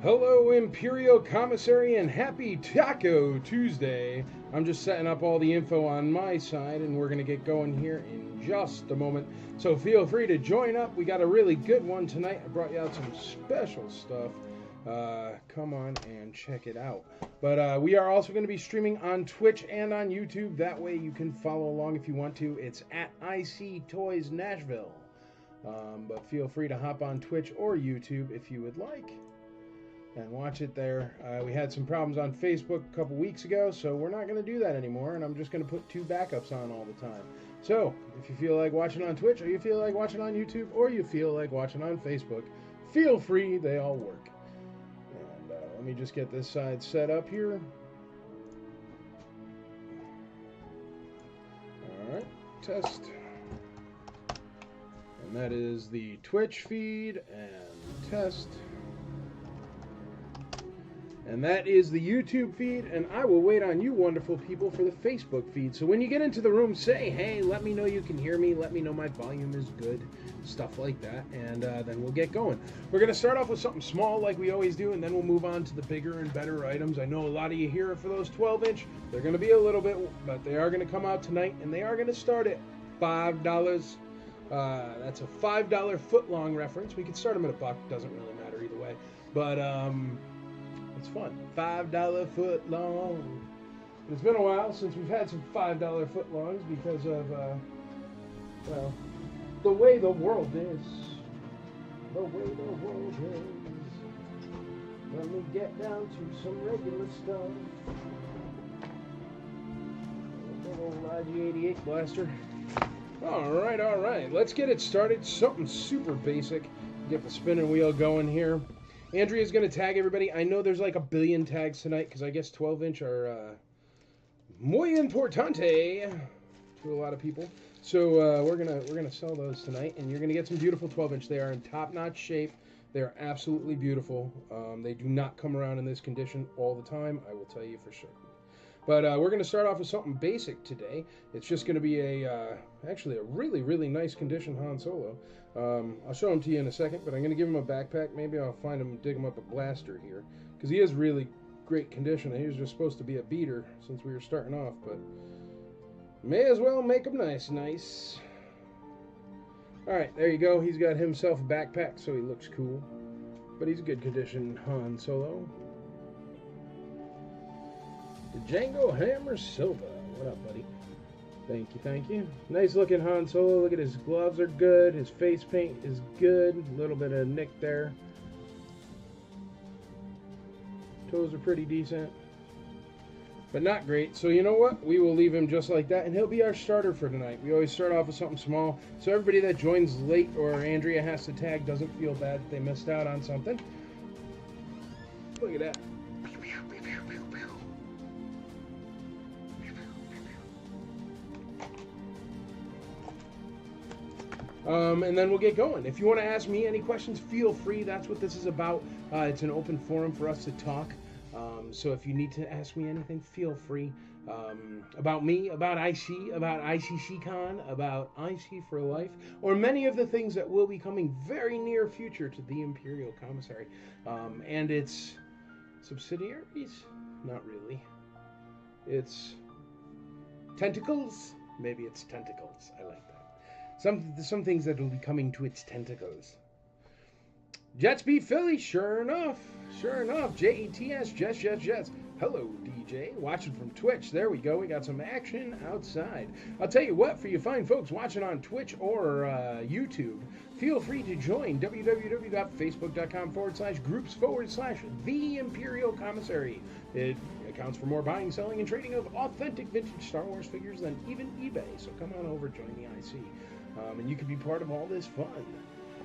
Hello, Imperial Commissary, and happy Taco Tuesday. I'm just setting up all the info on my side, and we're going to get going here in just a moment. So feel free to join up. We got a really good one tonight. I brought you out some special stuff. Come on and check it out. But we are also going to be streaming on Twitch and on YouTube. That way you can follow along if you want to. It's at IC Toys Nashville. But feel free to hop on Twitch or YouTube if you would like and watch it there. We had some problems on Facebook a couple weeks ago, so we're not going to do that anymore, and I'm just going to put two backups on all the time. So if you feel like watching on Twitch, or you feel like watching on YouTube, or you feel like watching on Facebook, feel free. They all work. And let me just get this side set up here. All right, test. And that is the Twitch feed, and test. And that is the YouTube feed, and I will wait on you wonderful people for the Facebook feed. So when you get into the room, say, hey, let me know you can hear me, let me know my volume is good, stuff like that, and then we'll get going. We're going to start off with something small like we always do, and then we'll move on to the bigger and better items. I know a lot of you here for those 12-inch. They're going to be a little bit, but they are going to come out tonight, and they are going to start at $5. That's a $5 foot-long reference. We could start them at $1, doesn't really matter either way. But, it's fun. $5 foot long. It's been a while since we've had some $5 foot longs because of, well, the way the world is. The way the world is. Let me get down to some regular stuff. Big old IG-88 blaster. All right. Let's get it started. Something super basic. Get the spinning wheel going here. Andrea's going to tag everybody. I know there's like a billion tags tonight because I guess 12-inch are muy importante to a lot of people. So we're gonna sell those tonight, and you're gonna get some beautiful 12-inch. They are in top-notch shape. They are absolutely beautiful. They do not come around in this condition all the time. I will tell you for sure. But we're going to start off with something basic today. It's just going to be actually a really nice condition Han Solo. I'll show him to you in a second, but I'm going to give him a backpack. Maybe I'll find him, dig him up a blaster here, because he is really great condition. He was just supposed to be a beater since we were starting off, but may as well make him nice. All right, there you go. He's got himself a backpack, so he looks cool. But he's a good condition Han Solo. Django Hammer Silva. What up, buddy? Thank you. Nice looking Han Solo. Look at his gloves are good. His face paint is good. A little bit of nick there. Toes are pretty decent. But not great. So you know what? We will leave him just like that, and he'll be our starter for tonight. We always start off with something small, so everybody that joins late or Andrea has to tag doesn't feel bad that they missed out on something. Look at that. And then we'll get going. If you want to ask me any questions, feel free. That's what this is about. It's an open forum for us to talk. So if you need to ask me anything, feel free. About me, about IC, about ICCCon, about IC for life, or many of the things that will be coming very near future to the Imperial Commissary. And its subsidiaries? Not really. It's tentacles? Maybe it's tentacles. I like that. Some things that will be coming to its tentacles. Jets beat Philly, sure enough. Jets, Jets. Hello, DJ. Watching from Twitch. There we go. We got some action outside. I'll tell you what, for you fine folks watching on Twitch or YouTube, feel free to join www.facebook.com/groups/The Imperial Commissary. It accounts for more buying, selling, and trading of authentic vintage Star Wars figures than even eBay. So come on over, join the IC. And you can be part of all this fun.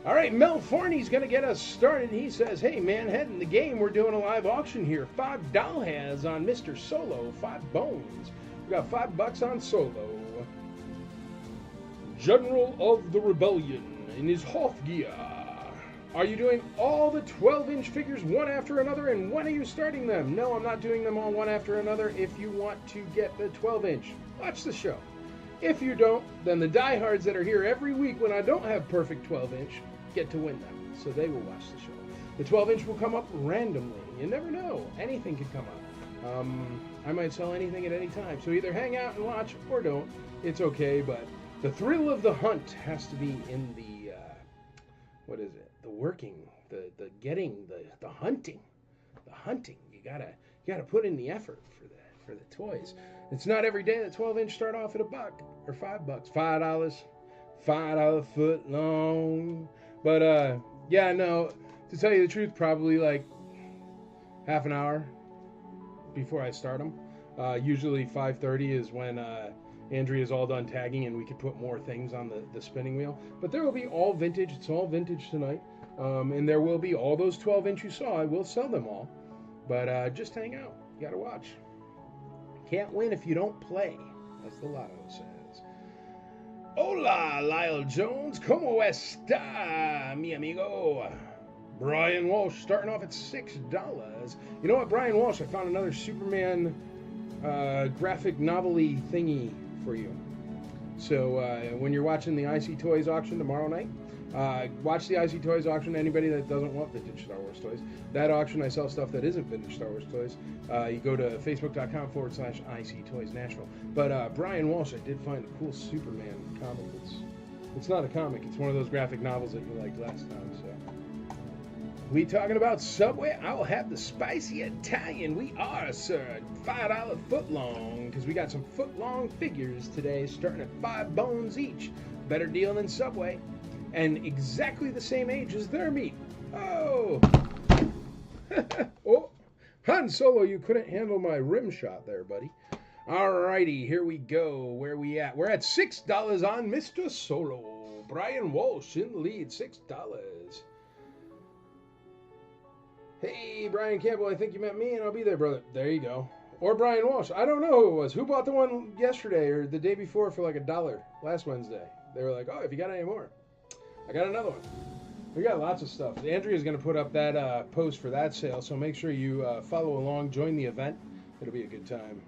All right, Mel Forney's going to get us started. He says, hey, man, head in the game. We're doing a live auction here. $5 has on Mr. Solo. 5 bones. We got $5 on Solo. General of the Rebellion in his Hoth gear. Are you doing all the 12-inch figures one after another, and when are you starting them? No, I'm not doing them all one after another. If you want to get the 12-inch, watch the show. If you don't, then the diehards that are here every week when I don't have perfect 12-inch get to win them. So they will watch the show. The 12-inch will come up randomly. You never know. Anything could come up. I might sell anything at any time. So either hang out and watch or don't. It's okay, but the thrill of the hunt has to be in the, what is it? The working, the getting, the hunting. The hunting. You gotta put in the effort for the toys. It's not every day that 12-inch start off at $1 or $5. $5 foot long. But yeah, no, to tell you the truth, probably like half an hour before I start them. Usually 5:30 is when Andrea's all done tagging and we could put more things on the spinning wheel. But there will be all vintage. It's all vintage tonight. And there will be all those 12-inch you saw. I will sell them all. But just hang out. You gotta watch. Can't win if you don't play. That's the lotto says. Hola, Lyle Jones. ¿Cómo está, mi amigo? Brian Walsh starting off at $6. You know what, Brian Walsh? I found another Superman graphic novelty thingy for you. So when you're watching the IC Toys auction tomorrow night, watch the IC Toys auction. Anybody that doesn't want vintage Star Wars toys, that auction, I sell stuff that isn't vintage Star Wars toys. You go to facebook.com/IC Toys Nashville. But Brian Walsh, I did find a cool Superman comic. It's not a comic. It's one of those graphic novels that you liked last time. So we talking about Subway? I'll have the spicy Italian. We are, sir. $5 foot long, because we got some foot long figures today, starting at 5 bones each. Better deal than Subway. And exactly the same age as their meat. Oh! Oh! Han Solo, you couldn't handle my rim shot there, buddy. Alrighty, here we go. Where we at? We're at $6 on Mr. Solo. Brian Walsh in the lead, $6. Hey, Brian Campbell, I think you meant me, and I'll be there, brother. There you go. Or Brian Walsh. I don't know who it was. Who bought the one yesterday or the day before for like $1 last Wednesday? They were like, oh, if you got any more. I got another one. We got lots of stuff. Andrea's going to put up that post for that sale, so make sure you follow along, join the event. It'll be a good time.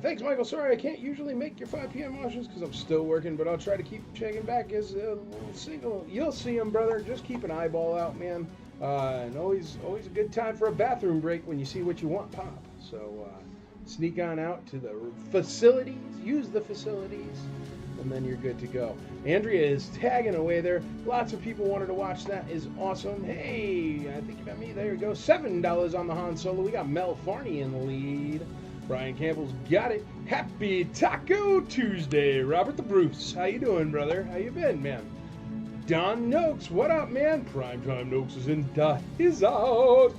Thanks, Michael. Sorry, I can't usually make your 5 p.m. auctions because I'm still working, but I'll try to keep checking back as a little single. You'll see them, brother. Just keep an eyeball out, man. And always a good time for a bathroom break when you see what you want pop. So sneak on out to the facilities, use the facilities, and then you're good to go. Andrea is tagging away there. Lots of people wanted to watch that. Is awesome. Hey, I think you got me. There you go. $7 on the Han Solo. We got Mel Farney in the lead. Brian Campbell's got it. Happy Taco Tuesday. Robert the Bruce. How you doing, brother? How you been, man? Don Noakes. What up, man? Primetime Noakes is in his house.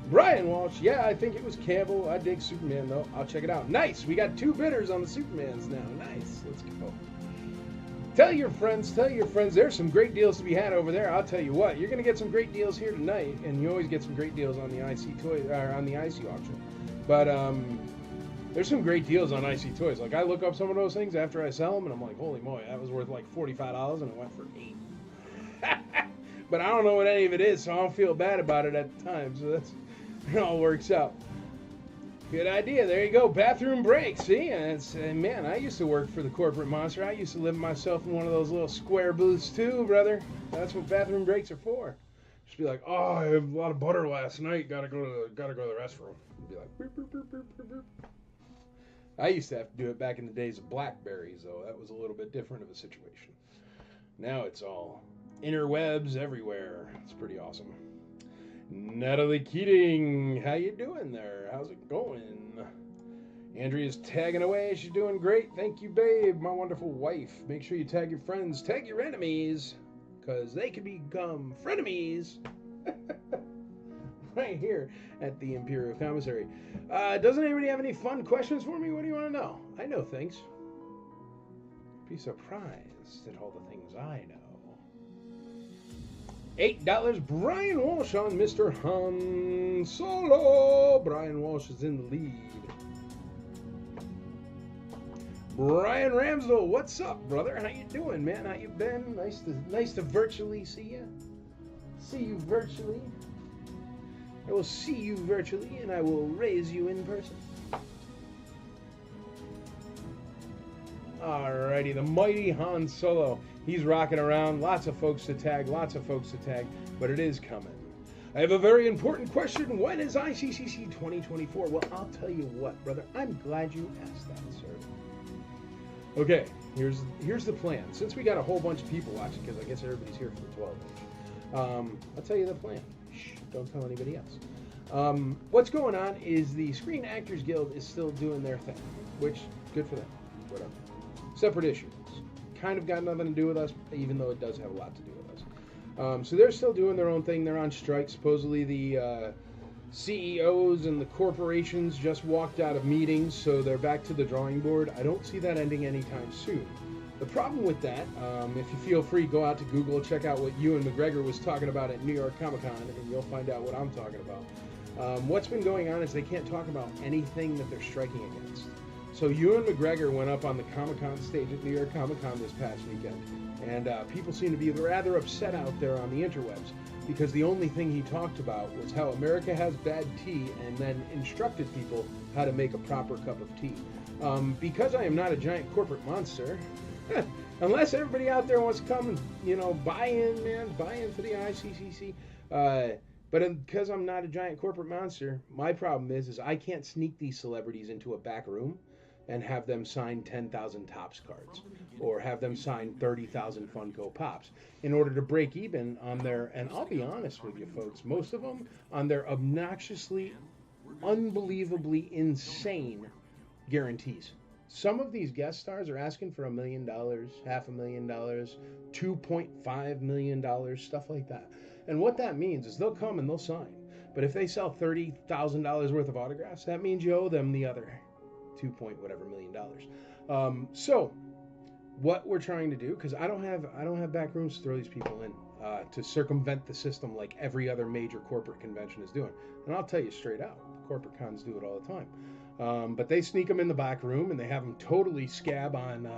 Brian Walsh. Yeah, I think it was Campbell. I dig Superman, though. I'll check it out. Nice. We got 2 bidders on the Supermans now. Nice. Let's go. Tell your friends. There's some great deals to be had over there. I'll tell you what. You're going to get some great deals here tonight, and you always get some great deals on the IC Toys or on the IC auction. But there's some great deals on IC Toys. Like, I look up some of those things after I sell them, and I'm like, holy moly, that was worth like $45, and it went for $8. But I don't know what any of it is, so I don't feel bad about it at the time. So it all works out. Good idea. There you go. Bathroom break. See, and man, I used to work for the corporate monster. I used to live myself in one of those little square booths too, brother. That's what bathroom breaks are for. Just be like, oh, I have a lot of butter last night. Gotta go to the restroom. Be like, boop, boop, boop, boop, boop, boop. I used to have to do it back in the days of Blackberries, though. That was a little bit different of a situation. Now it's all interwebs everywhere. It's pretty awesome. Natalie Keating, how you doing there? How's it going? Andrea's tagging away. She's doing great. Thank you, babe, my wonderful wife. Make sure you tag your friends, tag your enemies, because they can become frenemies. Right here at the Imperial Commissary. Doesn't anybody have any fun questions for me? What do you want to know? I know things. Be surprised at all the things I know. $8. Brian Walsh on Mr. Han Solo. Brian Walsh is in the lead. Brian Ramsdell, what's up, brother? How you doing, man? How you been? Nice to virtually see you. See you virtually. I will see you virtually, and I will raise you in person. Alrighty, the mighty Han Solo. He's rocking around. Lots of folks to tag, but it is coming. I have a very important question. When is ICCC 2024? Well, I'll tell you what, brother. I'm glad you asked that, sir. Okay, here's the plan. Since we got a whole bunch of people watching, because I guess everybody's here for the 12 inch, I'll tell you the plan. Shh, don't tell anybody else. What's going on is the Screen Actors Guild is still doing their thing, which, good for them. Whatever. Separate issue. It's kind of got nothing to do with us, even though it does have a lot to do with us. So they're still doing their own thing. They're on strike. Supposedly the CEOs and the corporations just walked out of meetings, so they're back to the drawing board. I don't see that ending anytime soon. The problem with that, if you feel free, go out to Google, check out what Ewan McGregor was talking about at New York Comic Con, and you'll find out what I'm talking about. What's been going on is they can't talk about anything that they're striking against. So Ewan McGregor went up on the Comic-Con stage at New York Comic-Con this past weekend, and people seem to be rather upset out there on the interwebs because the only thing he talked about was how America has bad tea and then instructed people how to make a proper cup of tea. Because I am not a giant corporate monster, unless everybody out there wants to come and, buy in for the ICCC, but because I'm not a giant corporate monster, my problem is I can't sneak these celebrities into a back room and have them sign 10,000 Topps cards or have them sign 30,000 Funko Pops in order to break even on their, and I'll be honest with you folks, most of them on their obnoxiously, unbelievably insane guarantees. Some of these guest stars are asking for $1 million, $500,000, $2.5 million, stuff like that. And what that means is they'll come and they'll sign. But if they sell $30,000 worth of autographs, that means you owe them the other $2.whatever million. So what we're trying to do, because I don't have back rooms to throw these people in to circumvent the system like every other major corporate convention is doing. And I'll tell you straight out, corporate cons do it all the time. But they sneak them in the back room and they have them totally scab on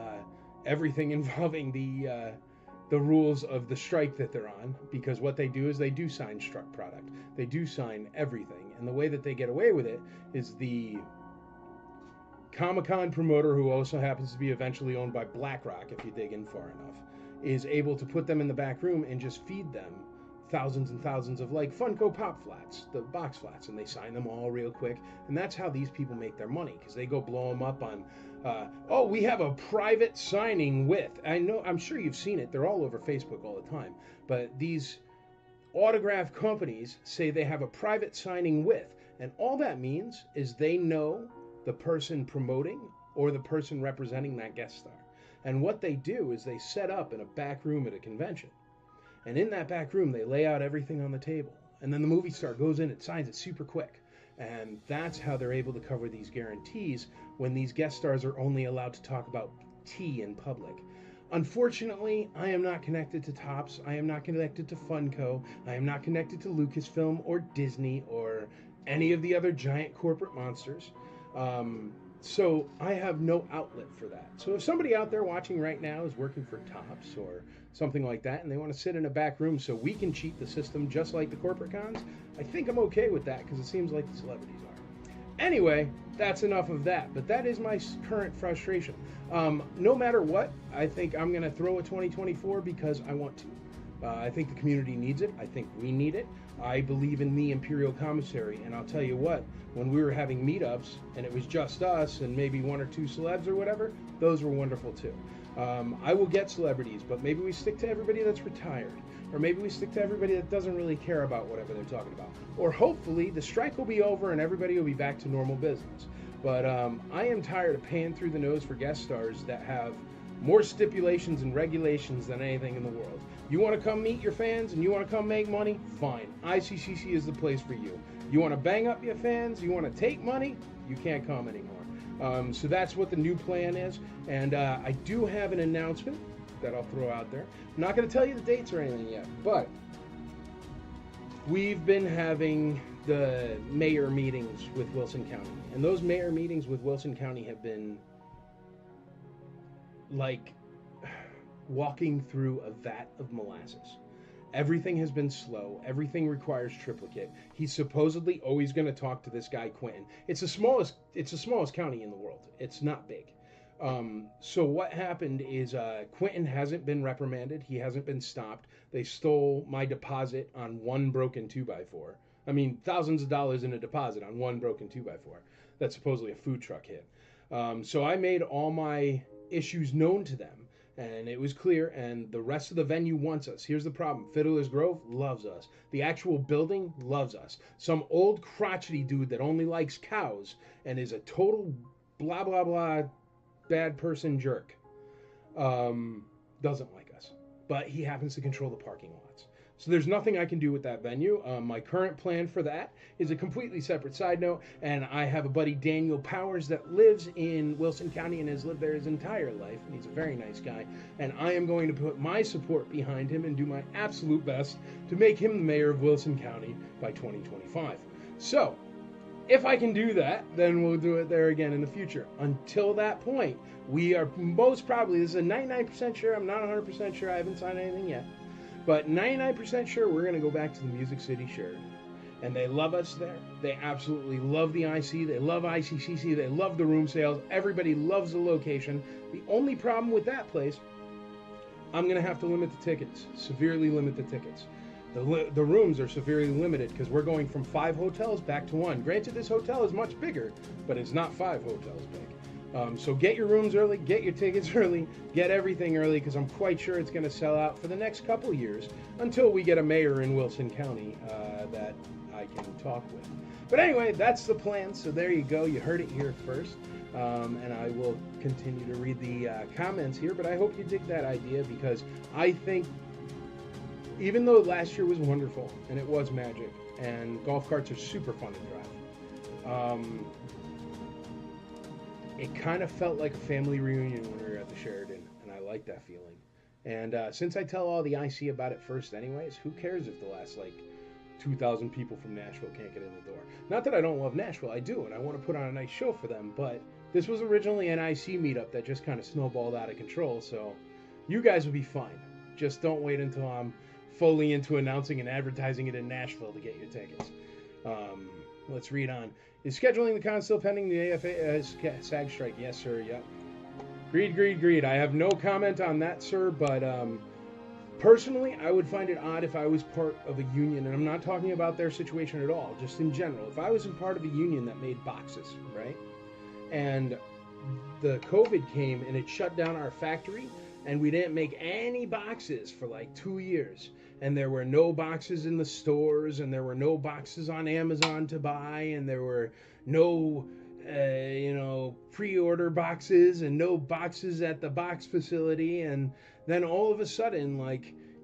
everything involving the rules of the strike that they're on, because what they do is they do sign struck product. They do sign everything. And the way that they get away with it is the Comic-Con promoter, who also happens to be eventually owned by BlackRock, if you dig in far enough, is able to put them in the back room and just feed them thousands and thousands of like Funko Pop flats, the box flats, and they sign them all real quick. And that's how these people make their money, because they go blow them up on oh, we have a private signing with, I'm sure you've seen it, they're all over Facebook all the time, but these autograph companies say they have a private signing with, and all that means is they know the person promoting or the person representing that guest star. And what they do is they set up in a back room at a convention, and in that back room they lay out everything on the table, and then the movie star goes in and signs it super quick. And that's how they're able to cover these guarantees when these guest stars are only allowed to talk about tea in public. Unfortunately, I am not connected to Topps. I am not connected to Funko. I am not connected to Lucasfilm or Disney or any of the other giant corporate monsters. So I have no outlet for that. So if somebody out there watching right now is working for Topps or something like that, and they want to sit in a back room so we can cheat the system just like the corporate cons, I think I'm okay with that, because it seems like the celebrities are. Anyway, that's enough of that, but that is my current frustration. No matter what, I think I'm going to throw a 2024 because I want to. I think the community needs it. I think we need it. I believe in the Imperial Commissary, and I'll tell you what, when we were having meetups and it was just us and maybe one or two celebs or whatever, those were wonderful too. I will get celebrities, but maybe we stick to everybody that's retired, or maybe we stick to everybody that doesn't really care about whatever they're talking about. Or hopefully the strike will be over and everybody will be back to normal business. But I am tired of paying through the nose for guest stars that have more stipulations and regulations than anything in the world. You want to come meet your fans and you want to come make money? Fine. ICCC is the place for you. You want to bang up your fans? You want to take money? You can't come anymore. So that's what the new plan is. And I do have an announcement that I'll throw out there. I'm not going to tell you the dates or anything yet, but we've been having the mayor meetings with Wilson County. And those mayor meetings with Wilson County have been like walking through a vat of molasses. Everything has been slow. Everything requires triplicate. He's supposedly always going to talk to this guy Quentin. It's the smallest county in the world. It's not big. So what happened is Quentin hasn't been reprimanded. He hasn't been stopped. They stole my deposit on one broken 2x4. I mean, thousands of dollars in a deposit on one broken 2x4. That's supposedly a food truck hit. So I made all my issues known to them, and it was clear, and the rest of the venue wants us. Here's the problem. Fiddler's Grove loves us. The actual building loves us. Some old crotchety dude that only likes cows and is a total blah, blah, blah, bad person jerk doesn't like us. But he happens to control the parking lots. So there's nothing I can do with that venue. My current plan for that is a completely separate side note, and I have a buddy, Daniel Powers, that lives in Wilson County and has lived there his entire life, and he's a very nice guy, and I am going to put my support behind him and do my absolute best to make him the mayor of Wilson County by 2025. So, if I can do that, then we'll do it there again in the future. Until that point, we are most probably, this is a 99% sure, I'm not 100% sure, I haven't signed anything yet, but 99% sure we're going to go back to the Music City Sheraton. And they love us there. They absolutely love the IC. They love ICCC. They love the room sales. Everybody loves the location. The only problem with that place, I'm going to have to limit the tickets, severely limit the tickets. The rooms are severely limited because we're going from 5 hotels back to 1. Granted, this hotel is much bigger, but it's not 5 hotels big. So get your rooms early, get your tickets early, get everything early, because I'm quite sure it's going to sell out for the next couple years until we get a mayor in Wilson County that I can talk with. But anyway, that's the plan. So there you go. You heard it here first. And I will continue to read the comments here, but I hope you dig that idea, because I think even though last year was wonderful and it was magic and golf carts are super fun to drive, it kind of felt like a family reunion when we were at the Sheraton, and I like that feeling. And since I tell all the IC about it first anyways, who cares if the last 2,000 people from Nashville can't get in the door? Not that I don't love Nashville, I do, and I want to put on a nice show for them, but this was originally an IC meetup that just kind of snowballed out of control, so you guys will be fine. Just don't wait until I'm fully into announcing and advertising it in Nashville to get your tickets. Let's read on. Is scheduling the con still pending the AFA SAG strike? Yes, sir. Yep. Greed. I have no comment on that, sir, but personally, I would find it odd if I was part of a union, and I'm not talking about their situation at all, just in general. If I was in part of a union that made boxes, right, and the COVID came and it shut down our factory, and we didn't make any boxes for 2 years, and there were no boxes in the stores, and there were no boxes on Amazon to buy, and there were no pre-order boxes and no boxes at the box facility, and then all of a sudden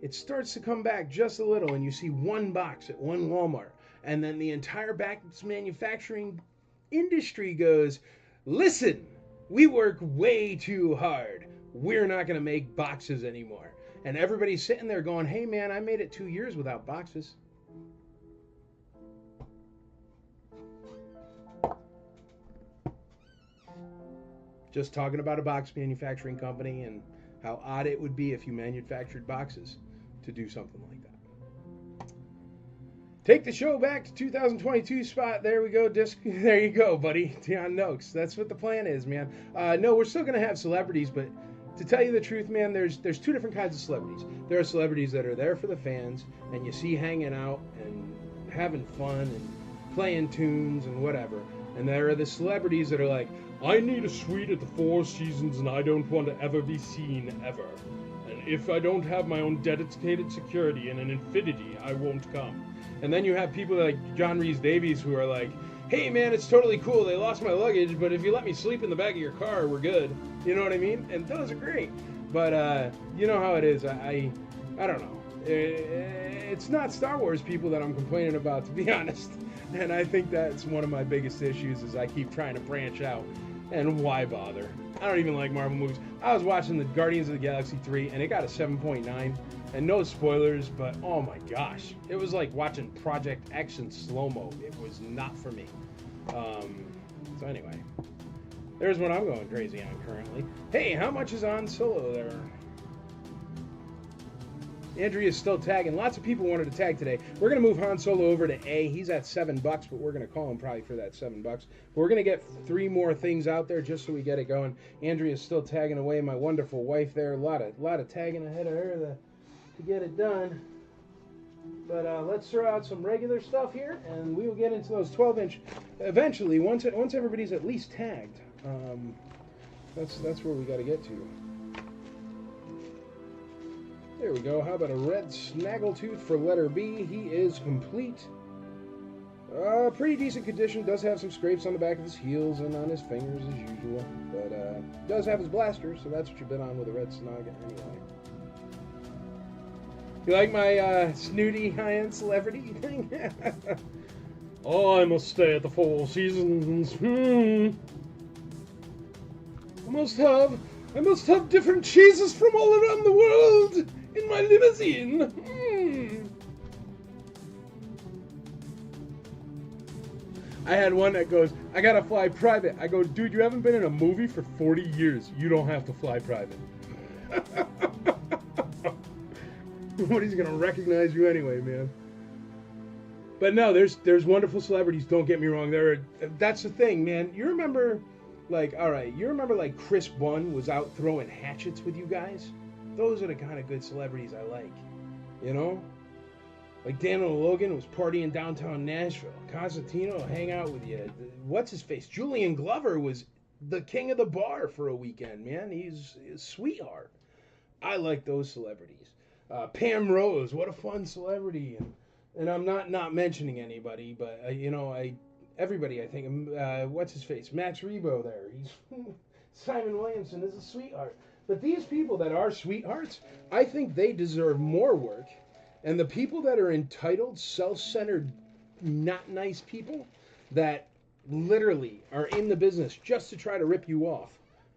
it starts to come back just a little, and you see one box at one Walmart, and then the entire box manufacturing industry goes, listen, we work way too hard, we're not going to make boxes anymore. And everybody's sitting there going, hey man, I made it 2 years without boxes. Just talking about a box manufacturing company and how odd it would be if you manufactured boxes to do something like that. Take the show back to 2022 spot. There we go. There you go, buddy. Tion Noakes. That's what the plan is, man. No, we're still going to have celebrities, but to tell you the truth, man, there's 2 different kinds of celebrities. There are celebrities that are there for the fans, and you see hanging out and having fun and playing tunes and whatever. And there are the celebrities that are like, I need a suite at the Four Seasons and I don't want to ever be seen ever. And if I don't have my own dedicated security and an infinity, I won't come. And then you have people like John Rhys Davies who are like, hey man, it's totally cool, they lost my luggage, but if you let me sleep in the back of your car, we're good. You know what I mean? And those are great. But you know how it is. I don't know. It's not Star Wars people that I'm complaining about, to be honest. And I think that's one of my biggest issues is I keep trying to branch out. And why bother? I don't even like Marvel movies. I was watching the Guardians of the Galaxy 3, and it got a 7.9. And no spoilers, but oh my gosh. It was like watching Project X in slow-mo. It was not for me. So anyway, there's what I'm going crazy on currently. Hey, how much is on Solo there? Andrea's still tagging. Lots of people wanted to tag today. We're going to move Han Solo over to A. He's at $7, but we're going to call him probably for that $7. But we're going to get 3 more things out there just so we get it going. Andrea's still tagging away. My wonderful wife there. A lot of tagging ahead of her to get it done. But let's throw out some regular stuff here, and we will get into those 12-inch eventually. Once everybody's at least tagged, that's where we got to get to. There we go. How about a red snaggletooth for letter B? He is complete. Pretty decent condition. Does have some scrapes on the back of his heels and on his fingers as usual, but does have his blaster, so that's what you've been on with a red snaggle anyway. You like my snooty high-end celebrity thing? Oh, I must stay at the Four Seasons. I must have different cheeses from all around the world in my limousine. I had one that goes, I gotta fly private. I go, dude, you haven't been in a movie for 40 years. You don't have to fly private. Nobody's gonna recognize you anyway, man. But no, there's wonderful celebrities. Don't get me wrong. That's the thing, man. You remember, like, all right, you remember like Chris Bunn was out throwing hatchets with you guys? Those are the kind of good celebrities I like. You know, like Daniel Logan was partying downtown Nashville. Constantino hang out with you. What's his face? Julian Glover was the king of the bar for a weekend, man. He's a sweetheart. I like those celebrities. Pam Rose, what a fun celebrity. And I'm not mentioning anybody, but everybody, I think. What's his face? Max Rebo there. Simon Williamson is a sweetheart. But these people that are sweethearts, I think they deserve more work. And the people that are entitled, self-centered, not nice people that literally are in the business just to try to rip you off,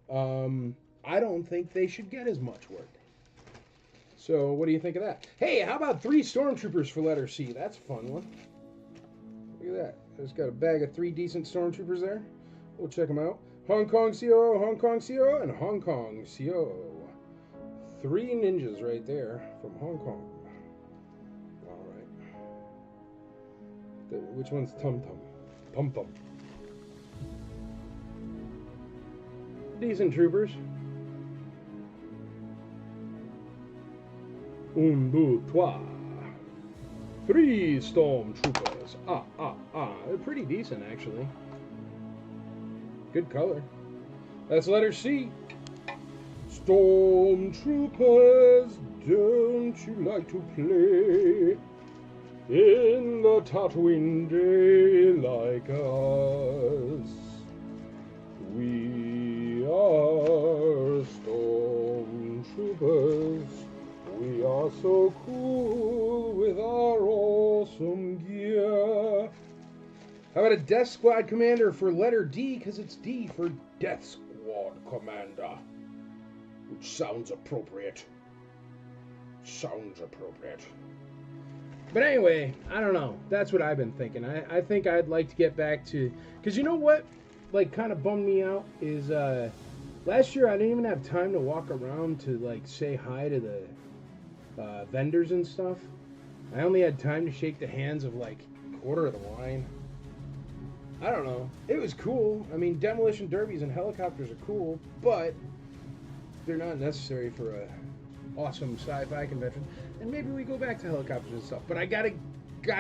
I don't think they should get as much work. So what do you think of that? Hey, how about 3 stormtroopers for letter C? That's a fun one. Look at that. I just got a bag of 3 decent stormtroopers there. We'll check them out. Hong Kong COO, Hong Kong COO, and Hong Kong COO. 3 ninjas right there from Hong Kong. All right. Which one's Tum Tum? Tum Tum. Decent troopers. 1, 2, 3 stormtroopers. They're pretty decent, actually. Good color. That's letter C. Stormtroopers, don't you like to play in the Tatooine day like us? We are stormtroopers. We are so cool with our awesome gear. How about a Death Squad Commander for letter D, because it's D for Death Squad Commander. Which sounds appropriate. But anyway, I don't know. That's what I've been thinking. I think I'd like to get back to... Because you know what, like, kind of bummed me out is... last year I didn't even have time to walk around to, like, say hi to the... vendors and stuff. I only had time to shake the hands of like a quarter of the line. I don't know. It was cool. I mean, demolition derbies and helicopters are cool, but they're not necessary for a awesome sci-fi convention. And maybe we go back to helicopters and stuff. But I gotta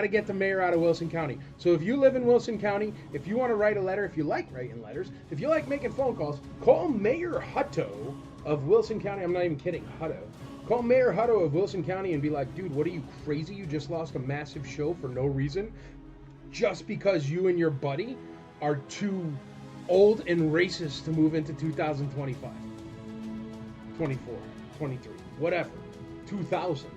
get the mayor out of Wilson County. So if you live in Wilson County, if you want to write a letter, if you like writing letters, if you like making phone calls, call Mayor Hutto of Wilson County. I'm not even kidding, Hutto. Call Mayor Hutto of Wilson County and be like, dude, what are you, crazy? You just lost a massive show for no reason? Just because you and your buddy are too old and racist to move into 2025. 24, 23, whatever. 2000.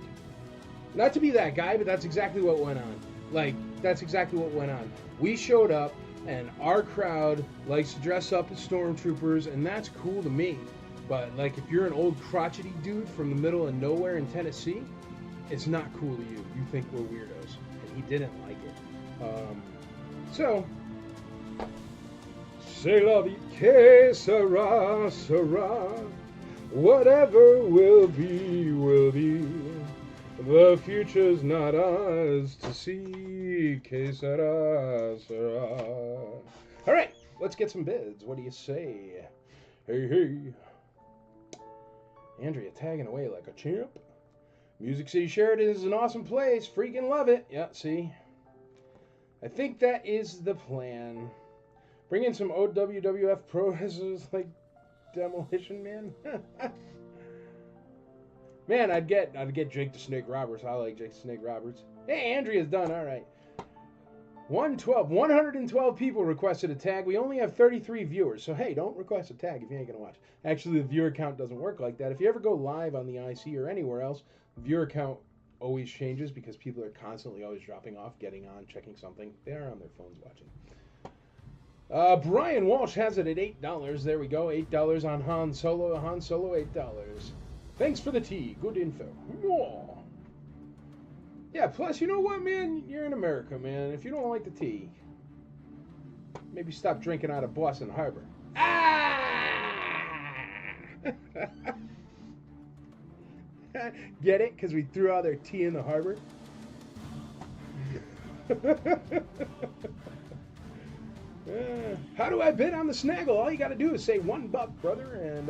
Not to be that guy, but that's exactly what went on. Like, that's exactly what went on. We showed up, and our crowd likes to dress up as stormtroopers, and that's cool to me. But, like, if you're an old crotchety dude from the middle of nowhere in Tennessee, it's not cool to you. You think we're weirdos. And he didn't like it. So, c'est la vie que sera, sera. Whatever will be, will be. The future's not ours to see. Que sera, sera. All right, let's get some bids. What do you say? Hey, hey. Andrea tagging away like a champ. Music City Sheridan is an awesome place. Freaking love it. Yeah, see? I think that is the plan. Bring in some OWWF pro wrestlers like Demolition Man. Man, I'd get Jake the Snake Roberts. I like Jake the Snake Roberts. Hey, Andrea's done. All right. 112 people requested a tag. We only have 33 viewers. So, hey, don't request a tag if you ain't going to watch. Actually, the viewer count doesn't work like that. If you ever go live on the IC or anywhere else, viewer count always changes because people are constantly always dropping off, getting on, checking something. They are on their phones watching. Brian Walsh has it at $8. There we go. $8 on Han Solo. Han Solo, $8. Thanks for the tea. Good info. Whoa. Yeah, plus, you know what, man? You're in America, man. If you don't like the tea, maybe stop drinking out of Boston Harbor. Ah! Get it? Because we threw all their tea in the harbor? How do I bid on the snaggle? All you got to do is say $1, brother, and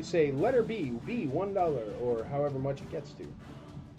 say letter B, $1, or however much it gets to.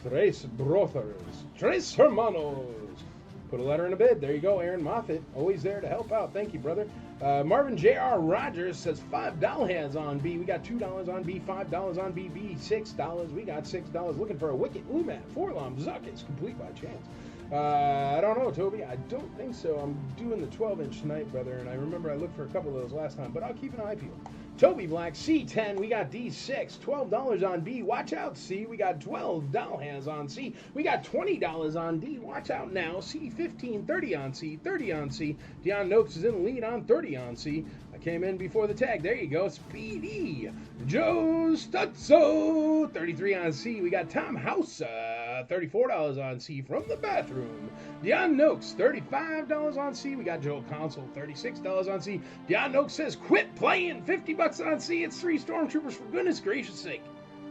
Tres brothers, tres hermanos. Put a letter in a bid. There you go, Aaron Moffitt. Always there to help out. Thank you, brother. Marvin J.R. Rogers says $5 hands on B. We got $2 on B, $5 on B, $6. We got $6. Looking for a wicket. Umat, Forlom, Zuckets, complete by chance. I don't know, Toby. I don't think so. I'm doing the 12-inch tonight, brother, and I remember I looked for a couple of those last time, but I'll keep an eye peeled. Toby Black, C10, we got D6, $12 on B. Watch out, C. We got $12 hands on C. We got $20 on D. Watch out now, C. 15, 30 on C, 30 on C. Deion Noakes is in the lead on 30 on C. I came in before the tag. There you go. Speedy. Joe Stutzo, 33 on C. We got Tom House, $34 on C from the bathroom. Deion Noakes, $35 on C. We got Joel Consul, $36 on C. Deion Noakes says, quit playing, $50 on C. It's 3 Stormtroopers, for goodness gracious sake.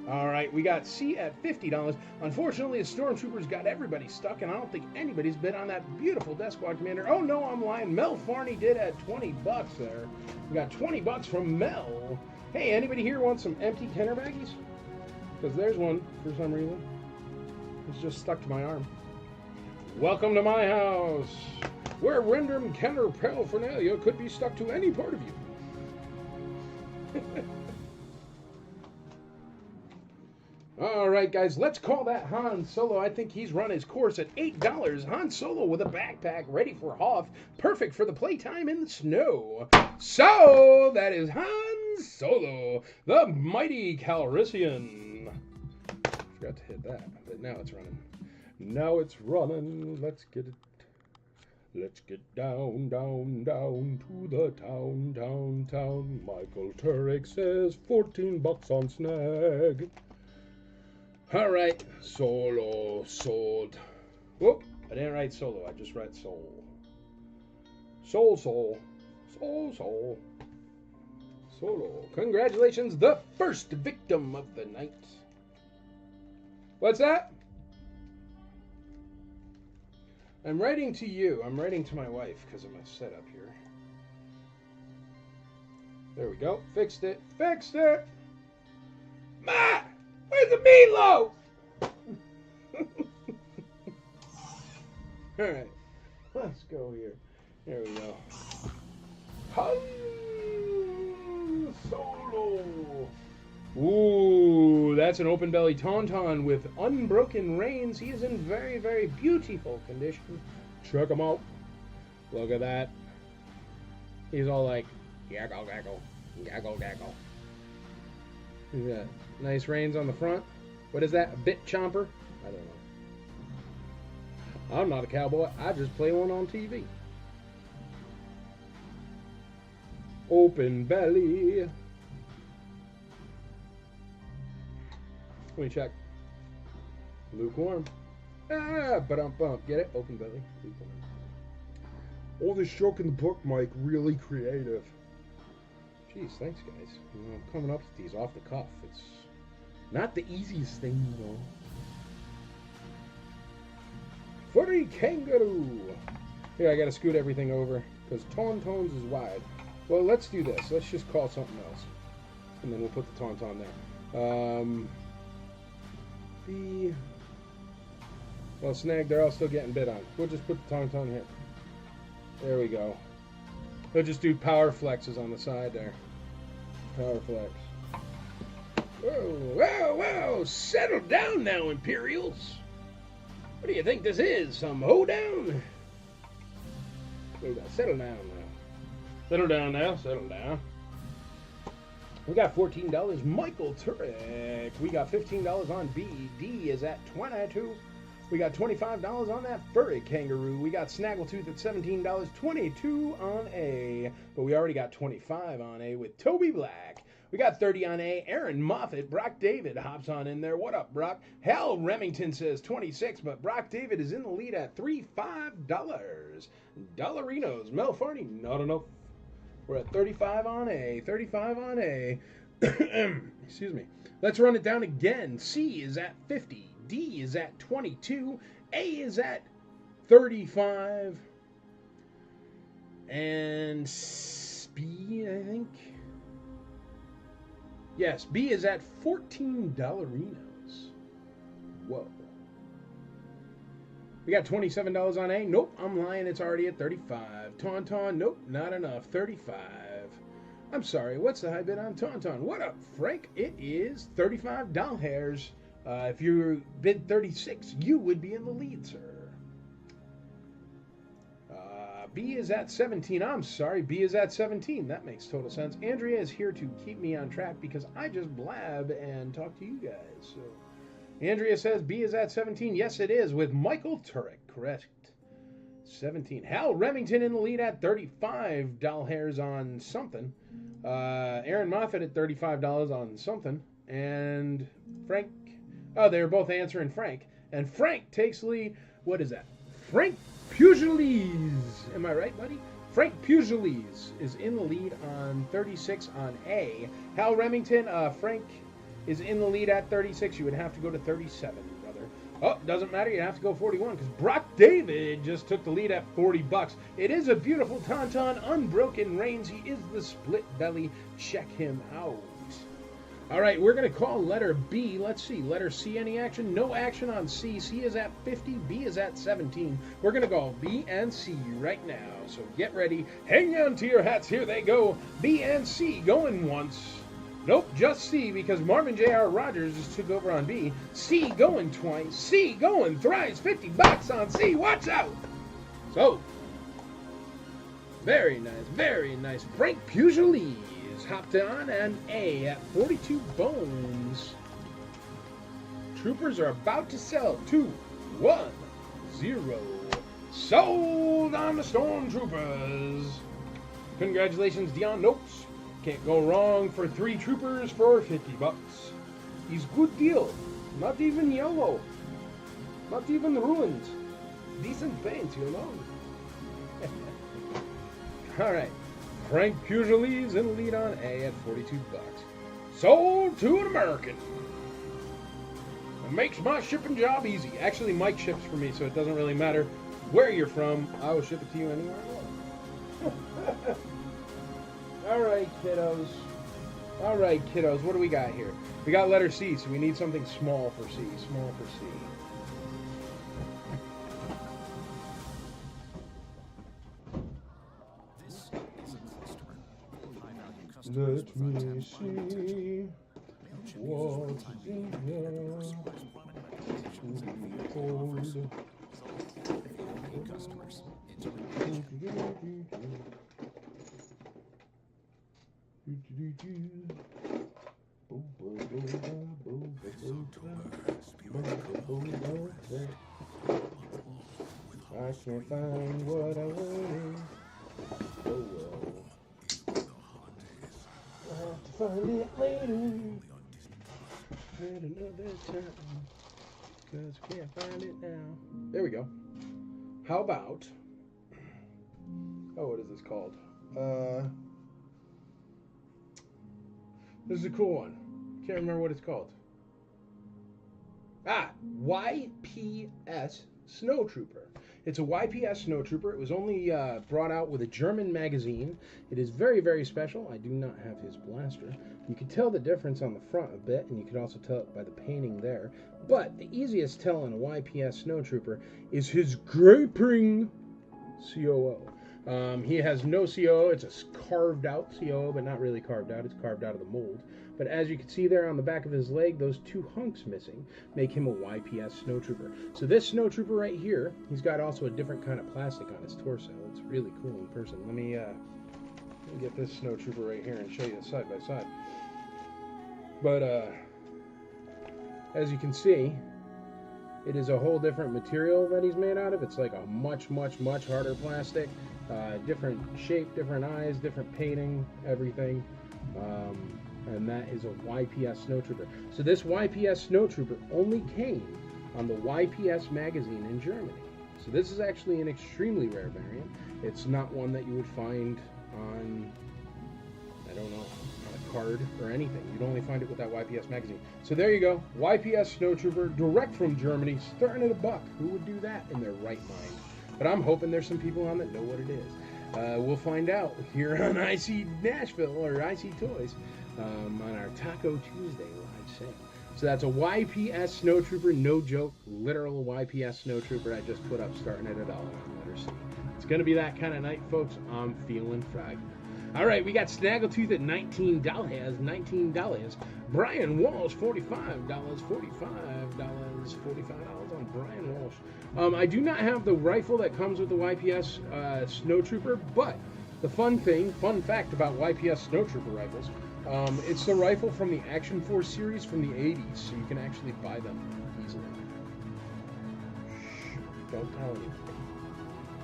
All right, we got C at $50. Unfortunately, the Stormtroopers got everybody stuck, and I don't think anybody's bid on that beautiful Death Squad commander. Oh, no, I'm lying. Mel Farney did at $20 there. We got $20 from Mel. Hey, anybody here want some empty Kenner baggies? Because there's one for some reason. It's just stuck to my arm. Welcome to my house, where Rendrum Kenner paraphernalia could be stuck to any part of you. All right, guys, let's call that Han Solo. I think he's run his course at $8. Han Solo with a backpack ready for Hoth. Perfect for the playtime in the snow. So, that is Han Solo, the mighty Calrissian. Forgot to hit that, but now it's running. Now it's running. Let's get it. Let's get down, down, down to the town, town, town. Michael Turek says $14 on snag. All right, Solo, sold. Whoop, I didn't write Solo. I just read Soul. Soul, Soul, Soul, Soul. Solo. Congratulations, the first victim of the night. What's that? I'm writing to you. I'm writing to my wife because of my setup here. There we go. Fixed it. Fixed it. Ma! Where's the meatloaf? All right. Let's go here. There we go. Han Solo. Ooh, that's an open belly Tauntaun with unbroken reins. He is in very, very beautiful condition. Check him out. Look at that. He's all like, gaggle, gaggle, gaggle, gaggle. He's got nice reins on the front. What is that? A bit chomper? I don't know. I'm not a cowboy. I just play one on TV. Open belly. Let me check. Lukewarm. Ah, bump. Get it? Open belly. Lukewarm. All this joke in the book, Mike. Really creative. Jeez, thanks, guys. You know, I'm coming up with these off the cuff. It's not the easiest thing, you know. Furry kangaroo. Here, I gotta scoot everything over because Tauntauns is wide. Well, let's do this. Let's just call something else, and then we'll put the Tauntaun there. Well, Snag, they're all still getting bid on. We'll just put the Tauntaun here. There we go. We'll just do power flexes on the side there. Power flex. Whoa, whoa, whoa! Settle down now, Imperials. What do you think this is? Some hoedown? Settle down now. Settle down now. Settle down. We got $14. Michael Turek. We got $15 on B. D is at 22. We got $25 on that furry kangaroo. We got Snaggletooth at $17. 22 on A. But we already got 25 on A with Toby Black. We got 30 on A. Aaron Moffat. Brock David hops on in there. What up, Brock? Hal Remington says 26, but Brock David is in the lead at $35. Dollarinos. Mel Farney, not enough. We're at 35 on A. 35 on A. Excuse me. Let's run it down again. C is at 50. D is at 22. A is at 35. And B, I think. Yes, B is at $14. Whoa. We got $27 on A. Nope, I'm lying. It's already at 35. Tauntaun. Nope, not enough. 35. I'm sorry. What's the high bid on Tauntaun? What up, Frank? It is 35 doll hairs. If you bid 36, you would be in the lead, sir. B is at 17. I'm sorry. B is at 17. That makes total sense. Andrea is here to keep me on track because I just blab and talk to you guys. So, Andrea says B is at 17. Yes, it is with Michael Turek. Correct. 17. Hal Remington in the lead at 35 doll hairs on something. Aaron Moffat at $35 on something. And Frank. Oh, they were both answering Frank. And Frank takes the lead. What is that? Frank Pugiles. Am I right, buddy? Frank Pugiles is in the lead on 36 on A. Hal Remington, Frank is in the lead at 36. You would have to go to 37, brother. Oh, doesn't matter. You have to go 41 because Brock David just took the lead at $40. It is a beautiful Tauntaun. Unbroken Reigns. He is the split belly. Check him out. All right, we're going to call letter B. Let's see. Letter C, any action? No action on C. C is at 50. B is at 17. We're going to call B and C right now. So get ready. Hang on to your hats. Here they go. B and C going once. Nope, just C because Marvin J.R. Rogers just took over on B. C going twice. C going thrice. $50 on C. Watch out. So, very nice, very nice. Frank Pugiles hopped on and A at 42 bones. Troopers are about to sell. 2, 1, 0. Sold on the Stormtroopers. Congratulations, Dion Notes. Can't go wrong for 3 troopers for $50. He's good deal. Not even yellow. Not even ruined. Decent paint, you know. All right. Frank Pugiles in the lead on A at $42. Sold to an American. It makes my shipping job easy. Actually, Mike ships for me, so it doesn't really matter where you're from. I will ship it to you anywhere I want. All right, kiddos. All right, kiddos. What do we got here? We got letter C, so we need something small for C. Small for C. Let me see what's in here to behold. I can't find what I wanted. Oh well. I'll have to find it later. At another time. Because we can't find it now. There we go. How about... Oh, what is this called? This is a cool one. Can't remember what it's called. Ah! YPS Snow Trooper. It's a YPS Snow Trooper. It was only brought out with a German magazine. It is very, very special. I do not have his blaster. You can tell the difference on the front a bit, and you can also tell it by the painting there. But the easiest tell on a YPS Snow Trooper is his gaping COO. He has no COO. It's a carved out COO, but not really carved out. It's carved out of the mold. But as you can see there on the back of his leg, those two hunks missing make him a YPS Snow Trooper. So this Snow Trooper right here, he's got also a different kind of plastic on his torso. It's really cool in person. Let me get this Snow Trooper right here and show you side by side. But as you can see, it is a whole different material that he's made out of. It's like a much, much, much harder plastic. Different shape, different eyes, different painting, everything. And that is a YPS Snow Trooper. So this YPS Snow Trooper only came on the YPS magazine in Germany. So this is actually an extremely rare variant. It's not one that you would find on, I don't know, on a card or anything. You'd only find it with that YPS magazine. So there you go, YPS Snow Trooper, direct from Germany, starting at $1. Who would do that in their right mind? But I'm hoping there's some people on that know what it is. We'll find out here on IC Nashville or IC Toys on our Taco Tuesday live sale. So that's a YPS Snow Trooper, no joke, literal YPS Snow Trooper I just put up starting at $1 on letter C. It's going to be that kind of night, folks. I'm feeling fried. All right, we got Snaggletooth at $19. $19. Brian Walsh, $45. $45 on Brian Walsh. I do not have the rifle that comes with the YPS Snow Trooper, but the fun fact about YPS Snow Trooper rifles, it's the rifle from the Action Force series from the 80s, so you can actually buy them easily. Shh, don't tell anybody.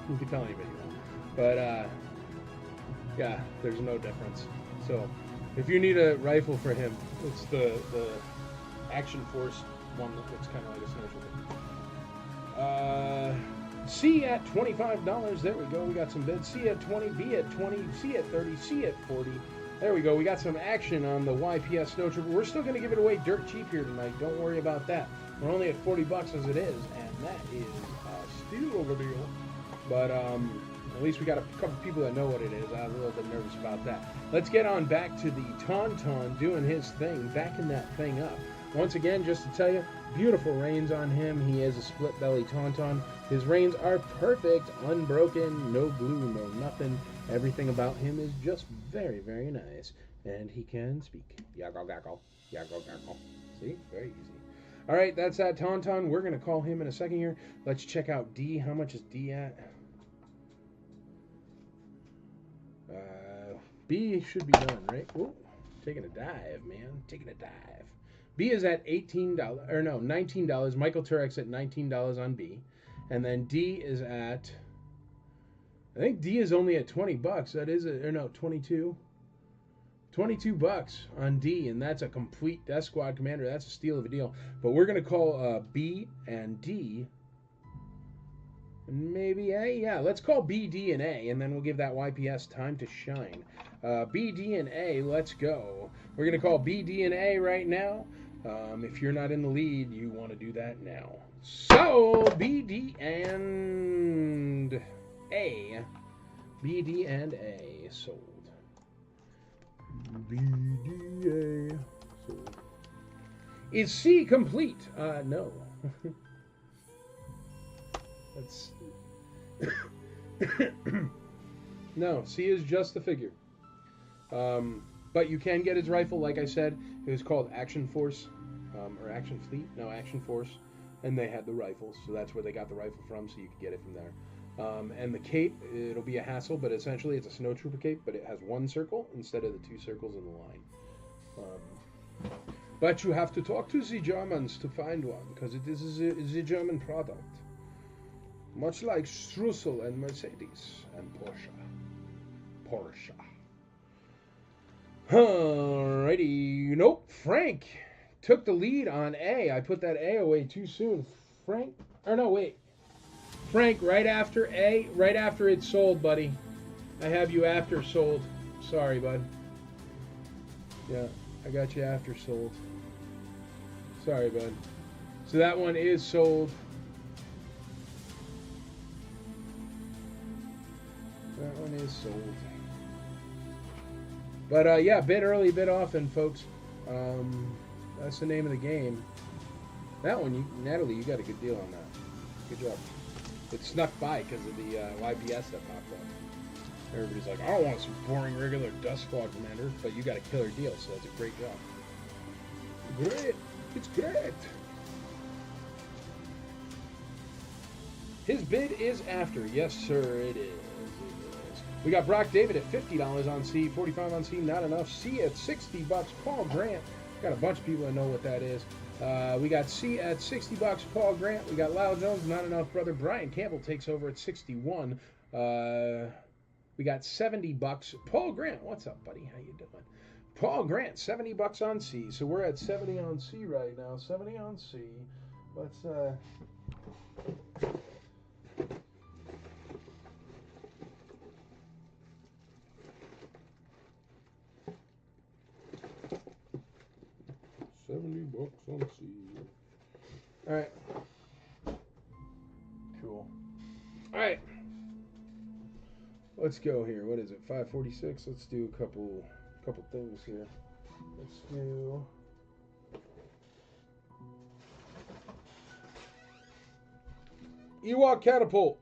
You can tell anybody you want. But, yeah, there's no difference. So, if you need a rifle for him, it's the Action Force one that's kind of like a Snow Trooper. C at $25. There we go. We got some bids. C at 20, B at 20, C at 30, C at 40. There we go. We got some action on the YPS Snow Trooper. We're still going to give it away dirt cheap here tonight. Don't worry about that. We're only at $40 as it is, and that is a steal of a deal. But at least we got a couple people that know what it is. I was a little bit nervous about that. Let's get on back to the Tauntaun doing his thing, backing that thing up. Once again, just to tell you, beautiful reins on him. He is a split belly Tauntaun. His reins are perfect, unbroken, no glue, no nothing. Everything about him is just very, very nice. And he can speak. Yaggle, gaggle, yaggle, gaggle. See? Very easy. All right, that's that Tauntaun. We're going to call him in a second here. Let's check out D. How much is D at? B should be done, right? Whoa, taking a dive, man. Taking a dive. B is at $18, or no, $19. Michael Turek's at $19 on B. And then D is at, I think D is only at $20. That is, or no, 22. $22 on D, and that's a complete Death Squad Commander. That's a steal of a deal. But we're going to call B and D, and maybe A. Yeah, let's call B, D, and A, and then we'll give that YPS time to shine. B, D, and A, let's go. We're going to call B, D, and A right now. If you're not in the lead, you want to do that now. So, B, D, and A. B, D, and A sold. B, D, A sold. Is C complete? No. Let's... No, C is just the figure. But you can get his rifle, like I said. It was called Action Force, or Action Fleet. No, Action Force. And they had the rifles, so that's where they got the rifle from, so you could get it from there. And the cape, it'll be a hassle, but essentially it's a Snow Trooper cape, but it has one circle instead of the two circles in the line. But you have to talk to the Germans to find one, because it is a German product. Much like Strusel and Mercedes and Porsche. Alrighty. Nope. Frank took the lead on A. I put that A away too soon. Frank, right after A, right after it's sold, buddy. I have you after sold. Sorry, bud. Yeah, I got you after sold. Sorry, bud. So that one is sold. is sold. But yeah, bid early, bid often, folks. That's the name of the game. That one, Natalie, you got a good deal on that. Good job. It snuck by because of the YPS that popped up. Everybody's like, I don't want some boring regular Dust Squad commander, but you got a killer deal, so that's a great job. Great. It's great. His bid is after. Yes, sir, it is. We got Brock David at $50 on C, 45 on C, not enough. C at $60. Paul Grant. Got a bunch of people that know what that is. We got C at $60. Paul Grant. We got Lyle Jones, not enough. Brother Brian Campbell takes over at 61. We got $70. Paul Grant, what's up, buddy? How you doing? Paul Grant, $70 on C. So we're at 70 on C right now. 70 on C. Let's $70 on C. All right. Cool. All right. Let's go here. What is it? 546. Let's do a couple things here. Let's do Ewok Catapult.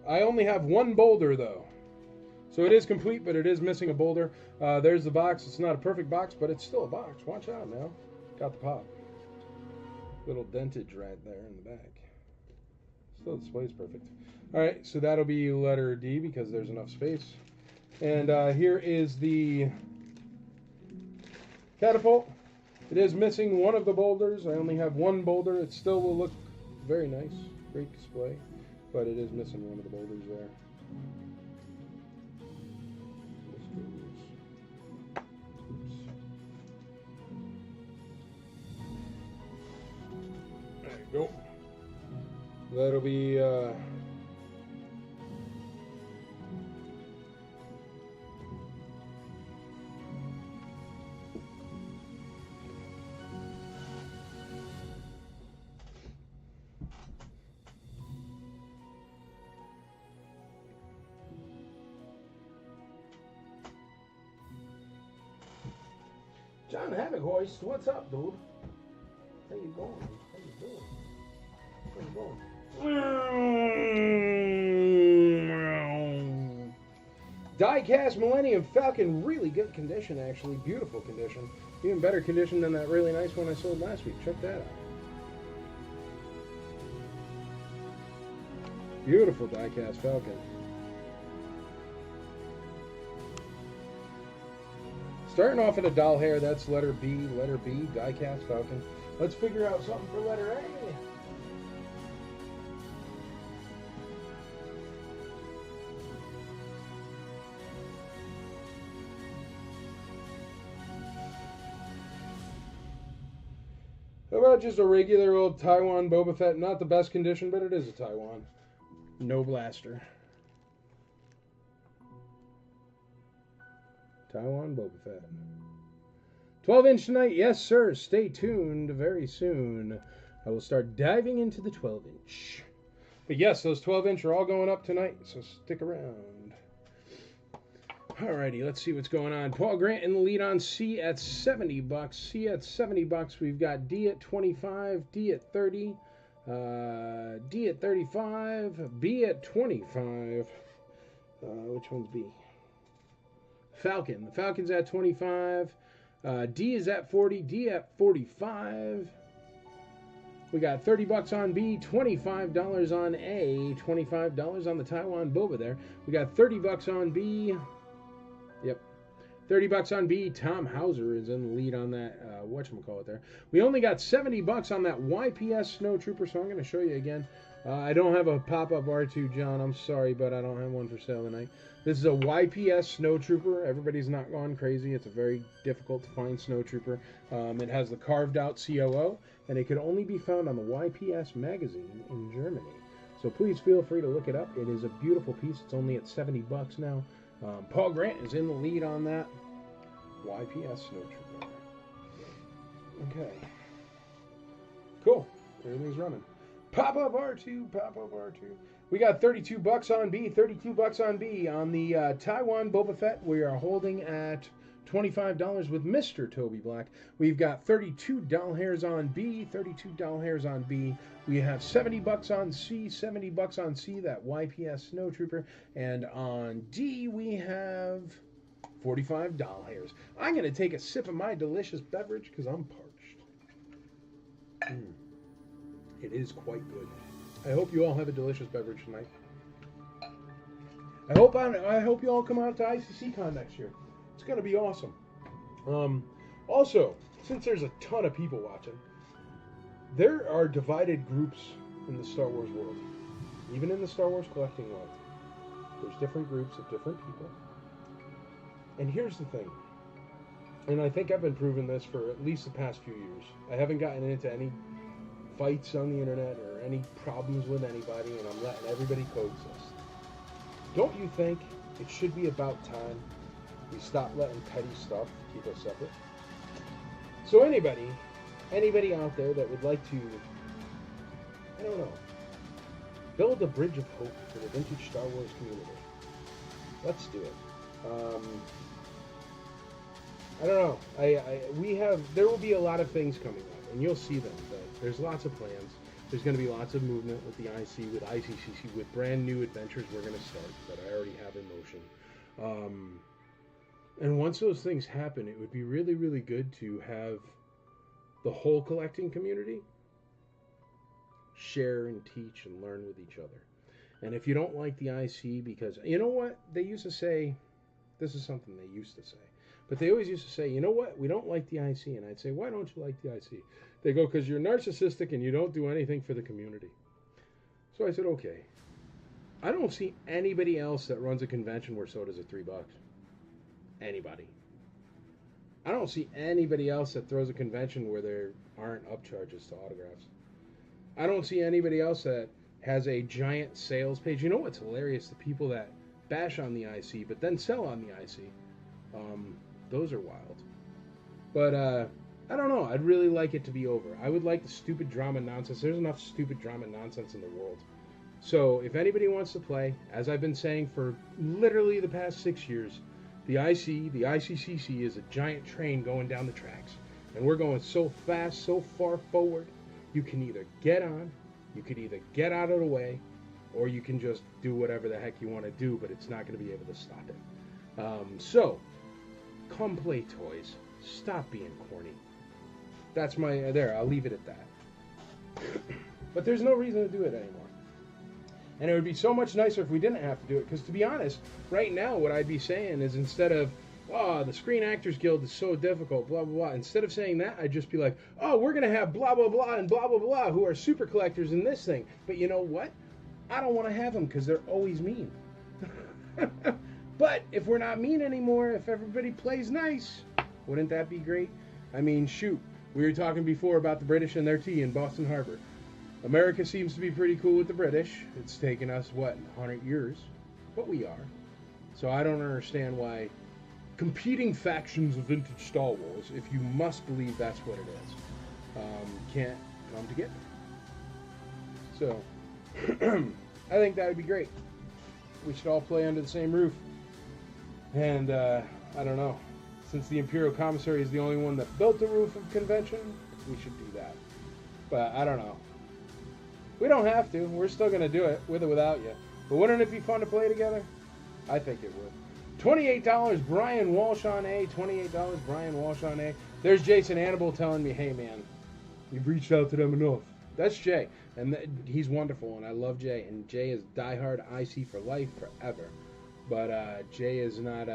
I only have one boulder though. So it is complete, but it is missing a boulder. There's the box. It's not a perfect box, but it's still a box. Watch out now. Got the pop. Little dentage right there in the back. Still displays perfect. All right, so that'll be letter D because there's enough space. And here is the catapult. It is missing one of the boulders. I only have one boulder. It still will look very nice. Great display. But it is missing one of the boulders there. There you go. That'll be John Havoc-Hoist. What's up, dude? How you going? How you doing? How you going? Die-cast Millennium Falcon, really good condition actually, beautiful condition. Even better condition than that really nice one I sold last week. Check that out. Beautiful die-cast Falcon. Starting off at a doll hair, that's letter B, die-cast Falcon. Let's figure out something for letter A. How about just a regular old Taiwan Boba Fett? Not the best condition, but it is a Taiwan. No blaster. Taiwan Boba Fett. 12-inch tonight? Yes, sir. Stay tuned. Very soon I will start diving into the 12-inch. But yes, those 12-inch are all going up tonight, so stick around. Alrighty, let's see what's going on. Paul Grant in the lead on C at $70. C at $70. We've got D at 25, D at 30, D at 35, B at 25. Which one's B? Falcon. The Falcon's at 25. D is at 40. D at 45. We got $30 on B, $25 on A, $25 on the Taiwan Boba there. We got $30 on B. Yep. $30 on B. Tom Hauser is in the lead on that, whatchamacallit there. We only got $70 on that YPS Snow Trooper, so I'm going to show you again. I don't have a pop-up R2, John. I'm sorry, but I don't have one for sale tonight. This is a YPS Snow Trooper. Everybody's not gone crazy. It's a very difficult to find Snow Trooper. It has the carved-out COO, and it can only be found on the YPS magazine in Germany. So please feel free to look it up. It is a beautiful piece. It's only at $70 now. Paul Grant is in the lead on that YPS Snow Trooper. Okay. Cool. Everything's running. Pop up R2, pop up R2. We got 32 bucks on B, 32 bucks on B. On the Taiwan Boba Fett, we are holding at $25 with Mr. Toby Black. We've got 32 doll hairs on B, 32 doll hairs on B. We have 70 bucks on C, 70 bucks on C, that YPS Snowtrooper. And on D, we have 45 doll hairs. I'm going to take a sip of my delicious beverage because I'm parched. It is quite good. I hope you all have a delicious beverage tonight. I hope you all come out to ICC-Con next year. It's going to be awesome. Also, since there's a ton of people watching, there are divided groups in the Star Wars world. Even in the Star Wars collecting world. There's different groups of different people. And here's the thing. And I think I've been proving this for at least the past few years. I haven't gotten into any fights on the internet or any problems with anybody, and I'm letting everybody coexist. Don't you think it should be about time we stop letting petty stuff keep us separate? So anybody out there that would like to, I don't know, build a bridge of hope for the vintage Star Wars community, let's do it. I don't know. There will be a lot of things coming up, and you'll see them. But there's lots of plans. There's going to be lots of movement with the IC, with ICCC, with brand new adventures we're going to start that I already have in motion. And once those things happen, it would be really, really good to have the whole collecting community share and teach and learn with each other. And if you don't like the IC, because you know what they used to say, this is something they used to say, but they always used to say, you know what, we don't like the IC. And I'd say, why don't you like the IC? They go, because you're narcissistic and you don't do anything for the community. So I said, okay. I don't see anybody else that runs a convention where sodas are $3. Anybody. I don't see anybody else that throws a convention where there aren't upcharges to autographs. I don't see anybody else that has a giant sales page. You know what's hilarious? The people that bash on the IC but then sell on the IC. Those are wild. But I don't know. I'd really like it to be over. I would like the stupid drama nonsense. There's enough stupid drama nonsense in the world. So if anybody wants to play, as I've been saying for literally the past 6 years, the IC, the ICCC is a giant train going down the tracks. And we're going so fast, so far forward, you can either get on, you could either get out of the way, or you can just do whatever the heck you want to do, but it's not going to be able to stop it. So, come play toys. Stop being corny. That's I'll leave it at that. But there's no reason to do it anymore. And it would be so much nicer if we didn't have to do it, because to be honest, right now what I'd be saying is, instead of, oh, the Screen Actors Guild is so difficult, blah, blah, blah, instead of saying that, I'd just be like, oh, we're going to have blah, blah, blah, and blah, blah, blah, who are super collectors in this thing. But you know what? I don't want to have them, because they're always mean. But if we're not mean anymore, if everybody plays nice, wouldn't that be great? I mean, shoot, we were talking before about the British and their tea in Boston Harbor. America seems to be pretty cool with the British. It's taken us, 100 years? But we are. So I don't understand why competing factions of vintage Star Wars, if you must believe that's what it is, can't come together. So, I think that would be great. We should all play under the same roof. And, I don't know. Since the Imperial Commissary is the only one that built the roof of convention, we should do that. But, I don't know. We don't have to. We're still going to do it, with or without you. But wouldn't it be fun to play together? I think it would. $28, Brian Walsh on A. $28, Brian Walsh on A. There's Jason Annable telling me, hey, man, you've reached out to them enough. That's Jay. And he's wonderful, and I love Jay. And Jay is diehard IC for life, forever. But Jay is not...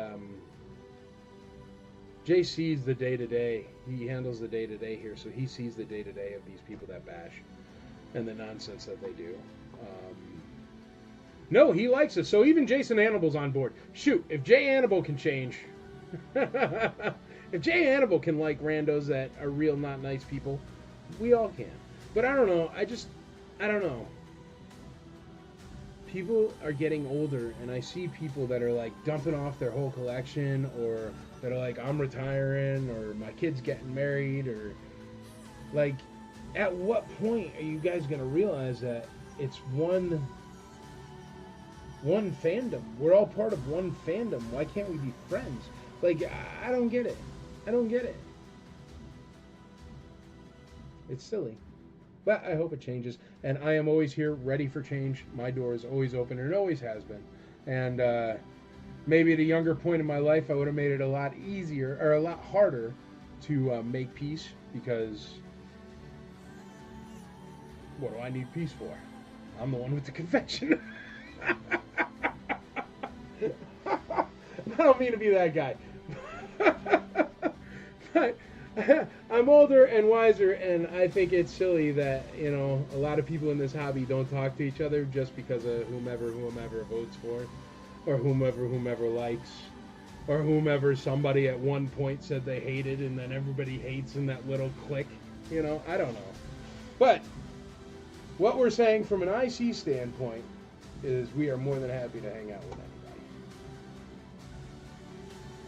Jay sees the day-to-day. He handles the day-to-day here, so he sees the day-to-day of these people that bash and the nonsense that they do. No, he likes it. So even Jason Annable's on board. Shoot, if Jay Annable can change... if Jay Annable can like randos that are real not nice people, we all can. But I don't know. I don't know. People are getting older, and I see people that are like dumping off their whole collection, or that are like, I'm retiring, or my kid's getting married, or like, At what point are you guys going to realize that it's one fandom? We're all part of one fandom. Why can't we be friends? Like, I don't get it. I don't get it. It's silly. But I hope it changes. And I am always here, ready for change. My door is always open, and it always has been. And maybe at a younger point in my life, I would have made it a lot easier, or a lot harder, to make peace, because what do I need peace for? I'm the one with the convention. I don't mean to be that guy. But I'm older and wiser, and I think it's silly that, you know, a lot of people in this hobby don't talk to each other just because of whomever votes for, or whomever likes, or whomever somebody at one point said they hated, and then everybody hates in that little clique. You know, I don't know. But what we're saying from an IC standpoint is we are more than happy to hang out with anybody.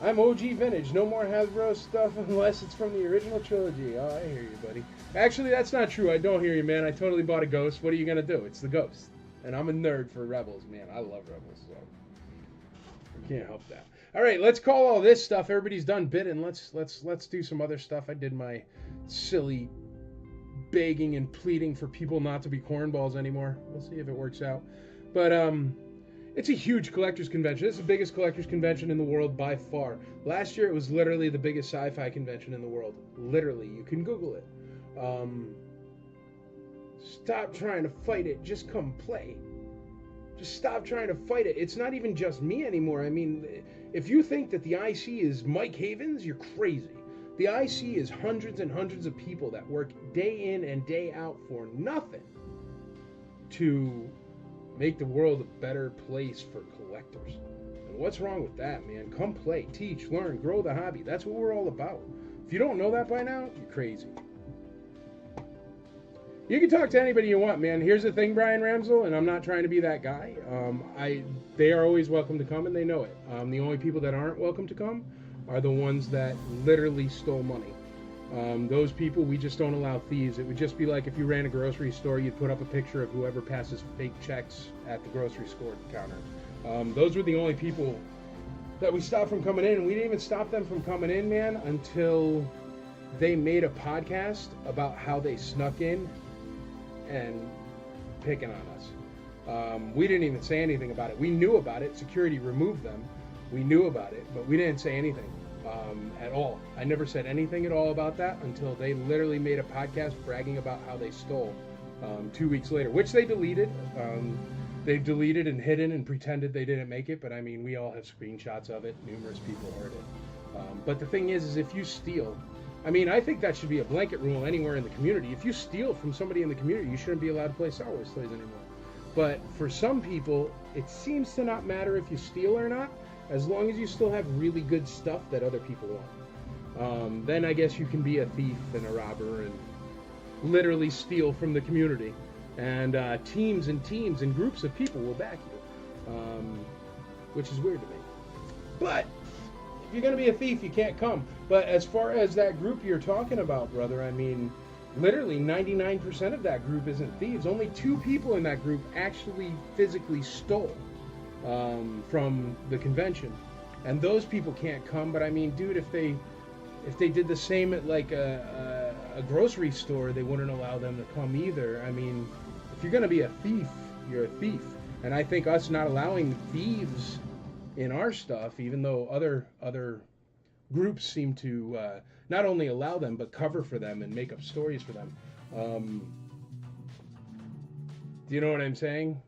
I'm OG vintage. No more Hasbro stuff unless it's from the original trilogy. Oh, I hear you, buddy. Actually, that's not true. I don't hear you, man. I totally bought a Ghost. What are you going to do? It's the Ghost. And I'm a nerd for Rebels, man. I love Rebels, so I can't help that. All right, let's call all this stuff. Everybody's done bidding. Let's do some other stuff. I did my silly begging and pleading for people not to be cornballs anymore. We'll see if it works out. But it's a huge collector's convention. It's the biggest collector's convention in the world by far. Last year, it was literally the biggest sci-fi convention in the world. Literally, you can Google it. Stop trying to fight it. Just come play. Just stop trying to fight it. It's not even just me anymore. I mean, if you think that the IC is Mike Havens, you're crazy. The IC is hundreds and hundreds of people that work day in and day out for nothing to make the world a better place for collectors. And what's wrong with that, man? Come play, teach, learn, grow the hobby. That's what we're all about. If you don't know that by now, you're crazy. You can talk to anybody you want, man. Here's the thing, Brian Ramsell, and I'm not trying to be that guy. They are always welcome to come, and they know it. The only people that aren't welcome to come are the ones that literally stole money. Those people, we just don't allow thieves. It would just be like if you ran a grocery store, you'd put up a picture of whoever passes fake checks at the grocery store counter. Those were the only people that we stopped from coming in, and we didn't even stop them from coming in, man, until they made a podcast about how they snuck in and picking on us. We didn't even say anything about it. We knew about it. Security removed them. We knew about it, but we didn't say anything at all. I never said anything at all about that until they literally made a podcast bragging about how they stole 2 weeks later, which they deleted. They've deleted and hidden and pretended they didn't make it, but I mean, we all have screenshots of it. Numerous people heard it. But the thing is if you steal, I mean, I think that should be a blanket rule anywhere in the community. If you steal from somebody in the community, you shouldn't be allowed to play Star Wars toys anymore. But for some people, it seems to not matter if you steal or not, as long as you still have really good stuff that other people want. Then I guess you can be a thief and a robber and literally steal from the community. And teams and groups of people will back you, which is weird to me. But if you're going to be a thief, you can't come. But as far as that group you're talking about, brother, I mean, literally 99% of that group isn't thieves. Only 2 people in that group actually physically stole from the convention. And those people can't come. But I mean, dude, if they did the same at like a grocery store, they wouldn't allow them to come either. I mean, if you're going to be a thief, you're a thief. And I think us not allowing thieves in our stuff, even though other groups seem to not only allow them but cover for them and make up stories for them. Do you know what I'm saying?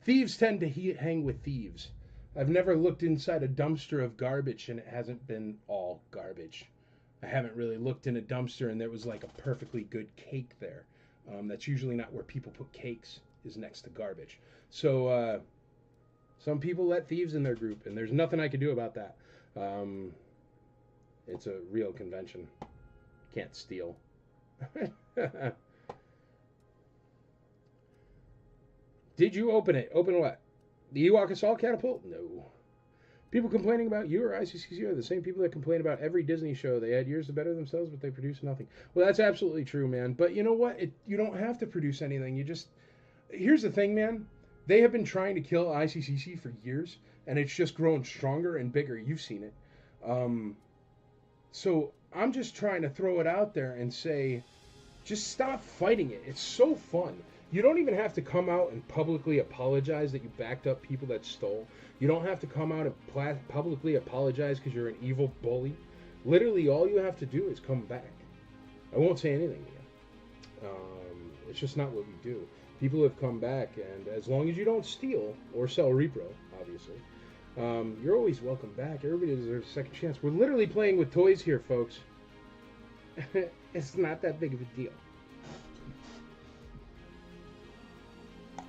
Thieves tend to hang with thieves. I've never looked inside a dumpster of garbage and it hasn't been all garbage. I haven't really looked in a dumpster and there was like a perfectly good cake there. That's usually not where people put cakes, is next to garbage. So some people let thieves in their group, and there's nothing I can do about that. It's a real convention. Can't steal. Did you open it? Open what? The Ewok Assault Catapult? No. People complaining about you or ICCC are the same people that complain about every Disney show. They had years to better themselves, but they produce nothing. Well, that's absolutely true, man. But you know what? You don't have to produce anything. Here's the thing, man. They have been trying to kill ICCC for years, and it's just grown stronger and bigger. You've seen it. So I'm just trying to throw it out there and say, just stop fighting it. It's so fun. You don't even have to come out and publicly apologize that you backed up people that stole. You don't have to come out and publicly apologize because you're an evil bully. Literally, all you have to do is come back. I won't say anything to you. It's just not what we do. People have come back, and as long as you don't steal or sell repro, obviously, you're always welcome back. Everybody deserves a second chance. We're literally playing with toys here, folks. It's not that big of a deal.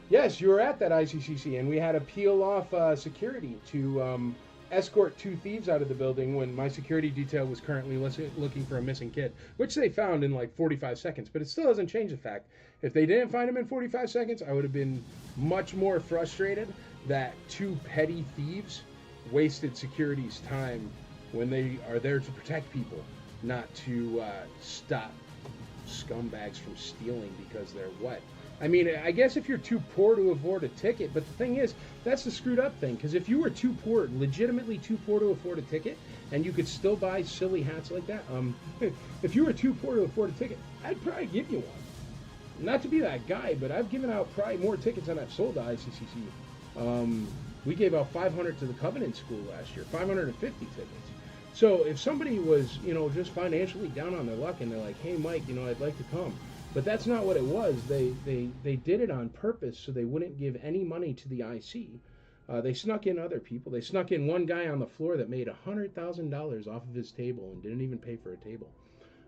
Yes, you were at that ICCC, and we had to peel off security to escort 2 thieves out of the building when my security detail was currently looking for a missing kid, which they found in like 45 seconds. But it still doesn't change the fact, if they didn't find him in 45 seconds, I would have been much more frustrated that 2 petty thieves wasted security's time when they are there to protect people, not to stop scumbags from stealing because they're what? I mean, I guess if you're too poor to afford a ticket, but the thing is, that's the screwed up thing, because if you were too poor, legitimately too poor to afford a ticket, and you could still buy silly hats like that, if you were too poor to afford a ticket, I'd probably give you one. Not to be that guy, but I've given out probably more tickets than I've sold to ICCC. We gave out 500 to the Covenant School last year, 550 tickets. So if somebody was, just financially down on their luck, and they're like, hey, Mike, I'd like to come. But that's not what it was. They did it on purpose so they wouldn't give any money to the IC. They snuck in other people. They snuck in one guy on the floor that made $100,000 off of his table and didn't even pay for a table.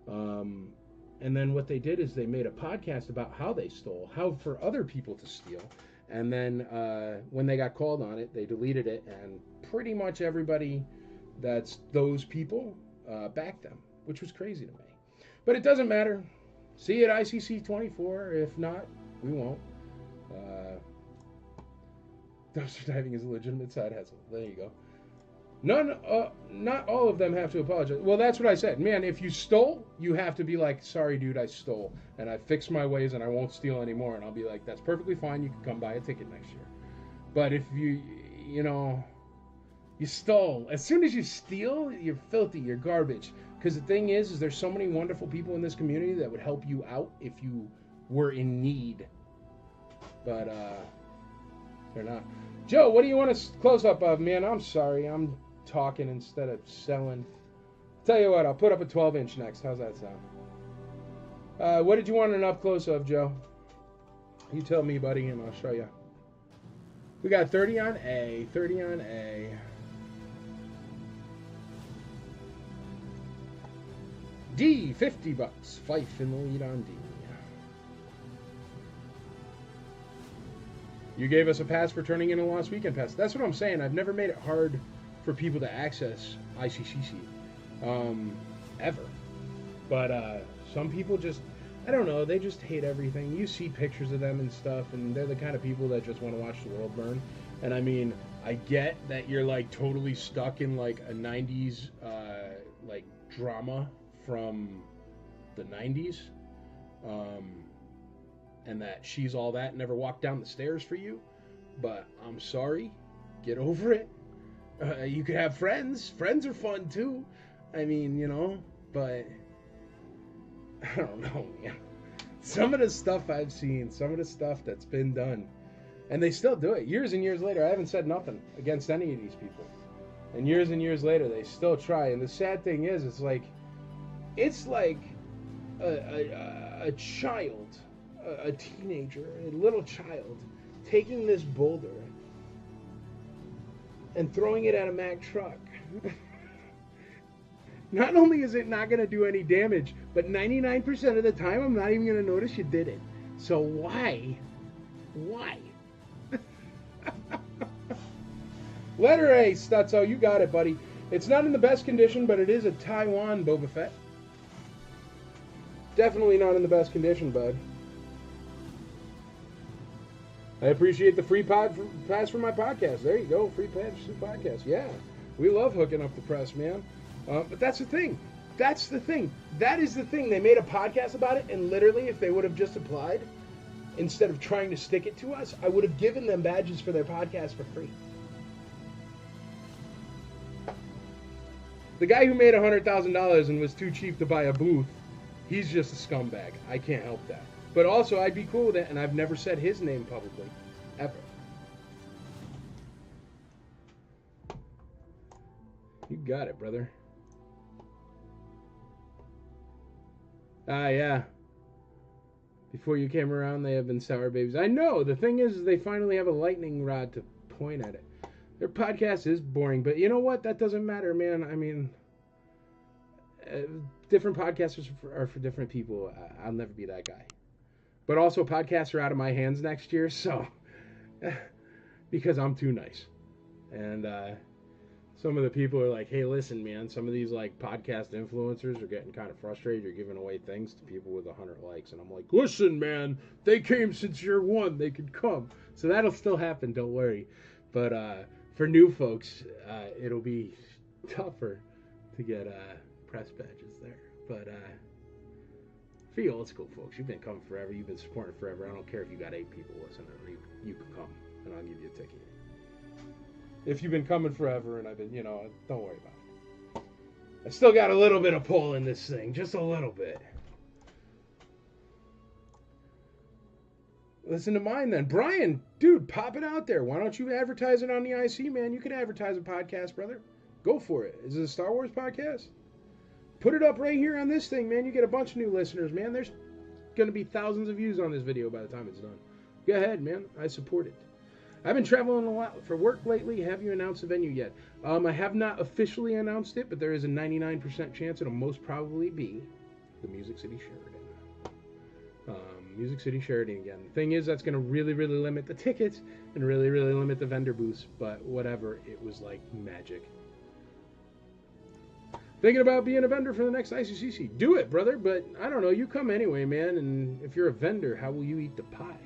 And then what they did is they made a podcast about how they stole, how for other people to steal. And then when they got called on it, they deleted it, and pretty much everybody that's those people backed them, which was crazy to me. But it doesn't matter. See you at ICC 24. If not, we won't. Dumpster diving is a legitimate side hustle. There you go. Not all of them have to apologize. Well, that's what I said. Man, if you stole, you have to be like, sorry, dude, I stole. And I fixed my ways and I won't steal anymore. And I'll be like, that's perfectly fine. You can come buy a ticket next year. But if you stole. As soon as you steal, you're filthy. You're garbage. Because the thing is there's so many wonderful people in this community that would help you out if you were in need. But they're not. Joe, what do you want a close up of, man? I'm sorry. I'm talking instead of selling. Tell you what, I'll put up a 12-inch next. How's that sound? What did you want an up close of, Joe? You tell me, buddy, and I'll show you. We got 30 on A, 30 on A. D, $50. Fife in the lead on D. You gave us a pass for turning in a Lost Weekend pass. That's what I'm saying. I've never made it hard for people to access ICCC. Ever. But some people just, I don't know, they just hate everything. You see pictures of them and stuff, and they're the kind of people that just want to watch the world burn. And I mean, I get that you're like totally stuck in like a 90s like drama from the 90s, and that She's All That never walked down the stairs for you, but I'm sorry, get over it. You could have friends are fun too, I mean, but I don't know, man. Some of the stuff I've seen, some of the stuff that's been done, and they still do it years and years later. I haven't said nothing against any of these people, and years later they still try. And the sad thing is, it's like a child, a teenager, a little child, taking this boulder and throwing it at a Mack truck. Not only is it not going to do any damage, but 99% of the time I'm not even going to notice you did it. So why? Why? Letter A, Stutzo, you got it, buddy. It's not in the best condition, but it is a Taiwan Boba Fett. Definitely not in the best condition, bud. I appreciate the free pass for my podcast. There you go, free pass for the podcast. Yeah. We love hooking up the press, man. But that's the thing. That's the thing. That is the thing. They made a podcast about it, and literally, if they would have just applied, instead of trying to stick it to us, I would have given them badges for their podcast for free. The guy who made $100,000 and was too cheap to buy a booth, he's just a scumbag. I can't help that. But also, I'd be cool with it, and I've never said his name publicly. Ever. You got it, brother. Ah, yeah. Before you came around, they have been sour babies. I know. The thing is, they finally have a lightning rod to point at it. Their podcast is boring, but you know what? That doesn't matter, man. I mean, different podcasters are for different people. I'll never be that guy. But also, podcasts are out of my hands next year, so because I'm too nice. And some of the people are like, hey, listen, man, some of these like podcast influencers are getting kind of frustrated. You're giving away things to people with 100 likes. And I'm like, listen, man, they came since year one. They could come. So that'll still happen. Don't worry. But for new folks, it'll be tougher to get press badges there. But for you old school folks, you've been coming forever. You've been supporting forever. I don't care if you got 8 people listening. You can come, and I'll give you a ticket. If you've been coming forever, and I've been, don't worry about it. I still got a little bit of pull in this thing, just a little bit. Listen to mine then. Brian, dude, pop it out there. Why don't you advertise it on the IC, man? You can advertise a podcast, brother. Go for it. Is it a Star Wars podcast? Put it up right here on this thing, man. You get a bunch of new listeners, man. There's going to be thousands of views on this video by the time it's done. Go ahead, man. I support it. I've been traveling a lot for work lately. Have you announced the venue yet? I have not officially announced it, but there is a 99% chance it'll most probably be the Music City Sheridan. Music City Sheridan again. The thing is, that's going to really, really limit the tickets and really, really limit the vendor booths, but whatever. It was like magic. Thinking about being a vendor for the next ICCC. Do it, brother, but I don't know. You come anyway, man, and if you're a vendor, how will you eat the pie?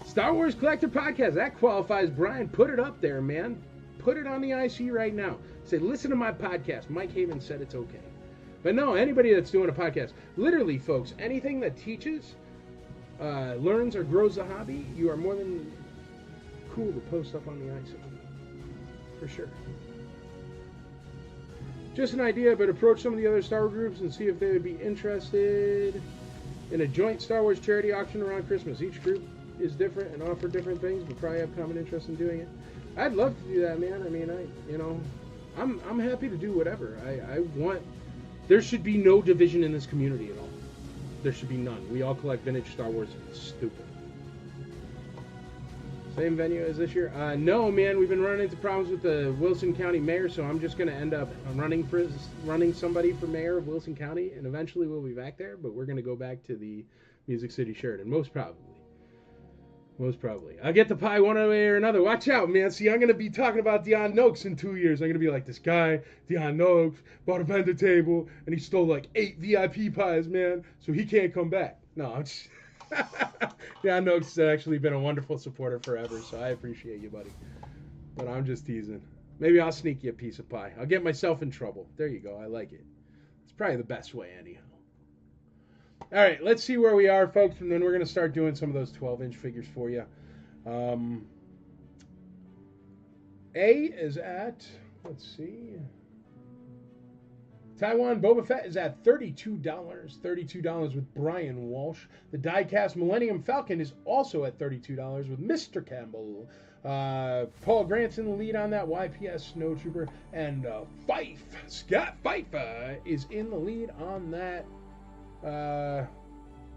Star Wars Collector Podcast. That qualifies, Brian. Put it up there, man. Put it on the IC right now. Say, listen to my podcast. Mike Haven said it's okay. But no, anybody that's doing a podcast, literally, folks, anything that teaches, learns, or grows the hobby, you are more than cool to post up on the IC. For sure. Just an idea, but approach some of the other Star Wars groups and see if they would be interested in a joint Star Wars charity auction around Christmas. Each group is different and offer different things, but probably have common interest in doing it. I'd love to do that, man. I mean, I'm happy to do whatever. I want. There should be no division in this community at all. There should be none. We all collect vintage Star Wars. It's stupid. Same venue as this year? No, man. We've been running into problems with the Wilson County mayor, so I'm just going to end up running somebody for mayor of Wilson County, and eventually we'll be back there, but we're going to go back to the Music City Sheridan, most probably. Most probably. I'll get the pie one way or another. Watch out, man. See, I'm going to be talking about Dion Noakes in 2 years. I'm going to be like, this guy, Dion Noakes, bought a vendor table, and he stole like 8 VIP pies, man, so he can't come back. No, I'm just... Dion Noakes has actually been a wonderful supporter forever, so I appreciate you, buddy. But I'm just teasing. Maybe I'll sneak you a piece of pie. I'll get myself in trouble. There you go. I like it. It's probably the best way, anyhow. All right, let's see where we are, folks, and then we're going to start doing some of those 12-inch figures for you. A is at, let's see, Taiwan Boba Fett is at $32. $32 with Brian Walsh. The die-cast Millennium Falcon is also at $32 with Mr. Campbell. Paul Grant's in the lead on that, YPS Snowtrooper. And Scott Pfeiffer is in the lead on that.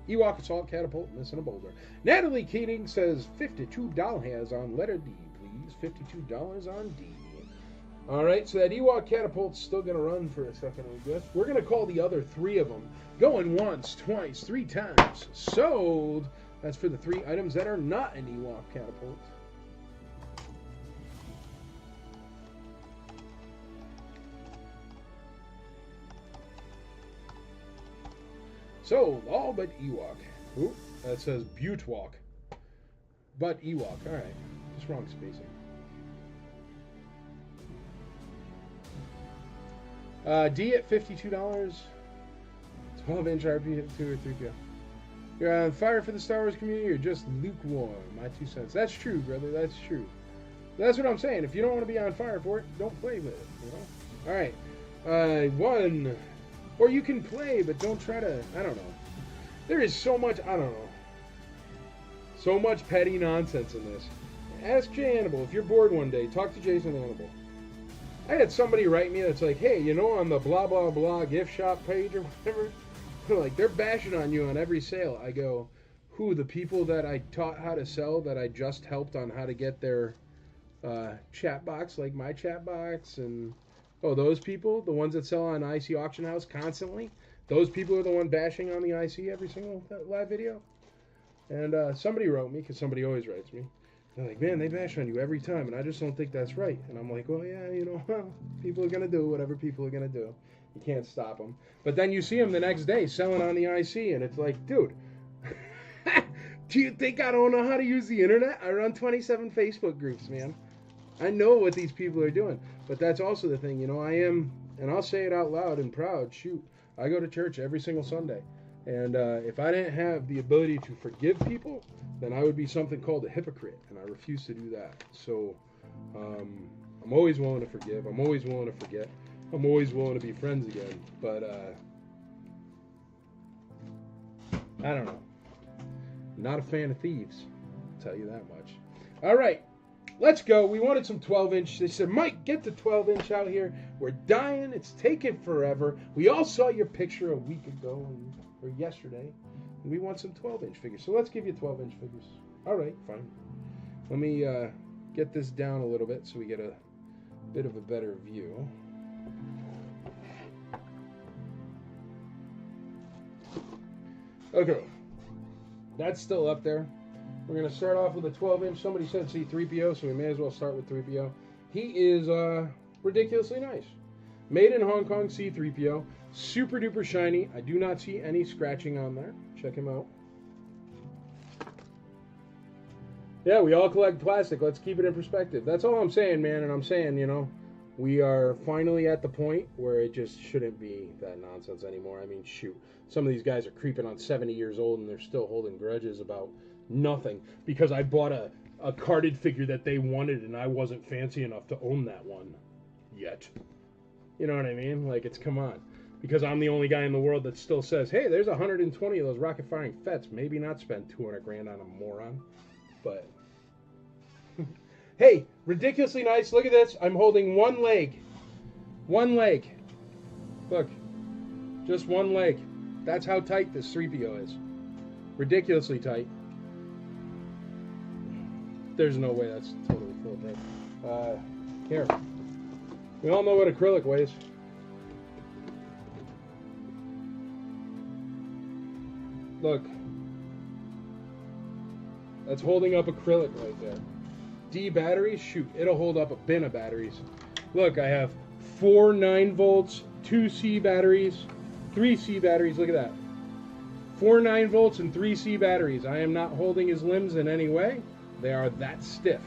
Ewok Assault Catapult, missing a boulder. Natalie Keating says $52 on letter D, please. $52 on D. All right, so that Ewok Catapult's still going to run for a second, I guess. We're going to call the other 3 of them. Going once, twice, 3 times. Sold. That's for the 3 items that are not an Ewok Catapult. Sold, all but Ewok. Ooh, that says Butewalk. But Ewok, alright. Just wrong spacing. D at $52. 12-inch RP at 2 or 3PO. You're on fire for the Star Wars community or just lukewarm? My 2 cents. That's true, brother. That's true. That's what I'm saying. If you don't want to be on fire for it, don't play with it. You know? All right. 1. Or you can play, but don't try to. I don't know. There is so much. I don't know. So much petty nonsense in this. Ask Jay Annable. If you're bored one day, talk to Jason Annable. I had somebody write me that's like, hey, you know, on the blah blah blah gift shop page or whatever. Like, they're bashing on you on every sale. I go, who? The people that I taught how to sell, that I just helped on how to get their chat box, like my chat box, and those people, the ones that sell on IC Auction House constantly, those people are the one bashing on the IC every single live video. And somebody wrote me, because somebody always writes me. They're like, man, they bash on you every time, and I just don't think that's right. And I'm like, well, yeah, you know, people are going to do whatever people are going to do. You can't stop them. But then you see them the next day selling on the IC, and it's like, dude, do you think I don't know how to use the internet? I run 27 Facebook groups, man. I know what these people are doing. But that's also the thing, you know, I am, and I'll say it out loud and proud, shoot, I go to church every single Sunday. And if I didn't have the ability to forgive people, then I would be something called a hypocrite, and I refuse to do that. So I'm always willing to forgive. I'm always willing to forget. I'm always willing to be friends again. But I don't know. I'm not a fan of thieves. I'll tell you that much. All right. Let's go. We wanted some 12-inch. They said, Mike, get the 12-inch out here. We're dying. It's taking forever. We all saw your picture a week ago or yesterday. And we want some 12-inch figures. So let's give you 12-inch figures. All right, fine. Let me get this down a little bit so we get a bit of a better view. Okay. That's still up there. We're going to start off with a 12-inch. Somebody said C-3PO, so we may as well start with 3PO. He is ridiculously nice. Made in Hong Kong, C-3PO. Super duper shiny. I do not see any scratching on there. Check him out. Yeah, we all collect plastic. Let's keep it in perspective. That's all I'm saying, man. And I'm saying, you know, we are finally at the point where it just shouldn't be that nonsense anymore. I mean, shoot. Some of these guys are creeping on 70 years old and they're still holding grudges about nothing because I bought a carded figure that they wanted and I wasn't fancy enough to own that one yet. You know what I mean? Like, it's come on. Because I'm the only guy in the world that still says, hey, there's 120 of those rocket firing Fets. Maybe not spend 200 grand on a moron. But, hey, ridiculously nice. Look at this. I'm holding one leg. One leg. Look. Just one leg. That's how tight this 3PO is. Ridiculously tight. There's no way that's totally full of tape. Here. We all know what acrylic weighs. Look. That's holding up acrylic right there. D batteries? Shoot, it'll hold up a bin of batteries. Look, I have 4 9-volts, 2 C batteries, 3 C batteries. Look at that. 4 9-volts and 3 C batteries. I am not holding his limbs in any way. They are that stiff.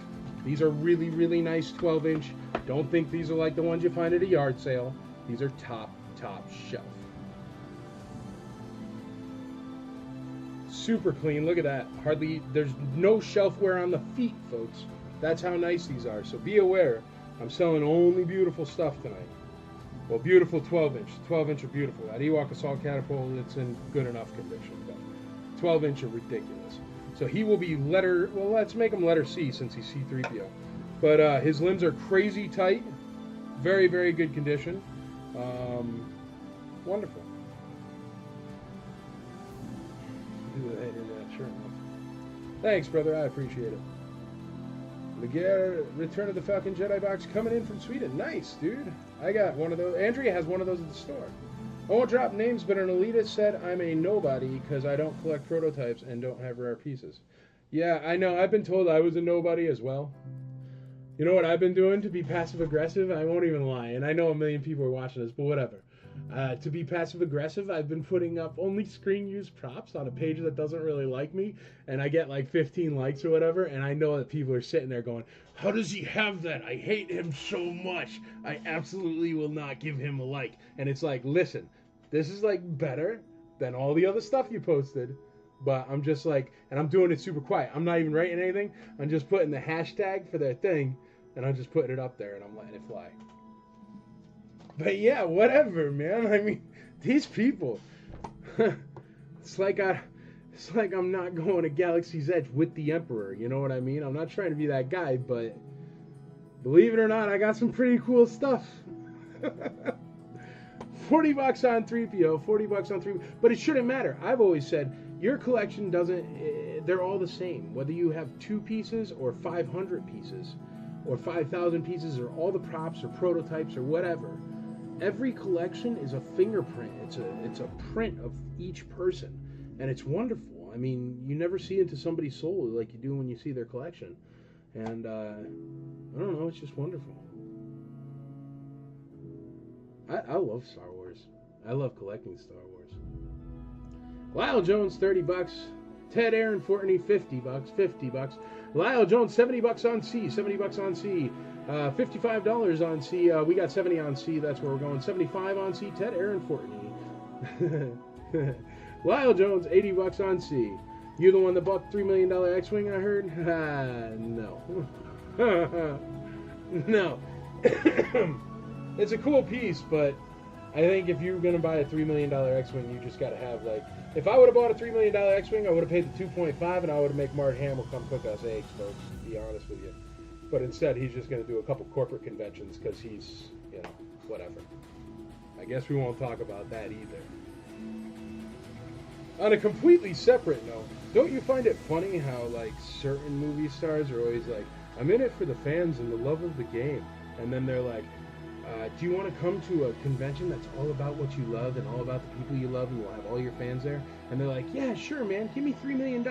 These are really, really nice 12-inch. Don't think these are like the ones you find at a yard sale. These are top shelf. Super clean. Look at that. Hardly, there's no shelf wear on the feet, folks. That's how nice these are. So be aware, I'm selling only beautiful stuff tonight. Well, beautiful 12-inch. 12-inch are beautiful. That Ewok Assault Catapult, it's in good enough condition. But 12-inch are ridiculous. So he will be letter, well, let's make him letter C since he's C-3PO. But his limbs are crazy tight. Very, very good condition. Wonderful. Thanks, brother. I appreciate it. Miguel, Return of the Falcon Jedi box coming in from Sweden. Nice, dude. I got one of those. Andrea has one of those at the store. I won't drop names, but an elitist said I'm a nobody because I don't collect prototypes and don't have rare pieces. Yeah, I know. I've been told I was a nobody as well. You know what I've been doing to be passive-aggressive? I won't even lie. And I know a million people are watching this, but whatever. To be passive aggressive, I've been putting up only screen use props on a page that doesn't really like me, and I get like 15 likes or whatever, and I know that people are sitting there going, how does he have that? I hate him so much. I absolutely will not give him a like. And it's like, listen, this is like better than all the other stuff you posted, but I'm just like, and I'm doing it super quiet. I'm not even writing anything. I'm just putting the hashtag for their thing, and I'm just putting it up there, and I'm letting it fly. But yeah, whatever, man. I mean, these people. it's like I'm not going to Galaxy's Edge with the Emperor. You know what I mean? I'm not trying to be that guy, but believe it or not, I got some pretty cool stuff. $40 on 3PO, $40 on 3. But it shouldn't matter. I've always said your collection doesn't. They're all the same. Whether you have 2 pieces or 500 pieces, or 5,000 pieces, or all the props or prototypes or whatever. Every collection is a fingerprint. It's a print of each person, and it's wonderful. I mean, you never see into somebody's soul like you do when you see their collection, and I don't know, it's just wonderful. I love Star Wars. I love collecting Star Wars. Lyle Jones, $30. Ted Aaron Fortney, $50. $50. Lyle Jones, $70 on C. $70 on C. $55 on C. We got 70 on C. That's where we're going. 75 on C. Ted Aaron Fortney. Lyle Jones, $80 on C. You the one that bought the $3 million X-Wing, I heard? No. No. It's a cool piece, but I think if you're going to buy a $3 million X-Wing, you just got to have, like, if I would have bought a $3 million X-Wing, I would have paid the 2.5, and I would have made Mark Hamill come cook us eggs, folks, to be honest with you. But instead, he's just going to do a couple corporate conventions because he's, you know, whatever. I guess we won't talk about that either. On a completely separate note, don't you find it funny how, like, certain movie stars are always like, I'm in it for the fans and the love of the game. And then they're like, do you want to come to a convention that's all about what you love and all about the people you love and you'll have all your fans there? And they're like, yeah, sure, man. Give me $3 million.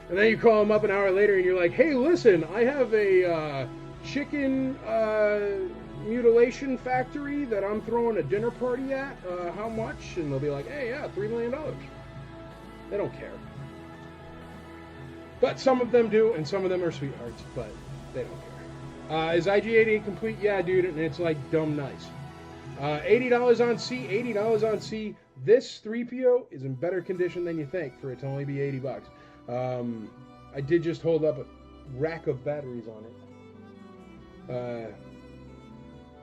And then you call them up an hour later and you're like, hey, listen, I have a chicken mutilation factory that I'm throwing a dinner party at. How much? And they'll be like, hey, yeah, $3 million. They don't care. But some of them do, and some of them are sweethearts, but they don't care. Is IG-88 complete? Yeah, dude, and it's like dumb nice. $80 on C, $80 on C. This 3PO is in better condition than you think for it to only be $80. I did just hold up a rack of batteries on it.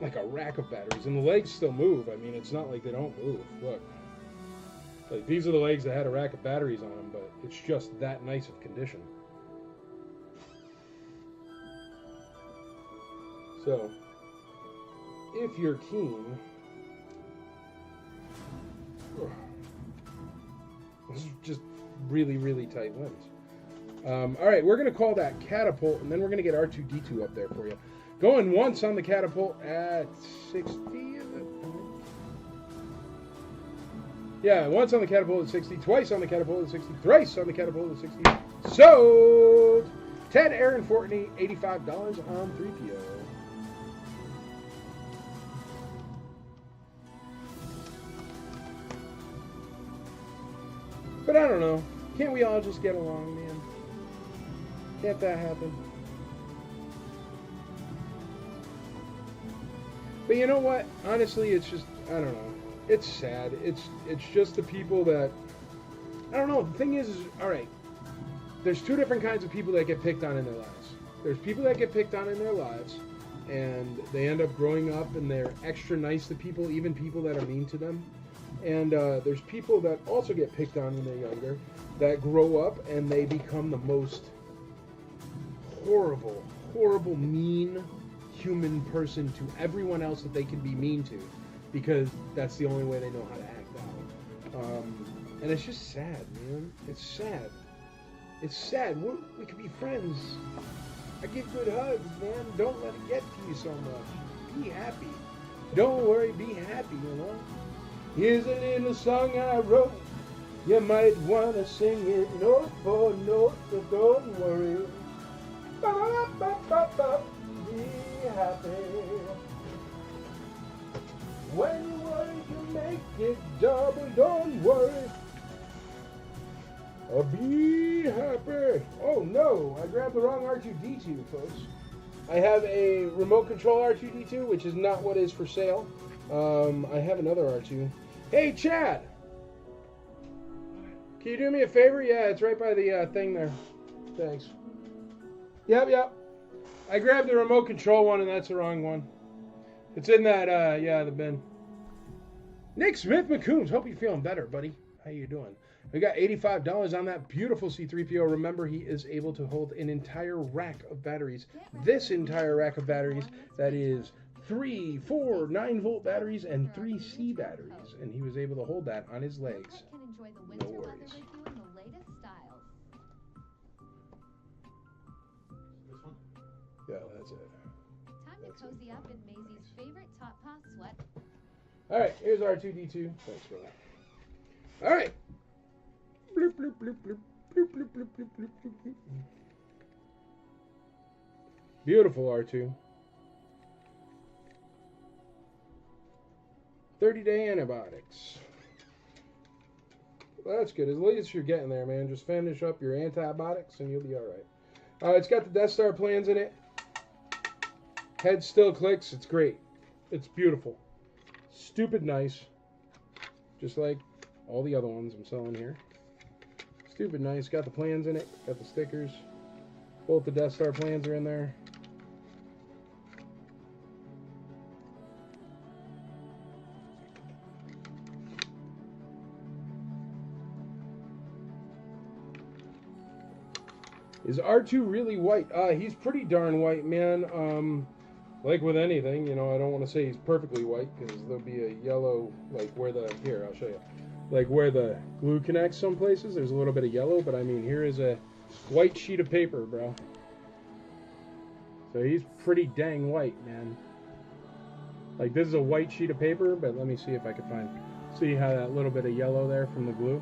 Like a rack of batteries, and the legs still move. I mean, it's not like they don't move. Look. Like, these are the legs that had a rack of batteries on them, but it's just that nice of condition. So, if you're keen, this is just really, really tight limbs. All right, we're going to call that catapult, and then we're going to get R2-D2 up there for you. Going once on the catapult at 60, is it? Yeah, once on the catapult at 60, twice on the catapult at 60, thrice on the catapult at 60. Sold! Ted Aaron Fortney, $85 on 3PO. But I don't know. Can't we all just get along, man? Can't that happen? But you know what? Honestly, it's just, I don't know. It's sad. It's just the people that, I don't know. The thing is, all right, there's 2 different kinds of people that get picked on in their lives. There's people that get picked on in their lives, and they end up growing up and they're extra nice to people, even people that are mean to them. And there's people that also get picked on when they're younger, that grow up and they become the most horrible, horrible, mean human person to everyone else that they can be mean to, because that's the only way they know how to act out. And it's just sad, man. It's sad. It's sad. We could be friends. I give good hugs, man. Don't let it get to you so much. Be happy. Don't worry, be happy, you know. Here's a little song I wrote. You might want to sing it note for note, so don't worry. Ba-ba-ba-ba. be happy. Oh no, I grabbed the wrong R2-D2, folks. I have a remote control R2-D2, which is not what is for sale. I have another R2. Hey, Chad! Can you do me a favor? Yeah, it's right by the thing there. Thanks. Yep. I grabbed the remote control one, and that's the wrong one. It's in that, the bin. Nick Smith McCombs, hope you're feeling better, buddy. How you doing? We got $85 on that beautiful C3PO. Remember, he is able to hold an entire rack of batteries. This entire rack of batteries, that is 3, 4, 9-volt batteries and 3 C batteries. And he was able to hold that on his legs. No worries. This one? Yeah, that's it. Time to cozy up in Maisie's favorite Top Paw sweat. All right, here's R2-D2. Thanks, brother. All right. Bloop, bloop, bloop, bloop, bloop, bloop, bloop, bloop, bloop, bloop. Beautiful R2. 30-day antibiotics. Well, that's good. As late as you're getting there, man, just finish up your antibiotics and you'll be all right. It's got the Death Star plans in it. Head still clicks. It's great. It's beautiful. Stupid nice. Just like all the other ones I'm selling here. Stupid nice. Got the plans in it. Got the stickers. Both the Death Star plans are in there. Is R2 really white? He's pretty darn white, man. Like with anything, you know, I don't want to say he's perfectly white because there'll be a yellow, like where the, here, I'll show you. Like where the glue connects some places, there's a little bit of yellow, but I mean, here is a white sheet of paper, bro. So he's pretty dang white, man. Like this is a white sheet of paper, but let me see if I can see how that little bit of yellow there from the glue.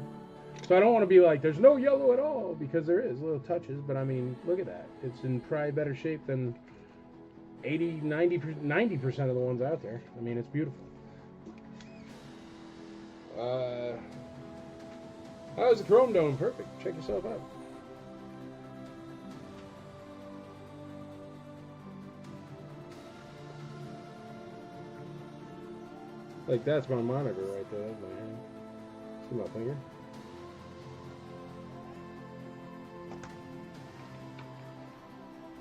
So I don't want to be like, there's no yellow at all, because there is little touches, but I mean, look at that. It's in probably better shape than 80, 90% of the ones out there. I mean, it's beautiful. How's the Chrome doing? Perfect. Check yourself out. Like, that's my monitor right there. That's my hand. See my finger?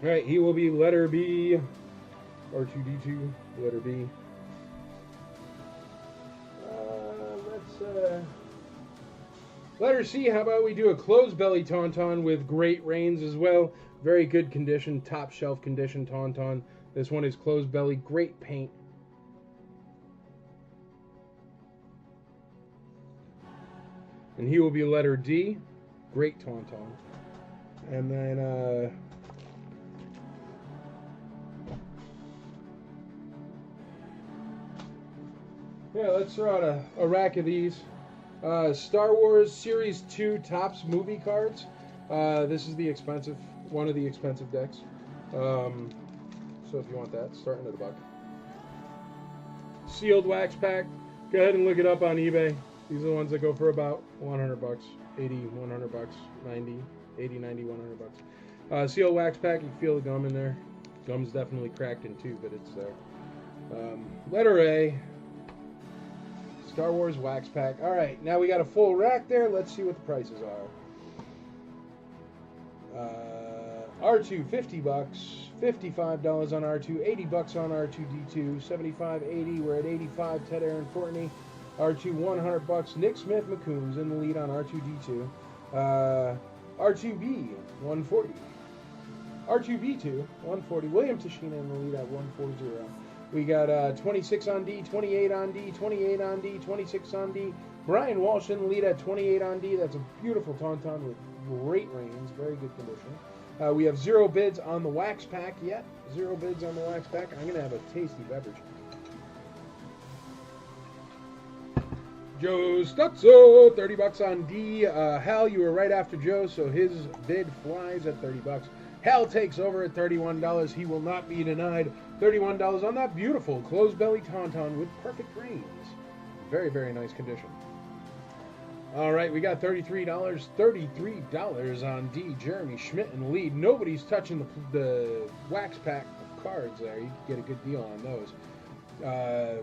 Alright, he will be letter B. R2-D2, letter B. Letter C, how about we do a closed belly Tauntaun with great reins as well. Very good condition, top shelf condition Tauntaun. This one is closed belly, great paint. And he will be letter D, great Tauntaun. And then, yeah, let's throw out a rack of these. Star Wars Series 2 Topps movie cards. This is the expensive, one of the expensive decks. So if you want that, starting at $1. Sealed wax pack. Go ahead and look it up on eBay. These are the ones that go for about $100, 80, $100, 90, 80, 90, $100. Sealed wax pack. You can feel the gum in there. Gum's definitely cracked in two, but it's there. Letter A. Star Wars wax pack. All right, now we got a full rack there. Let's see what the prices are. R2, $50, $55 on R2, $80 on R2-D2, 75, 80. We're at 85. Ted Aaron Courtney. R2, $100. Nick Smith McCombs in the lead on R2-D2. R2B, $140. R2B2, $140. William Tashina in the lead at $140. We got 26 on D, 28 on D, 28 on D, 26 on D. Brian Walsh in the lead at 28 on D. That's a beautiful Tauntaun with great reins, very good condition. We have 0 bids on the wax pack yet. 0 bids on the wax pack. I'm going to have a tasty beverage. Joe Stutzo, $30 on D. Hal, you were right after Joe, so his bid flies at $30. Hal takes over at $31. He will not be denied. $31 on that beautiful closed belly Tauntaun with perfect reins. Very, very nice condition. All right, we got $33. $33 on D. Jeremy Schmidt in the lead. Nobody's touching the wax pack of cards there. You can get a good deal on those.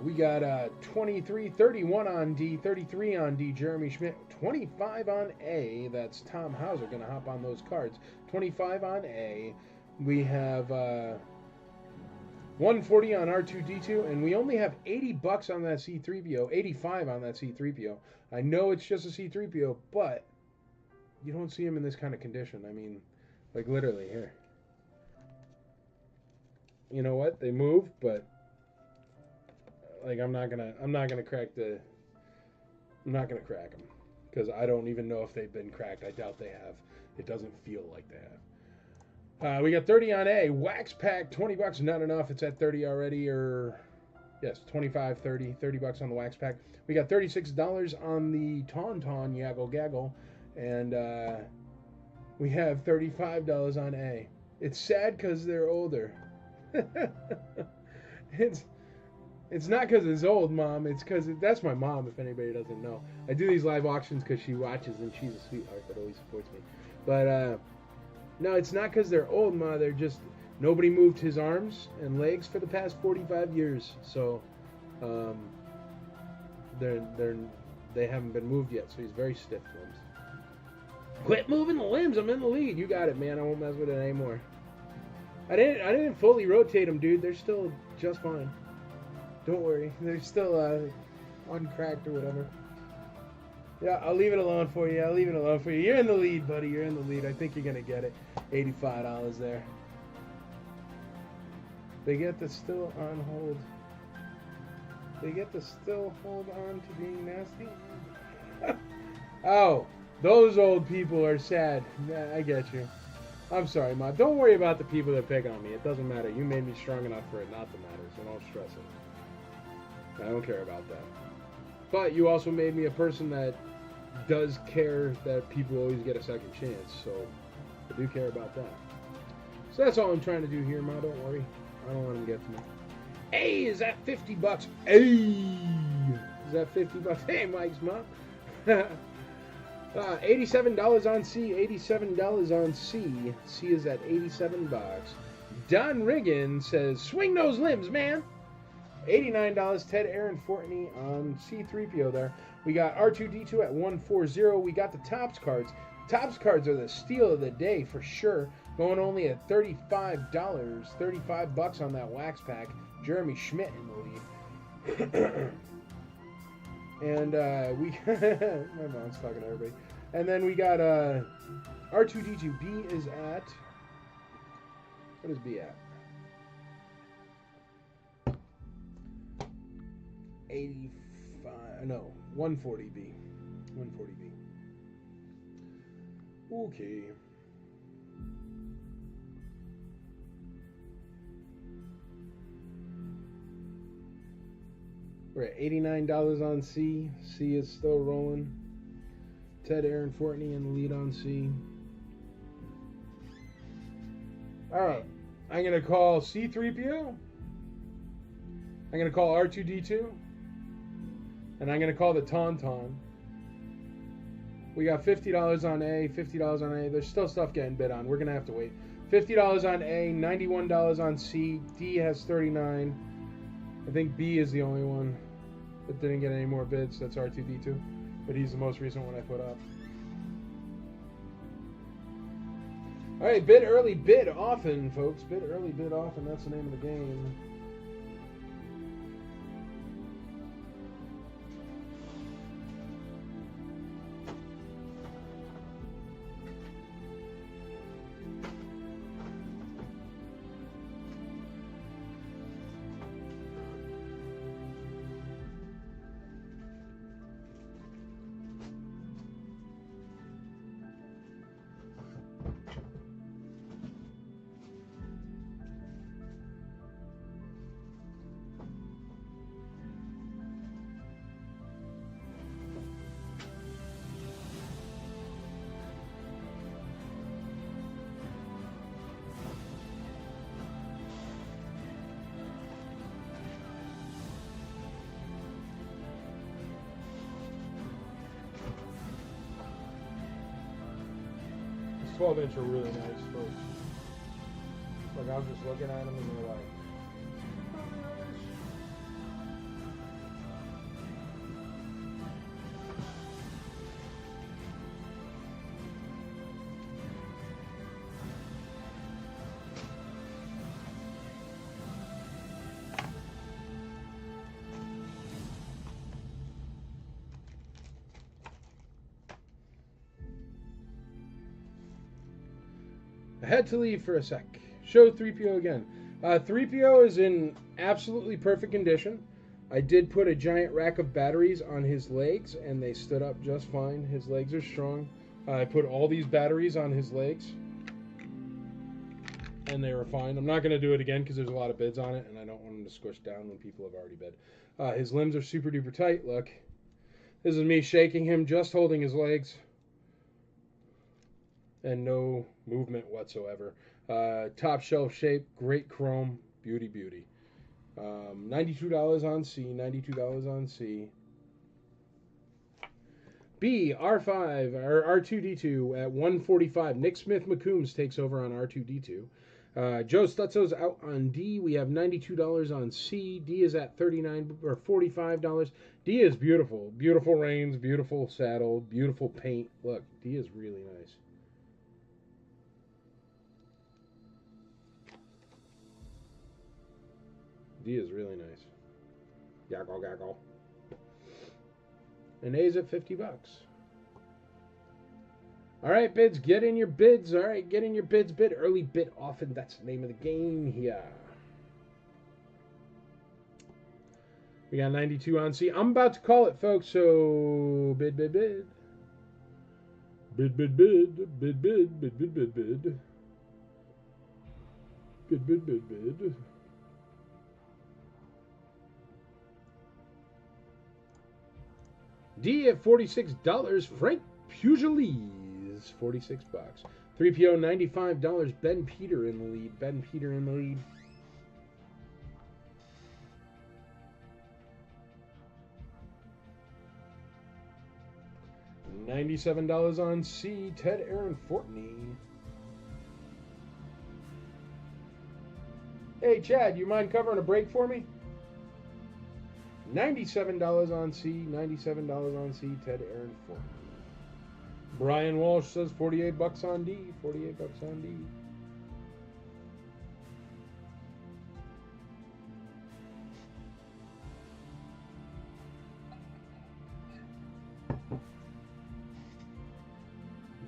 We got 23, 31 on D, 33 on D. Jeremy Schmidt, 25 on A. That's Tom Hauser going to hop on those cards. 25 on A. We have 140 on R2D2, and we only have $80 on that C3PO, 85 on that C3PO. I know it's just a C3PO, but you don't see him in this kind of condition. I mean, like literally here. You know what? They move, but like I'm not gonna crack them because I don't even know if they've been cracked. I doubt they have. It doesn't feel like they have. We got 30 on A. Wax pack, $20. Not enough. It's at 30 already, or yes, 25, 30, $30 on the wax pack. We got $36 on the Tauntaun Yaggle Gaggle, and we have $35 on A. It's sad because they're older. It's not because it's old, Mom. It's because that's my mom, if anybody doesn't know. I do these live auctions because she watches, and she's a sweetheart that always supports me. But no, it's not because they're old, Ma. They're just nobody moved his arms and legs for the past 45 years, so they haven't been moved yet. So he's very stiff limbs. Quit moving the limbs. I'm in the lead. You got it, man. I won't mess with it anymore. I didn't fully rotate them, dude. They're still just fine. Don't worry. They're still uncracked or whatever. Yeah, I'll leave it alone for you. You're in the lead, buddy. You're in the lead. I think you're going to get it. $85 there. They get to still on hold. They get to still hold on to being nasty. Oh, those old people are sad. Yeah, I get you. I'm sorry, Ma. Don't worry about the people that pick on me. It doesn't matter. You made me strong enough for it not to matter, so don't stress it. I don't care about that. But you also made me a person that does care that people always get a second chance, so I do care about that. So that's all I'm trying to do here, Ma. Don't worry. I don't want him to get to me. Hey, is that $50? Hey! Is that $50? Hey, Mike's Mom. $87 on C. $87 on C. C is at $87. Don Riggin says, swing those limbs, man. $89. Ted Aaron Fortney on C3PO there. We got R2D2 at 140. We got the Topps cards. Topps cards are the steal of the day for sure. Going only at $35. $35 on that wax pack. Jeremy Schmidt in the lead. And we my mom's talking to everybody. And then we got R2D2. B is at, what is B at? 85, no, 140B. 140B. Okay. We're at $89 on C. C is still rolling. Ted Aaron Fortney in the lead on C. Alright. I'm going to call C3PO. I'm going to call R2D2. And I'm going to call the Tauntaun. We got $50 on A, $50 on A. There's still stuff getting bid on. We're going to have to wait. $50 on A, $91 on C. D has $39. I think B is the only one that didn't get any more bids. That's R2D2. But he's the most recent one I put up. All right, bid early, bid often, folks. Bid early, bid often. That's the name of the game. 12-inch are really nice, folks. Like, I'm just looking at them and they're like, I had to leave for a sec. Show 3PO again. 3PO is in absolutely perfect condition. I did put a giant rack of batteries on his legs, and they stood up just fine. His legs are strong. I put all these batteries on his legs, and they were fine. I'm not going to do it again because there's a lot of bids on it, and I don't want them to squish down when people have already bid. His limbs are super duper tight. Look. This is me shaking him, just holding his legs. And no movement whatsoever. Top shelf shape, great chrome, beauty. $92 on C, $92 on C. B, R5, or R2D2 at $145. Nick Smith McCombs takes over on R2D2. Joe Stutzo's out on D. We have $92 on C. D is at $39 or $45. D is beautiful. Beautiful reins, beautiful saddle, beautiful paint. Look, D is really nice. D is really nice. Gaggle, gaggle. And A's at $50. All right, bids, get in your bids. All right, get in your bids. Bid early, bid often. That's the name of the game here. We got 92 on C. I'm about to call it, folks. So bid. Bid. D at $46. Frank Pugiles, $46. 3PO $95. Ben Peter in the lead. $97 on C. Ted Aaron Fortney. Hey Chad, you mind covering a break for me? $97 on C, $97 on C, Ted Aaron Fortney. Brian Walsh says $48 on D, $48 on D.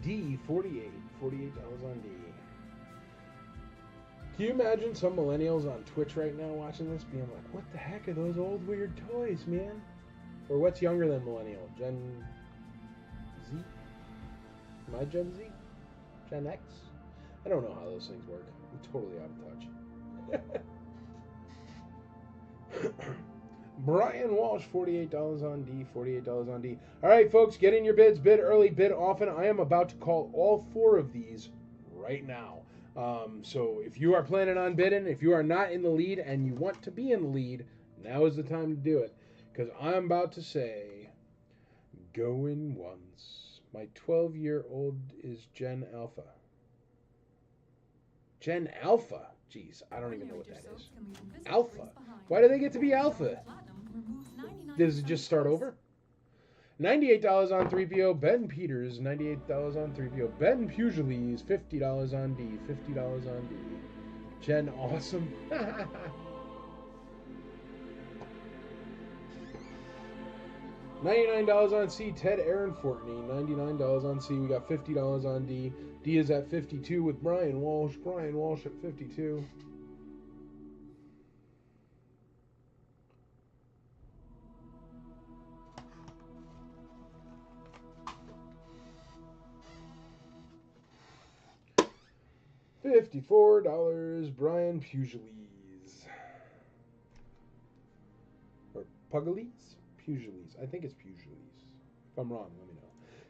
D, $48 on D. Can you imagine some millennials on Twitch right now watching this being like, what the heck are those old weird toys, man? Or what's younger than millennial? Gen Z? Am I Gen Z? Gen X? I don't know how those things work. I'm totally out of touch. Brian Walsh, $48 on D, $48 on D. All right, folks, get in your bids. Bid early, bid often. I am about to call all 4 of these right now. So if you are planning on bidding, if you are not in the lead and you want to be in the lead, now is the time to do it. Because I'm about to say, going once. My 12-year-old is Gen Alpha. Gen Alpha? Jeez, I don't even know what that is. Alpha? Why do they get to be Alpha? Does it just start over? $98 on 3PO, Ben Peters, $98 on 3PO, Ben Pugiles, $50 on D, $50 on D. Jen Awesome. $99 on C, Ted Aaron Fortney, $99 on C, we got $50 on D. D is at 52 with Brian Walsh at 52. $54, Brian Pugiles. Or Pugiles? Pugiles. I think it's Pugiles. If I'm wrong, let me know.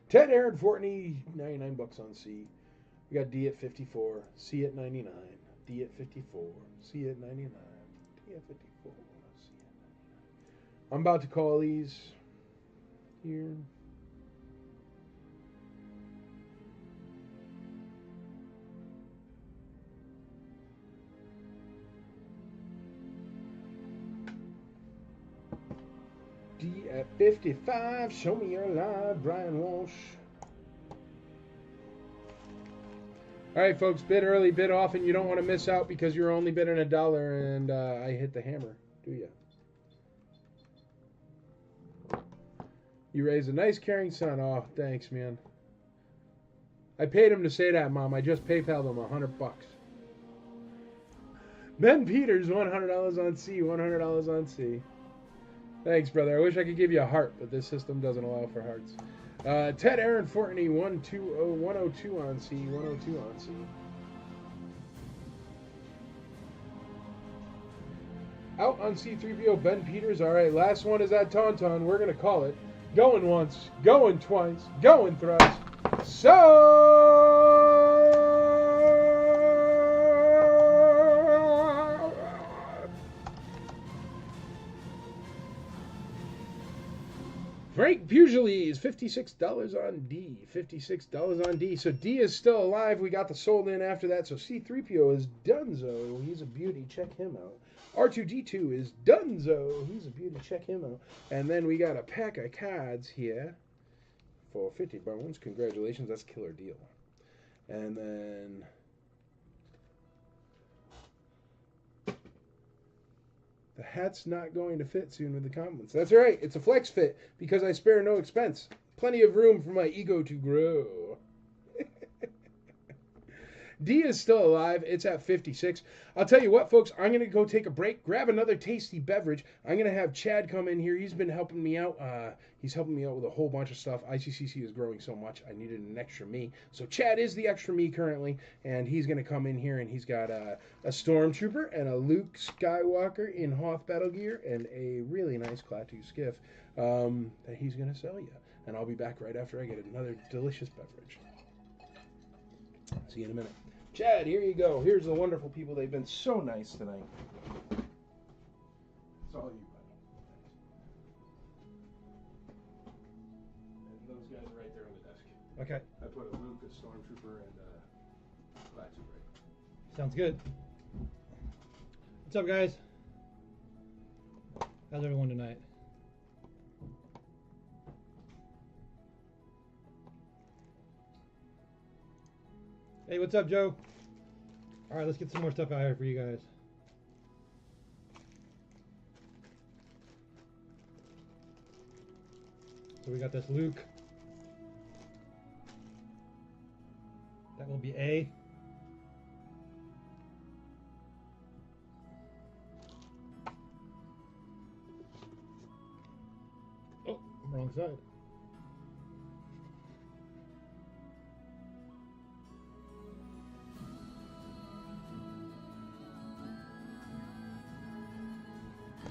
Ted Aaron Fortney, $99 on C. We got D at 54, C at 99, D at 54, C at 99, D at 54, C at 99. I'm about to call these here. at 55. Show me your live, Brian Walsh. All right, folks, bid early, bid often. You don't want to miss out because you're only bidding $1 and I hit the hammer, do you? You raised a nice, caring son. Oh, thanks, man. I paid him to say that, Mom. I just PayPal'd him $100. Ben Peters, $100 on C, $100 on C. Thanks, brother. I wish I could give you a heart, but this system doesn't allow for hearts. Ted Aaron Fortney, 102 on C, 102 on C. Out on C3PO, Ben Peters. All right, last one is that Tauntaun. We're going to call it. Going once, going twice, going thrice. So... Frank Pugili is $56 on D. $56 on D. So D is still alive. We got the sold in after that. So C3PO is donezo. He's a beauty. Check him out. R2D2 is donezo. He's a beauty. Check him out. And then we got a pack of cards here for 50 bones. Congratulations. That's a killer deal. And then... the hat's not going to fit soon with the compliments. That's right. It's a flex fit because I spare no expense. Plenty of room for my ego to grow. D is still alive. It's at 56. I'll tell you what, folks. I'm going to go take a break, grab another tasty beverage. I'm going to have Chad come in here. He's been helping me out. He's helping me out with a whole bunch of stuff. ICCC is growing so much. I needed an extra me. So Chad is the extra me currently, and he's going to come in here, and he's got a Stormtrooper and a Luke Skywalker in Hoth battle gear and a really nice Klaatu skiff that he's going to sell you. And I'll be back right after I get another delicious beverage. See you in a minute. Chad, here you go. Here's the wonderful people. They've been so nice tonight. It's all you, buddy. And those guys are right there on the desk. Okay. I put a Luke, a Stormtrooper, and a Klaatu right. Sounds good. What's up, guys? How's everyone tonight? Hey, what's up, Joe? All right, let's get some more stuff out here for you guys. So we got this Luke. That will be A. Oh, wrong side.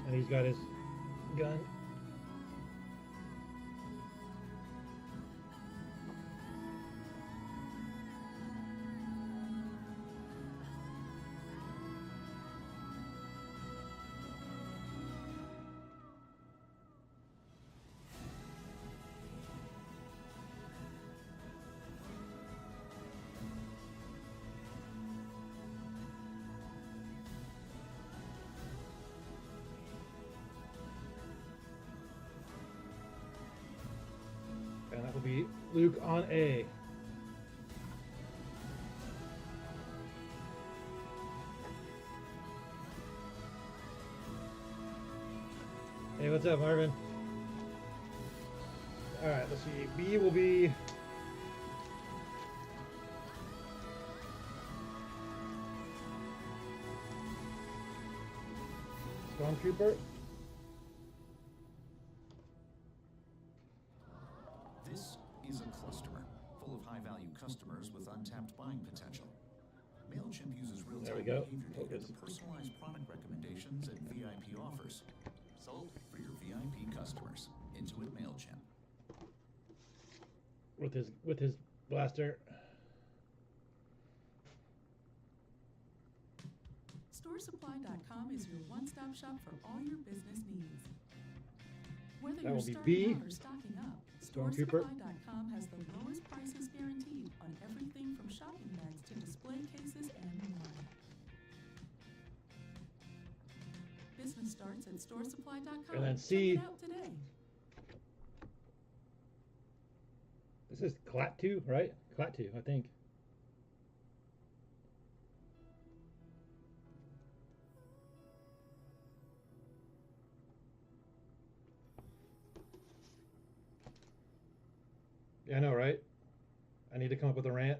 And he's got his gun. And that will be Luke on A. Hey, what's up, Marvin? Alright, let's see. B will be... Stormtrooper. This is a cluster full of high-value customers with untapped buying potential. MailChimp uses There we real-time go. behavior data Focus. to personalize product recommendations and VIP offers. Sold for your VIP customers. Intuit MailChimp. With his blaster. StoreSupply.com is your one-stop shop for all your business needs. Whether That you're will be starting B. out or stocking up, Stormtrooper. StoreSupply.com has the lowest prices guaranteed on everything from shopping bags to display cases and more. Business starts at StoreSupply.com. And then Check C. it out today. This is Clat2, right? Clat2, I think. Yeah, I know, right? I need to come up with a rant.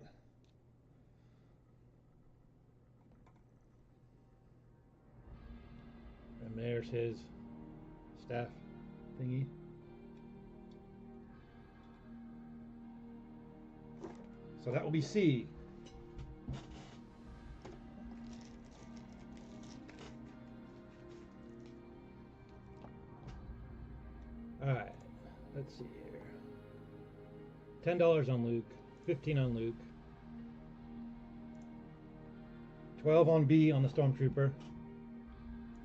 And there's his staff thingy. So that will be C. Alright, let's see here. $10 on Luke, 15 on Luke, 12 on B on the Stormtrooper,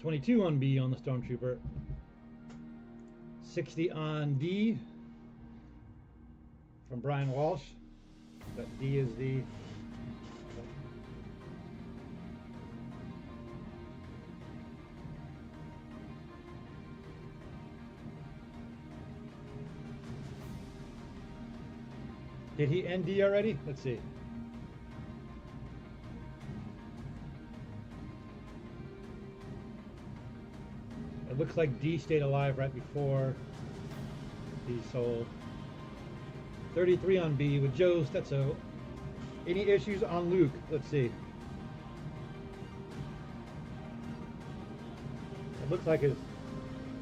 22 on B on the Stormtrooper, 60 on D from Brian Walsh. But D is the Did he end D already? Let's see. It looks like D stayed alive right before he sold. 33 on B with Joe Stetso. Any issues on Luke? Let's see. It looks like he's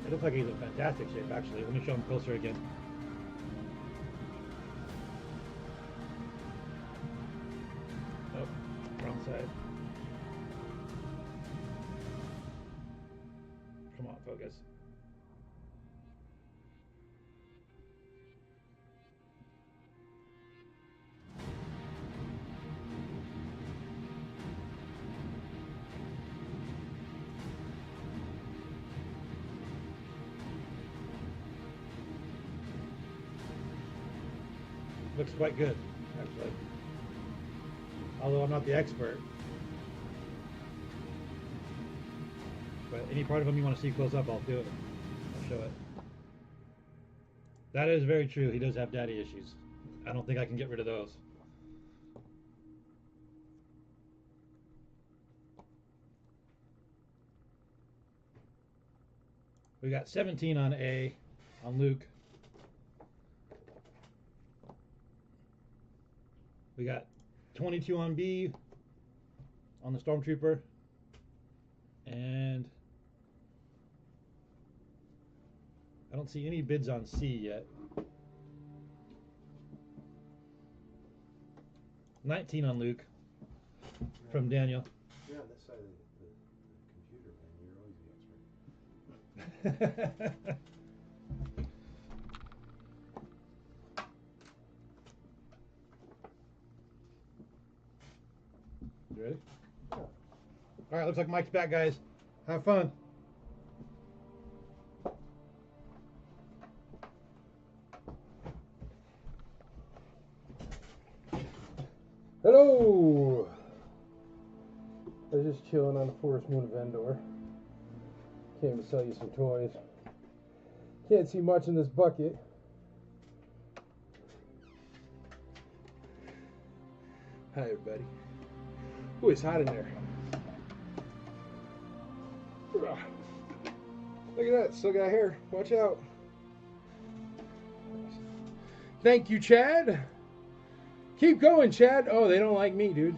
in fantastic shape actually. Let me show him closer again. Oh, wrong side. Come on, focus. Looks quite good, actually. Although I'm not the expert. But any part of him you want to see close up, I'll do it. I'll show it. That is very true. He does have daddy issues. I don't think I can get rid of those. We got 17 on A on Luke. We got 22 on B on the Stormtrooper. And I don't see any bids on C yet. 19 on Luke from Daniel. You're on this side of the computer, man. You're always the expert. You ready? All right, looks like Mike's back, guys. Have fun. Hello! I was just chilling on the Forest Moon of Endor. Came to sell you some toys. Can't see much in this bucket. Hi, everybody. Ooh, it's hot in there. Ugh. Look at that, still got hair. Watch out. Thank you, Chad. Keep going, Chad. Oh, they don't like me, dude.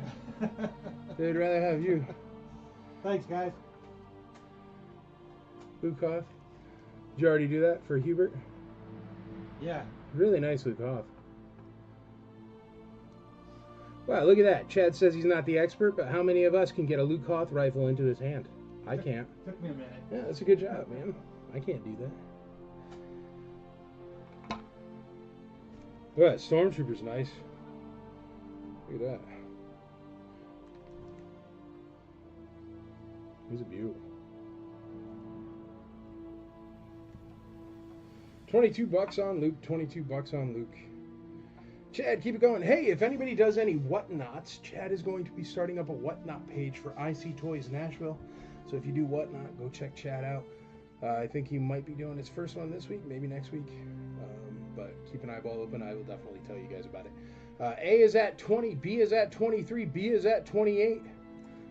They'd rather have you. Thanks, guys. Luke Hoff. Did you already do that for Hubert? Yeah. Really nice Luke Hoff. Wow, look at that. Chad says he's not the expert, but how many of us can get a Luke Hoth rifle into his hand? I can't. Took me a minute. Yeah, that's a good job, man. I can't do that. Look at that. Stormtrooper's nice. Look at that. He's a beaut. 22 bucks on Luke, 22 bucks on Luke. Chad, keep it going. Hey, if anybody does any whatnots, Chad is going to be starting up a whatnot page for IC Toys Nashville. So if you do whatnot, go check Chad out. I think he might be doing his first one this week, maybe next week. But keep keep an eyeball open. I will definitely tell you guys about it. A is at 20, B is at 23, B is at 28,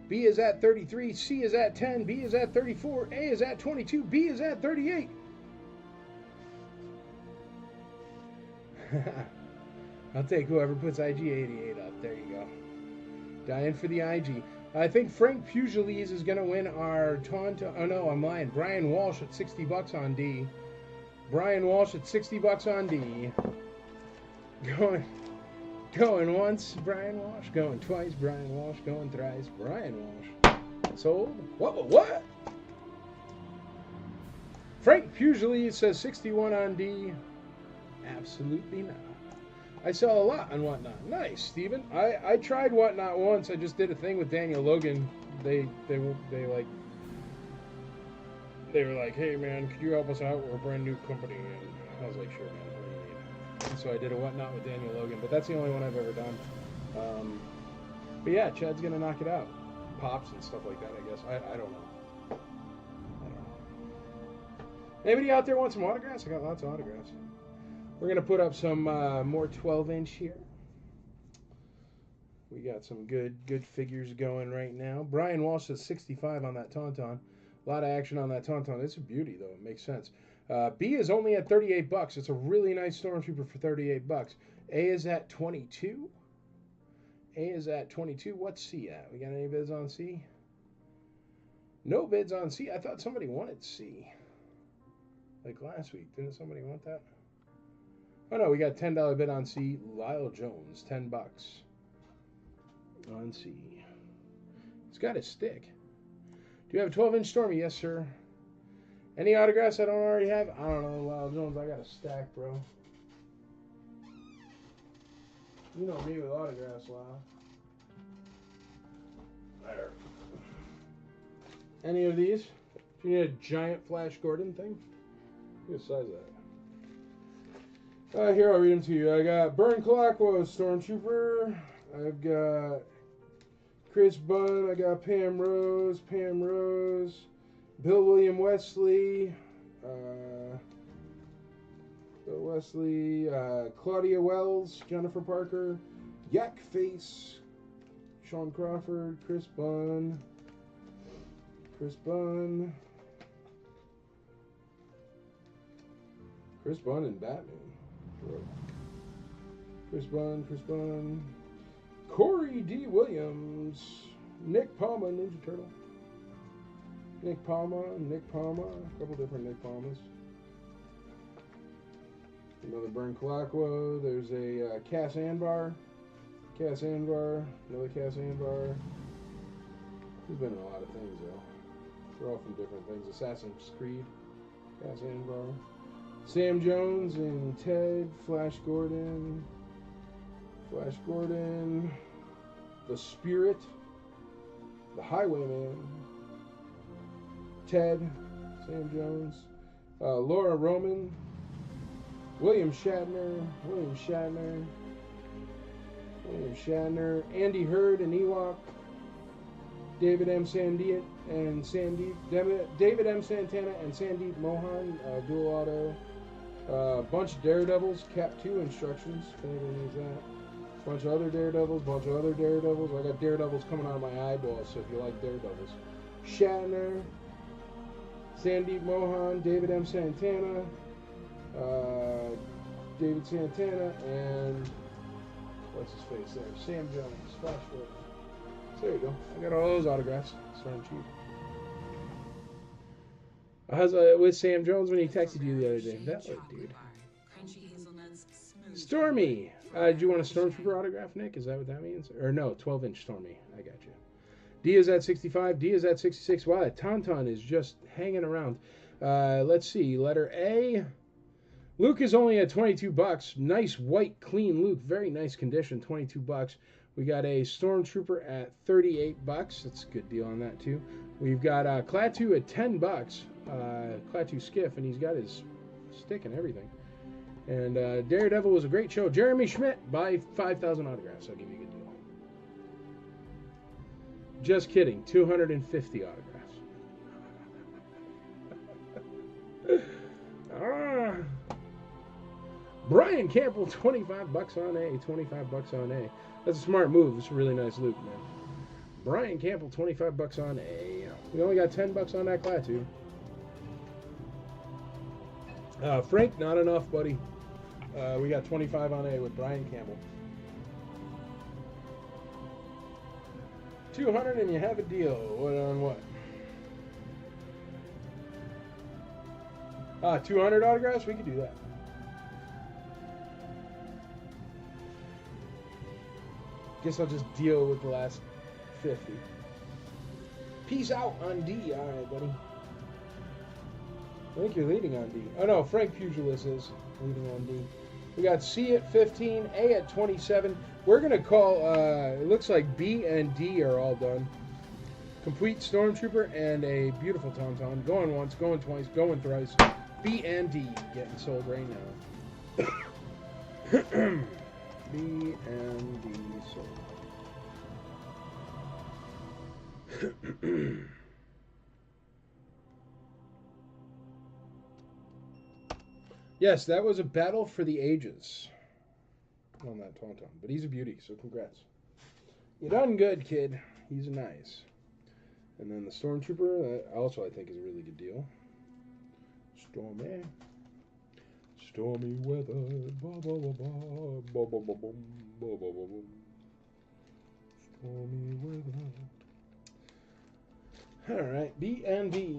B is at 33, C is at 10, B is at 34, A is at 22, B is at 38. I'll take whoever puts IG88 up. There you go. Dying for the IG. I think Frank Pugiles is going to win our Tauntaun. Oh, no, I'm lying. Brian Walsh at $60 on D. Brian Walsh at $60 on D. Going once, Brian Walsh. Going twice, Brian Walsh. Going thrice, Brian Walsh. Sold. What? Frank Pugiles says 61 on D. Absolutely not. I sell a lot on Whatnot. Nice, Steven. I tried Whatnot once. I just did a thing with Daniel Logan. They were like, hey man, could you help us out? We're a brand new company. And I was like, sure, man. What do you need? And so I did a Whatnot with Daniel Logan, but that's the only one I've ever done. But yeah, Chad's gonna knock it out. Pops and stuff like that, I guess. I don't know. Anybody out there want some autographs? I got lots of autographs. We're going to put up some more 12-inch here. We got some good figures going right now. Brian Walsh says 65 on that Tauntaun. A lot of action on that Tauntaun. It's a beauty, though. It makes sense. B is only at $38. It's a really nice Stormtrooper for $38. A is at 22. A is at 22. What's C at? We got any bids on C? No bids on C. I thought somebody wanted C. Like last week. Didn't somebody want that? Oh no, we got $10 bid on C. Lyle Jones, $10 on C. It's got a stick. Do you have a 12-inch Stormy? Yes, sir. Any autographs I don't already have? I don't know, Lyle Jones. I got a stack, bro. You know me with autographs, Lyle. There. Any of these? Do you need a giant Flash Gordon thing? What size is that? Here, I'll read them to you. I got Burn Colacqua, Stormtrooper. I've got Chris Bunn. I got Pam Rose. Bill William Wesley. Claudia Wells. Jennifer Parker. Yak Face. Sean Crawford. Chris Bunn and Batman. Chris Bunn. Corey D. Williams. Nick Palma, Ninja Turtle. Nick Palma. A couple different Nick Palmas. Another Burn Colacqua. There's a Cass Anbar. Another Cass Anbar. He's been in a lot of things, though. They're all from different things. Assassin's Creed. Cass Anbar. Sam Jones and Ted, Flash Gordon, The Spirit, The Highwayman, Ted, Sam Jones, Laura Roman, William Shatner, Andy Hurd and Ewok, David M. Santana and Sandeep Mohan, dual auto. Bunch of Daredevils, Cap 2 instructions, if anybody needs that. Bunch of other Daredevils. I got Daredevils coming out of my eyeballs, so if you like Daredevils. Shatner, Sandeep Mohan, David M. Santana, and what's his face there? Sam Jones, Flash Gordon. So there you go. I got all those autographs. Starting cheap. How's with Sam Jones when he texted you the other day? That look, dude. Stormy. Do you want a Stormtrooper autograph, Nick? Is that what that means? Or no, 12-inch Stormy. I got you. D is at 65. D is at 66. Wow, that Tauntaun is just hanging around. Let's see. Letter A. Luke is only at $22. Nice white, clean Luke. Very nice condition. $22. We got a Stormtrooper at $38. That's a good deal on that too. We've got Klaatu at $10. Klaatu Skiff, and he's got his stick and everything. And Daredevil was a great show. Jeremy Schmidt, buy 5,000 autographs. I'll give you a good deal. Just kidding. 250 autographs. Brian Campbell, 25 bucks on A. 25 bucks on A. That's a smart move. It's a really nice loop, man. Brian Campbell, 25 bucks on A. We only got 10 bucks on that Klaatu. Frank, not enough, buddy. We got 25 on A with Brian Campbell. 200 and you have a deal. What on what? 200 autographs? We could do that. Guess I'll just deal with the last 50. Peace out on D. All right, buddy. I think you're leading on D. Oh, no, Frank Pugilist is leading on D. We got C at 15, A at 27. We're going to call, it looks like B and D are all done. Complete Stormtrooper and a beautiful Tauntaun. Going once, going twice, going thrice. B and D getting sold right now. B and D sold. Yes, that was a battle for the ages on that Tauntaun, but he's a beauty, so congrats. You done good, kid. He's nice. And then the Stormtrooper, that also I think is a really good deal. Stormy weather, ba ba ba ba, ba ba ba bum, ba ba ba bum. Stormy weather. All right, B and D.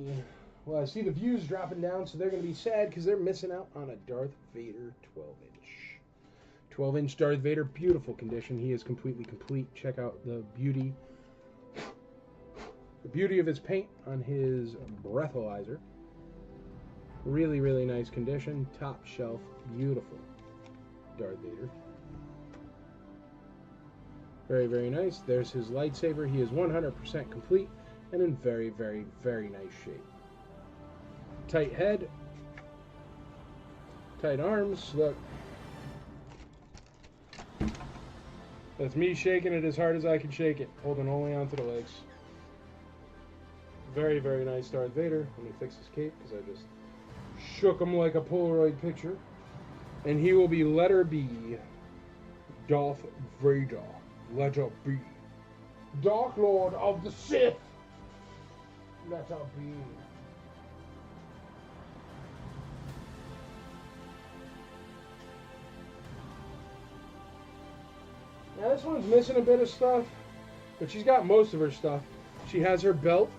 Well, I see the views dropping down, so they're going to be sad because they're missing out on a Darth Vader 12-inch. 12-inch Darth Vader, beautiful condition. He is completely complete. Check out the beauty of his paint on his breathalyzer. Really, really nice condition. Top shelf, beautiful Darth Vader. Very, very nice. There's his lightsaber. He is 100% complete and in very, very, very nice shape. Tight head. Tight arms. Look. That's me shaking it as hard as I can shake it, holding only onto the legs. Very, very nice Darth Vader. Let me fix his cape because I just shook him like a Polaroid picture. And he will be letter B. Darth Vader. Letter B. Dark Lord of the Sith. Letter B. Now this one's missing a bit of stuff, but she's got most of her stuff. She has her belt.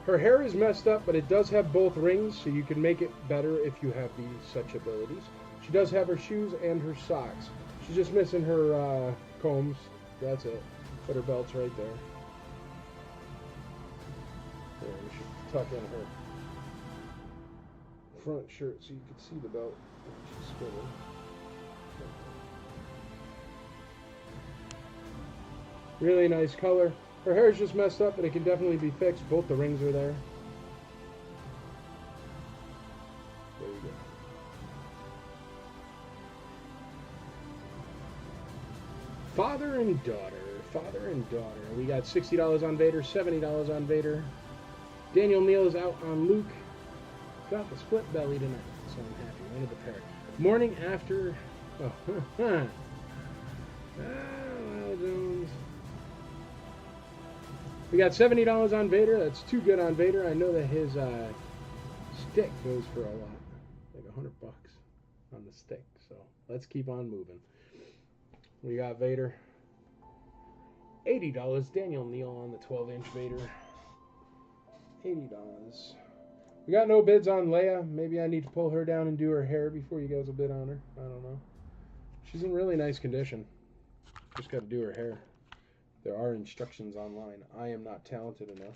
Her hair is messed up, but it does have both rings, so you can make it better if you have such abilities. She does have her shoes and her socks. She's just missing her combs. That's it. But her belt's right there. There, we should tuck in her front shirt so you can see the belt when she's spinning. Really nice color. Her hair is just messed up, but it can definitely be fixed. Both the rings are there. There you go. Father and daughter. Father and daughter. We got $60 on Vader, $70 on Vader. Daniel Neal is out on Luke. Got the split belly tonight, so I'm happy. One of the pair. Morning after. Oh, Lyle Jones. We got $70 on Vader. That's too good on Vader. I know that his stick goes for a lot, like $100 on the stick. So let's keep on moving. We got Vader. $80. Daniel Neal on the 12-inch Vader. $80. We got no bids on Leia. Maybe I need to pull her down and do her hair before you guys will bid on her. I don't know. She's in really nice condition. Just got to do her hair. There are instructions online. I am not talented enough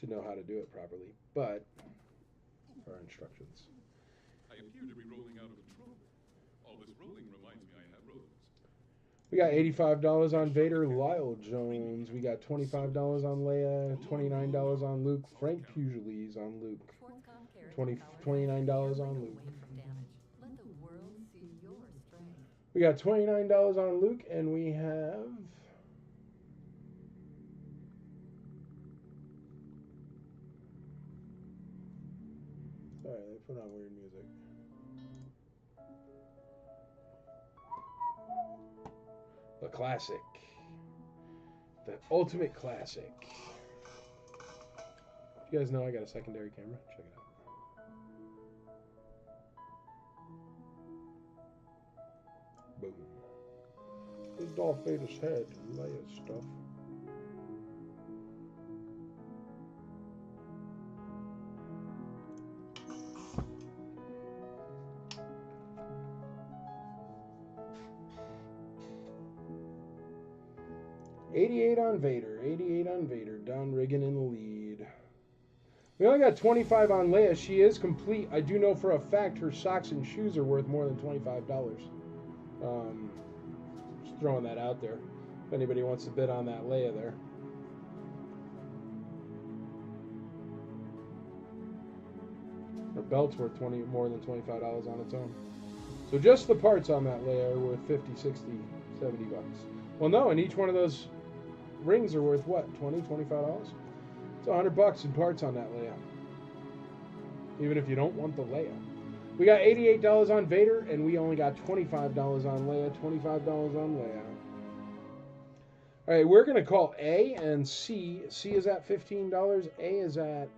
to know how to do it properly, but there are instructions. I appear to be rolling out of control. All this rolling reminds me I have roads. We got $85 on Vader, Lyle Jones. We got $25 on Leia, $29 on Luke. Frank Pugilist on Luke. $29 on Luke. We got $29 on Luke, and we have... Sorry, they put on weird music. classic. The ultimate classic. You guys know I got a secondary camera. Check it out. Boom. This Darth Vader's head and Leia stuff. $88 on Vader. 88 on Vader. Don Riggin in the lead. We only got 25 on Leia. She is complete. I do know for a fact her socks and shoes are worth more than $25. Just throwing that out there. If anybody wants to bid on that Leia there. Her belt's worth more than $25 on its own. So just the parts on that Leia are worth 50, 60, 70 bucks. Well, no, and each one of those rings are worth what? $20, $25? It's $100 in parts on that Leia. Even if you don't want the Leia. We got $88 on Vader, and we only got $25 on Leia. $25 on Leia. All right, we're going to call A and C. C is at $15. A is at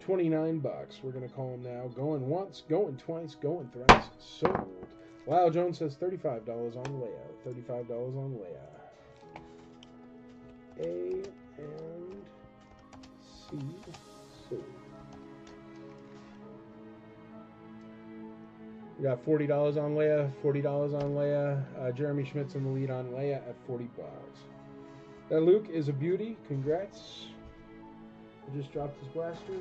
$29. We're going to call them now. Going once, going twice, going thrice. Sold. Lyle Jones says $35 on Leia. $35 on Leia. A and C. Sold. We got $40 on Leia, $40 on Leia. Jeremy Schmidt's in the lead on Leia at $40. That Luke is a beauty. Congrats. I just dropped his blaster.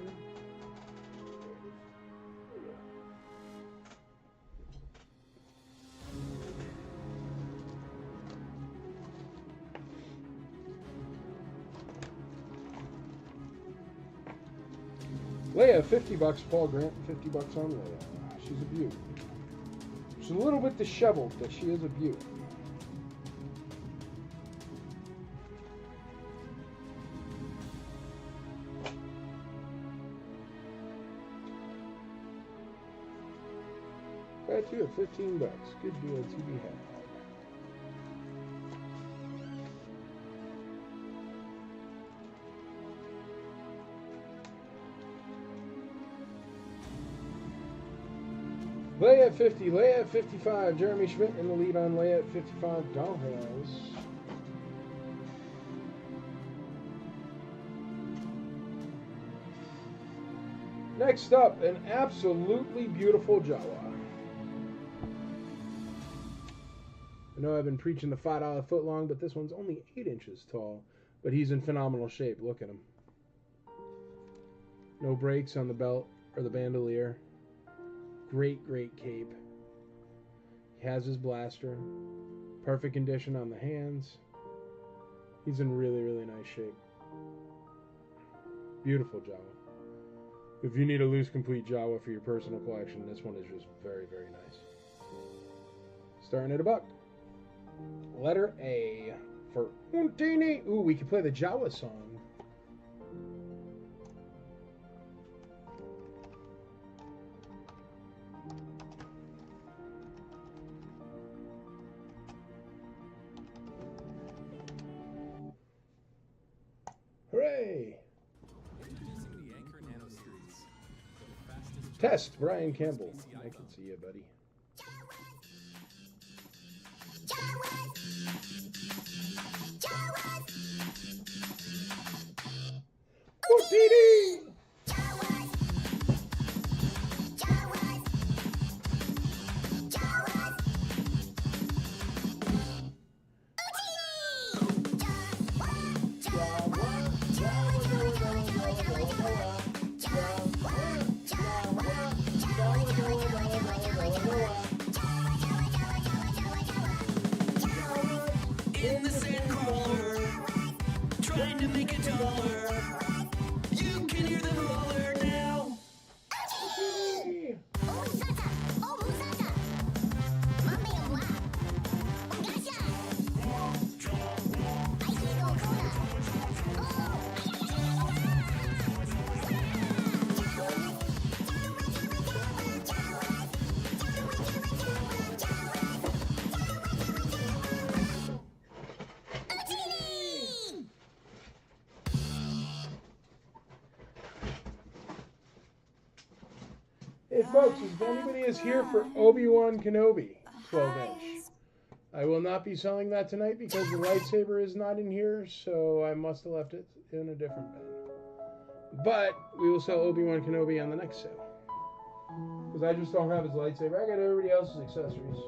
Leia, $50. Paul Grant, $50 on Leia. She's a beaut. She's a little bit disheveled, but she is a beaut. Got you at $15. Good deal to be had. Leia at 50, Leia at 55. Jeremy Schmidt in the lead on Leia at $55. Next up, an absolutely beautiful Jawa. I know I've been preaching the $5 foot long, but this one's only 8 inches tall. But he's in phenomenal shape. Look at him. No brakes on the belt or the bandolier. Great, great cape. He has his blaster. Perfect condition on the hands. He's in really, really nice shape. Beautiful Jawa. If you need a loose, complete Jawa for your personal collection, this one is just very, very nice. Starting at $1. Letter A for Untini. Ooh, we can play the Jawa song. Hooray! Introducing the Anchor Nano Series. The fastest Test, Brian Campbell. I can see you, buddy. Untini! In the sand crawler, trying to make a dollar. You can hear them holler now. Hey folks, if anybody is here for Obi-Wan Kenobi 12-inch, I will not be selling that tonight because the lightsaber is not in here, so I must have left it in a different bin. But we will sell Obi-Wan Kenobi on the next sale. Because I just don't have his lightsaber. I got everybody else's accessories.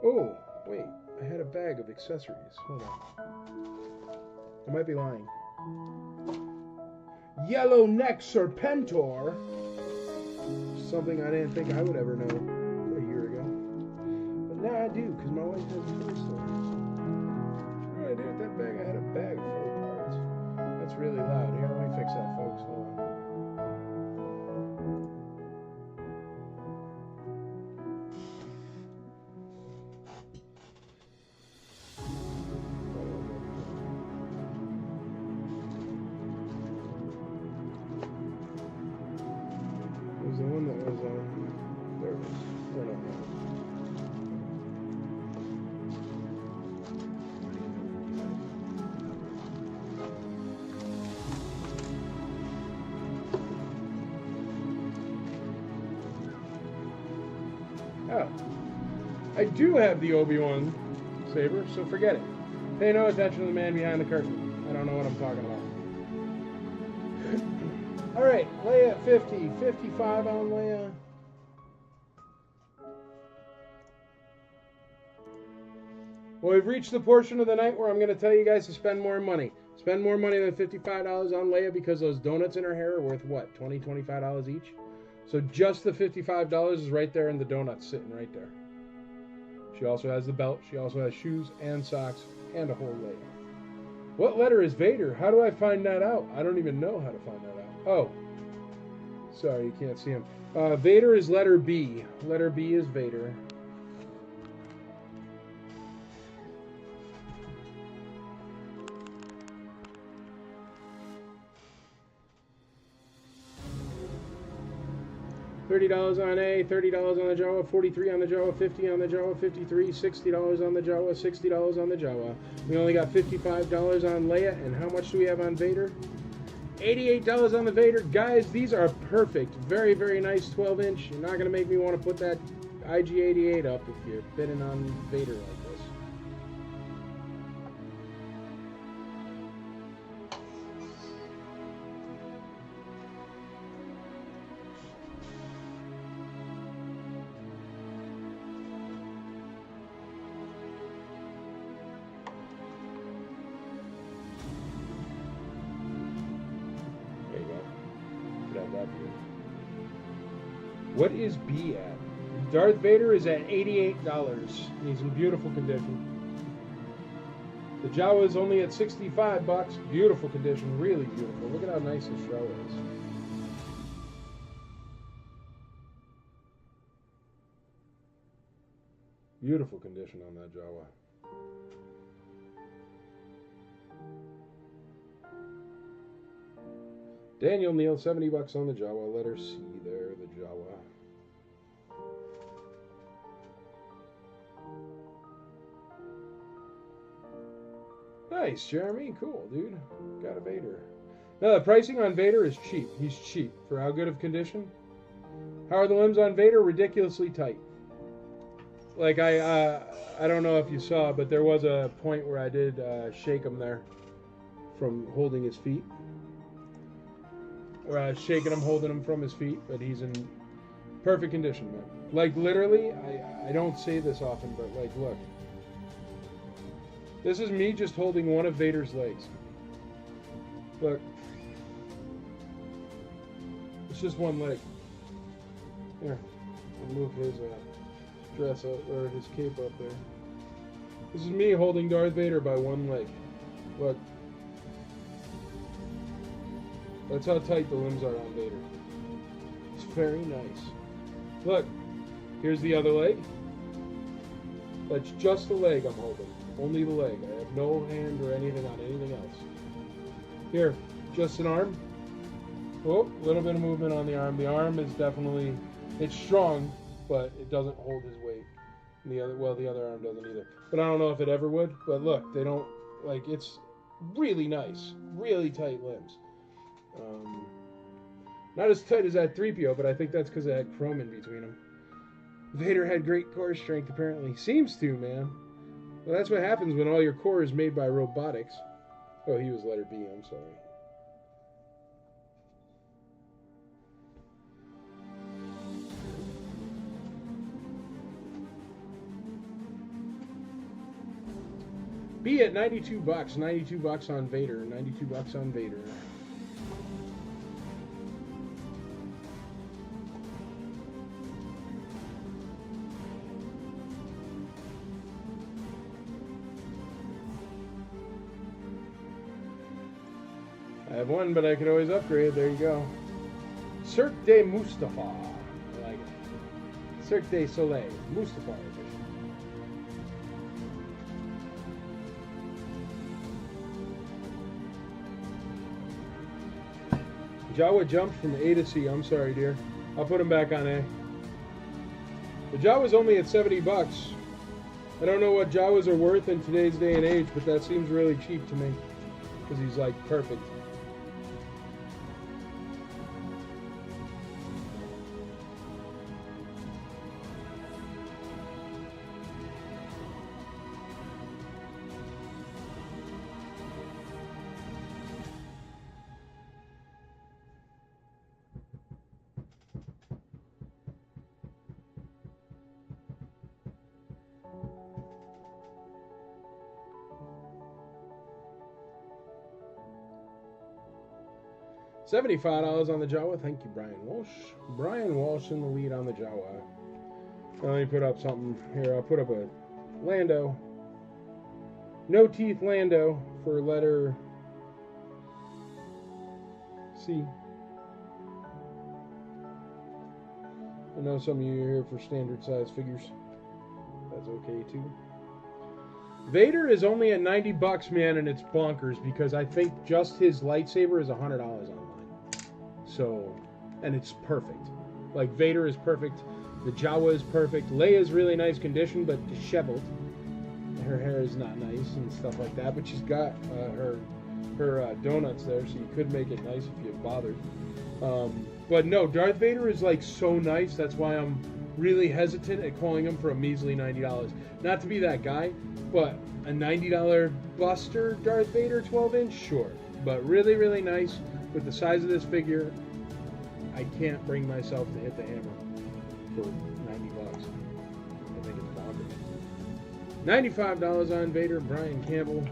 Oh, wait. I had a bag of accessories. Hold on. I might be lying. Yellow Neck Serpentor. Something I didn't think I would ever know a year ago. But now I do, because my wife has a toy store. What did I do with that bag? I had a bag full of parts. That's really loud. Here, let me fix that, folks. Hold on. It was the one that was there it is. Right up there. Oh. I do have the Obi-Wan saber, so forget it. Pay no attention to the man behind the curtain. I don't know what I'm talking about. Alright, Leia at 50. 55 on Leia. Well, we've reached the portion of the night where I'm going to tell you guys to spend more money. Spend more money than $55 on Leia because those donuts in her hair are worth what? $20, $25 each? So just the $55 is right there and the donuts sitting right there. She also has the belt. She also has shoes and socks and a whole Leia. What letter is Vader? How do I find that out? I don't even know how to find that out. Oh. Sorry, you can't see him. Vader is letter B. Letter B is Vader. $30 on A, $30 on the Jawa, $43 on the Jawa, $50 on the Jawa, $53, $60 on the Jawa, $60 on the Jawa. We only got $55 on Leia, and how much do we have on Vader? $88 on the Vader. Guys, these are perfect. Very, very nice 12-inch. You're not going to make me want to put that IG-88 up if you're bidding on Vader like this. What is B at? Darth Vader is at $88. He's in beautiful condition. The Jawa is only at $65. Beautiful condition, really beautiful. Look at how nice this show is. Beautiful condition on that Jawa. Daniel Neal, $70 on the Jawa. Letter C there, the Jawa. Nice, Jeremy. Cool, dude. Got a Vader. Now, the pricing on Vader is cheap. He's cheap. For how good of condition? How are the limbs on Vader? Ridiculously tight. Like, I don't know if you saw, but there was a point where I did shake him there from holding his feet. Or shaking him, holding him from his feet, but he's in perfect condition, man. Like, literally, I don't say this often, but, like, look. This is me just holding one of Vader's legs. Look. It's just one leg. Here. I'll move his dress up, or his cape up there. This is me holding Darth Vader by one leg. Look. That's how tight the limbs are on Vader. It's very nice. Look, here's the other leg. That's just the leg I'm holding. Only the leg. I have no hand or anything on anything else. Here, just an arm. Oh, a little bit of movement on the arm. The arm is definitely, it's strong, but it doesn't hold his weight. And the other arm doesn't either. But I don't know if it ever would. But look, they don't, like, it's really nice. Really tight limbs. Not as tight as that 3PO, but I think that's because it had chrome in between them. Vader had great core strength, apparently. Seems to, man. Well, that's what happens when all your core is made by robotics. Oh, he was letter B, I'm sorry. B at $92. $92 on Vader. $92 on Vader. I have one, but I could always upgrade. There you go. Cirque de Mustafa. I like it. Cirque de Soleil. Mustafa edition. Jawa jumped from A to C. I'm sorry, dear. I'll put him back on A. The Jawa's only at $70. I don't know what Jawas are worth in today's day and age, but that seems really cheap to me. Because he's like perfect. $75 on the Jawa. Thank you, Brian Walsh. Brian Walsh in the lead on the Jawa. Now let me put up something here. I'll put up a Lando. No teeth Lando for letter C. I know some of you are here for standard size figures. That's okay too. Vader is only at $90, man, and it's bonkers because I think just his lightsaber is $100 online. So, and it's perfect. Like, Vader is perfect. The Jawa is perfect. Leia's really nice condition, but disheveled. Her hair is not nice and stuff like that, but she's got her donuts there, so you could make it nice if you bothered. But no, Darth Vader is like so nice. That's why I'm really hesitant at calling him for a measly $90. Not to be that guy, but a $90 Buster Darth Vader 12-inch, sure. But really, really nice. With the size of this figure, I can't bring myself to hit the hammer for $90. I think it's bonkers. $95 on Vader, Brian Campbell.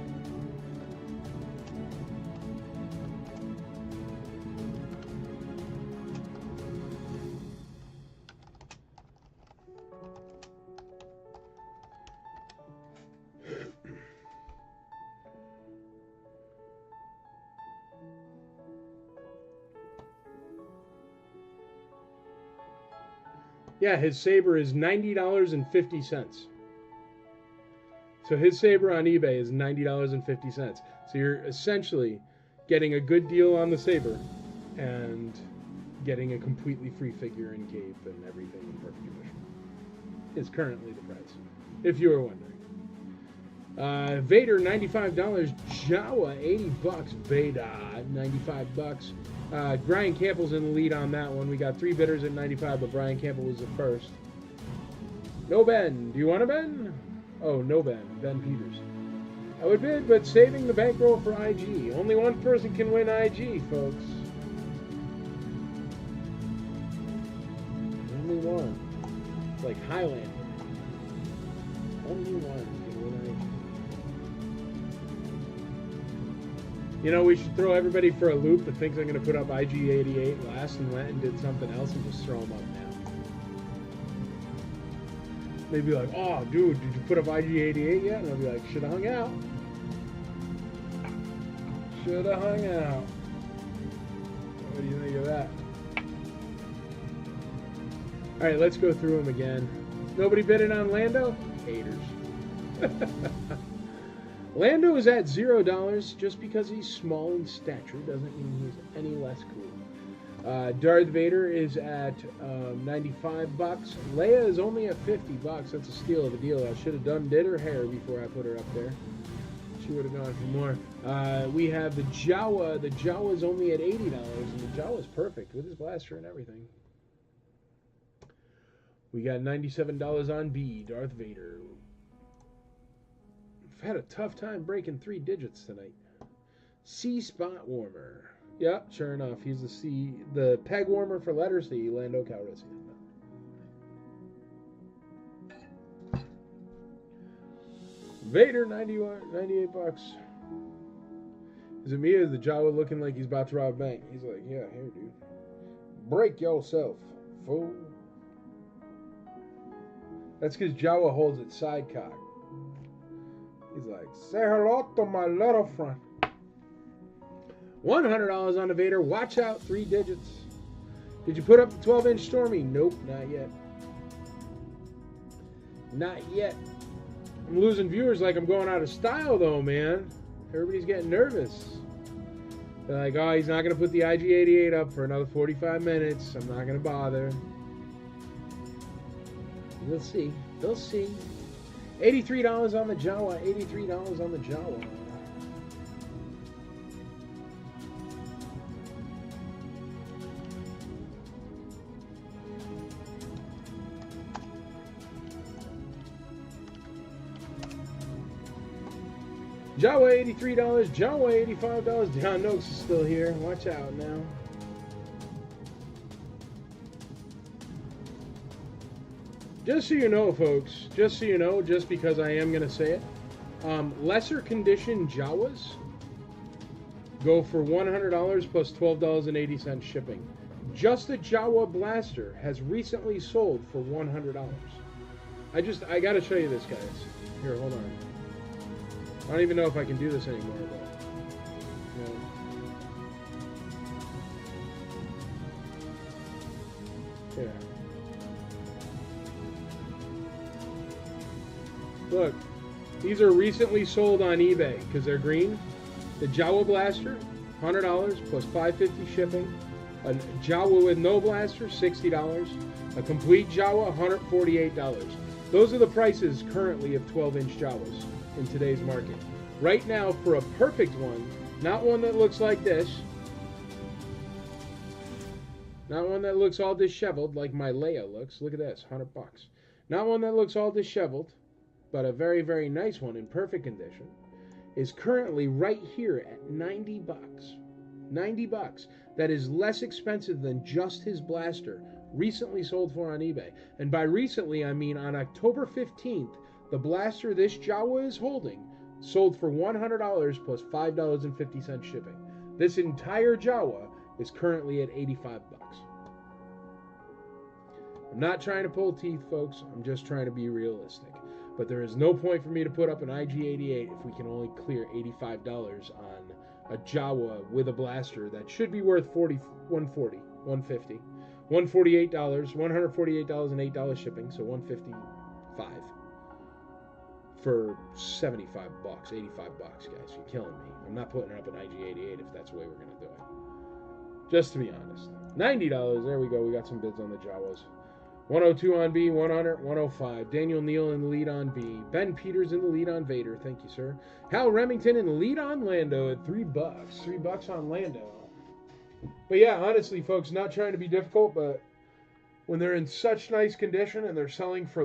Yeah, his saber is $90.50. So his saber on eBay is $90.50. So you're essentially getting a good deal on the saber and getting a completely free figure and cape and everything in perfect condition. Is currently the price, if you were wondering. Vader, $95. Jawa, $80. Vader, $95. Brian Campbell's in the lead on that one. We got 3 bidders at $95, but Brian Campbell was the first. No Ben. Do you want a Ben? Oh, no Ben. Ben Peters. I would bid, but saving the bankroll for IG. Only one person can win IG, folks. Only one. It's like Highlander. Only one can win IG. You know, we should throw everybody for a loop that thinks I'm going to put up IG88 last and went and did something else and just throw them up now. They'd be like, oh, dude, did you put up IG88 yet? And I'll be like, should have hung out. Should have hung out. What do you think of that? All right, let's go through them again. Nobody bidding on Lando? Haters. Lando is at $0. Just because he's small in stature doesn't mean he's any less cool. Darth Vader is at $95. Leia is only at $50. That's a steal of a deal. I should have done did her hair before I put her up there. She would have gone for more. We have the Jawa. The Jawa is only at $80, and the Jawa is perfect with his blaster and everything. We got $97 on B, Darth Vader. I've had a tough time breaking 3 digits tonight. C spot warmer. Yep, sure enough, he's the peg warmer for letter C, Lando Calrissian. Vader, 98 bucks. Is it me or is the Jawa looking like he's about to rob a bank? He's like, yeah, here, dude. Break yourself, fool. That's because Jawa holds its side cock. He's like, say hello to my little friend. $100 on the Vader. Watch out, 3 digits. Did you put up the 12-inch Stormy? Nope, not yet. Not yet. I'm losing viewers like I'm going out of style, though, man. Everybody's getting nervous. They're like, oh, he's not going to put the IG-88 up for another 45 minutes. I'm not going to bother. We'll see. They'll see. $83 on the Jawa. $83 on the Jawa. Jawa $83, Jawa $85. John Noakes is still here. Watch out now. Just so you know, folks, just so you know, just because I am going to say it, lesser condition Jawas go for $100 plus $12.80 shipping. Just the Jawa Blaster has recently sold for $100. I got to show you this, guys. Here, hold on. I don't even know if I can do this anymore, but yeah. Look, these are recently sold on eBay because they're green. The Jawa Blaster, $100 plus $5.50 shipping. A Jawa with no blaster, $60. A complete Jawa, $148. Those are the prices currently of 12-inch Jawas in today's market. Right now, for a perfect one, not one that looks like this, not one that looks all disheveled like my Leia looks. Look at this, $100. Not one that looks all disheveled, but a very, very nice one in perfect condition, is currently right here at $90. $90. That is less expensive than just his blaster, recently sold for on eBay. And by recently, I mean on October 15th, the blaster this Jawa is holding sold for $100 plus $5.50 shipping. This entire Jawa is currently at $85. I'm not trying to pull teeth, folks. I'm just trying to be realistic. But there is no point for me to put up an IG-88 if we can only clear $85 on a Jawa with a blaster that should be worth $140, $150. $148, $148 and $8 shipping, so $155 for $75, $85, guys. You're killing me. I'm not putting up an IG-88 if that's the way we're going to do it. Just to be honest. $90, there we go. We got some bids on the Jawas. 102 on B, 100, 105. Daniel Neal in the lead on B. Ben Peters in the lead on Vader. Thank you, sir. Hal Remington in the lead on Lando at $3. $3 on Lando. But yeah, honestly, folks, not trying to be difficult, but when they're in such nice condition and they're selling for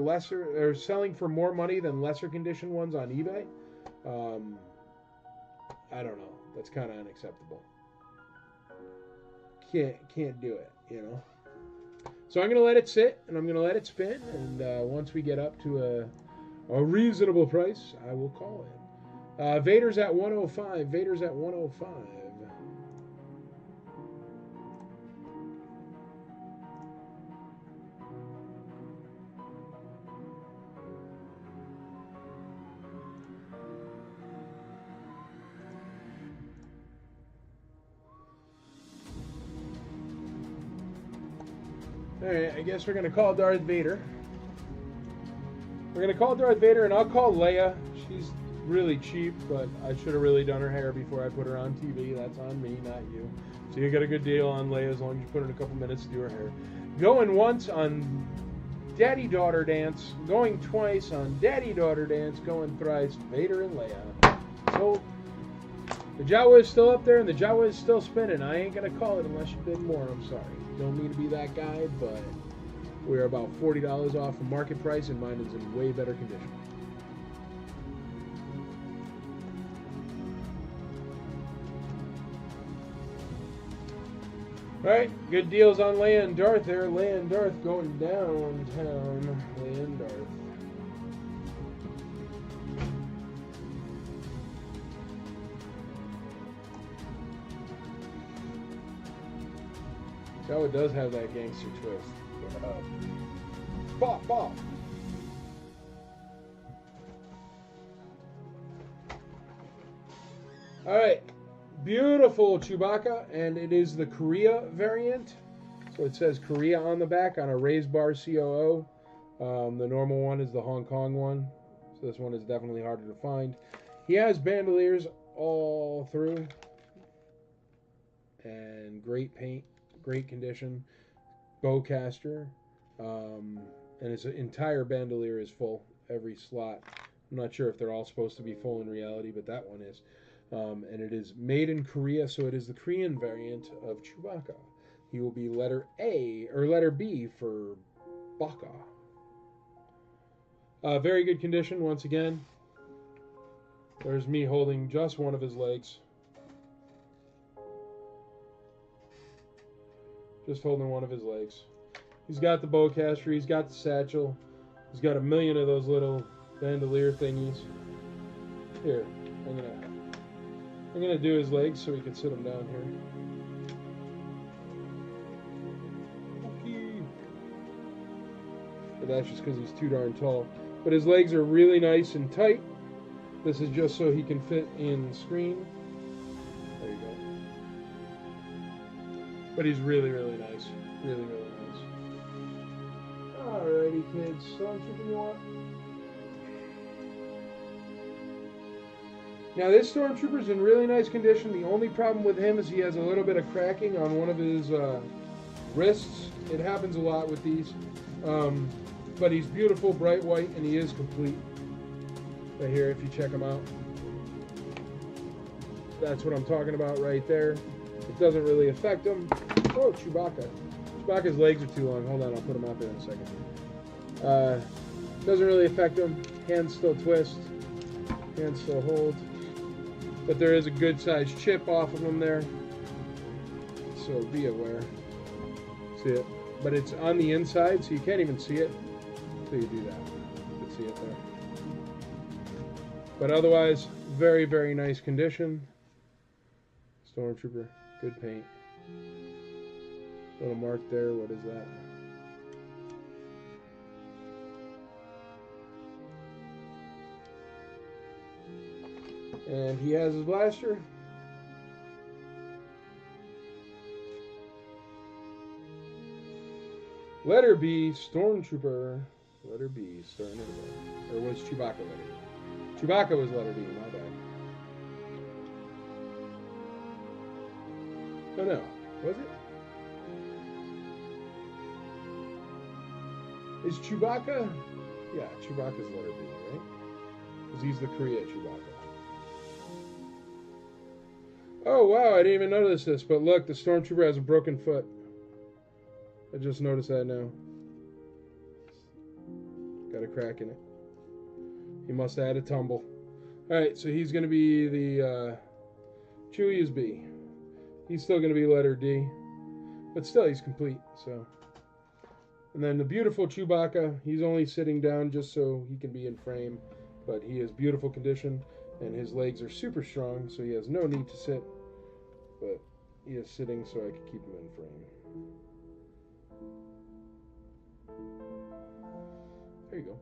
more money than lesser condition ones on eBay, I don't know. That's kind of unacceptable. Can't do it, you know. So I'm going to let it sit, and I'm going to let it spin, and once we get up to a reasonable price, I will call it. Vader's at 105. Vader's at 105. Alright, I guess we're going to call Darth Vader. We're going to call Darth Vader, and I'll call Leia. She's really cheap, but I should have really done her hair before I put her on TV. That's on me, not you. So you get a good deal on Leia as long as you put in a couple minutes to do her hair. Going once on Daddy-Daughter Dance. Going twice on Daddy-Daughter Dance. Going thrice, Vader and Leia. sold. The Jawa is still up there, and the Jawa is still spinning. I ain't going to call it unless you bid more. I'm sorry. Don't mean to be that guy, but we're about $40 off from market price, and mine is in way better condition. Alright, good deals on Land Darth there. Land Darth going downtown. Land Darth. Jawa does have that gangster twist. Bop, bop. Alright. Beautiful Chewbacca, and it is the Korea variant. So it says Korea on the back on a raised bar COO. The normal one is the Hong Kong one. So this one is definitely harder to find. He has bandoliers all through. And great paint, great condition. Bowcaster. And his entire bandolier is full. Every slot. I'm not sure if they're all supposed to be full in reality, but that one is. And it is made in Korea, so it is the Korean variant of Chewbacca. He will be letter A, or letter B for Baka. Very good condition, once again. There's me holding just one of his legs. Just holding one of his legs. He's got the bowcaster, he's got the satchel. He's got a million of those little bandolier thingies. Here, I'm gonna do his legs so we can sit him down here. Okay. But that's just because he's too darn tall. But his legs are really nice and tight. This is just so he can fit in the screen. There you go. But he's really, really nice. Really, really nice. Alrighty, kids. Stormtrooper you want? Now this Stormtrooper's in really nice condition. The only problem with him is he has a little bit of cracking on one of his wrists. It happens a lot with these. But he's beautiful, bright white, and he is complete. Right here, if you check him out. That's what I'm talking about right there. It doesn't really affect him. Oh, Chewbacca. Chewbacca's legs are too long. Hold on, I'll put him out there in a second. Doesn't really affect him. Hands still twist. Hands still hold. But there is a good sized chip off of them there. So be aware. See it? But it's on the inside, so you can't even see it until you do that. You can see it there. But otherwise, very, very nice condition. Stormtrooper, good paint. Little mark there, what is that? And he has his blaster. Letter B, Stormtrooper. Letter B, starting at the Or was Chewbacca letter B? Chewbacca was letter B, my bad. Oh no, was it? Is Chewbacca? Yeah, Chewbacca's letter B, right? Because he's the Korea Chewbacca. Oh wow, I didn't even notice this, but look, the Stormtrooper has a broken foot. I just noticed that now. Got a crack in it. He must have had a tumble. Alright, so he's going to be the... Chewie is B. He's still going to be letter D. But still, he's complete, so... And then the beautiful Chewbacca, he's only sitting down just so he can be in frame. But he is beautiful condition, and his legs are super strong, so he has no need to sit. But he is sitting so I can keep him in frame. There you go.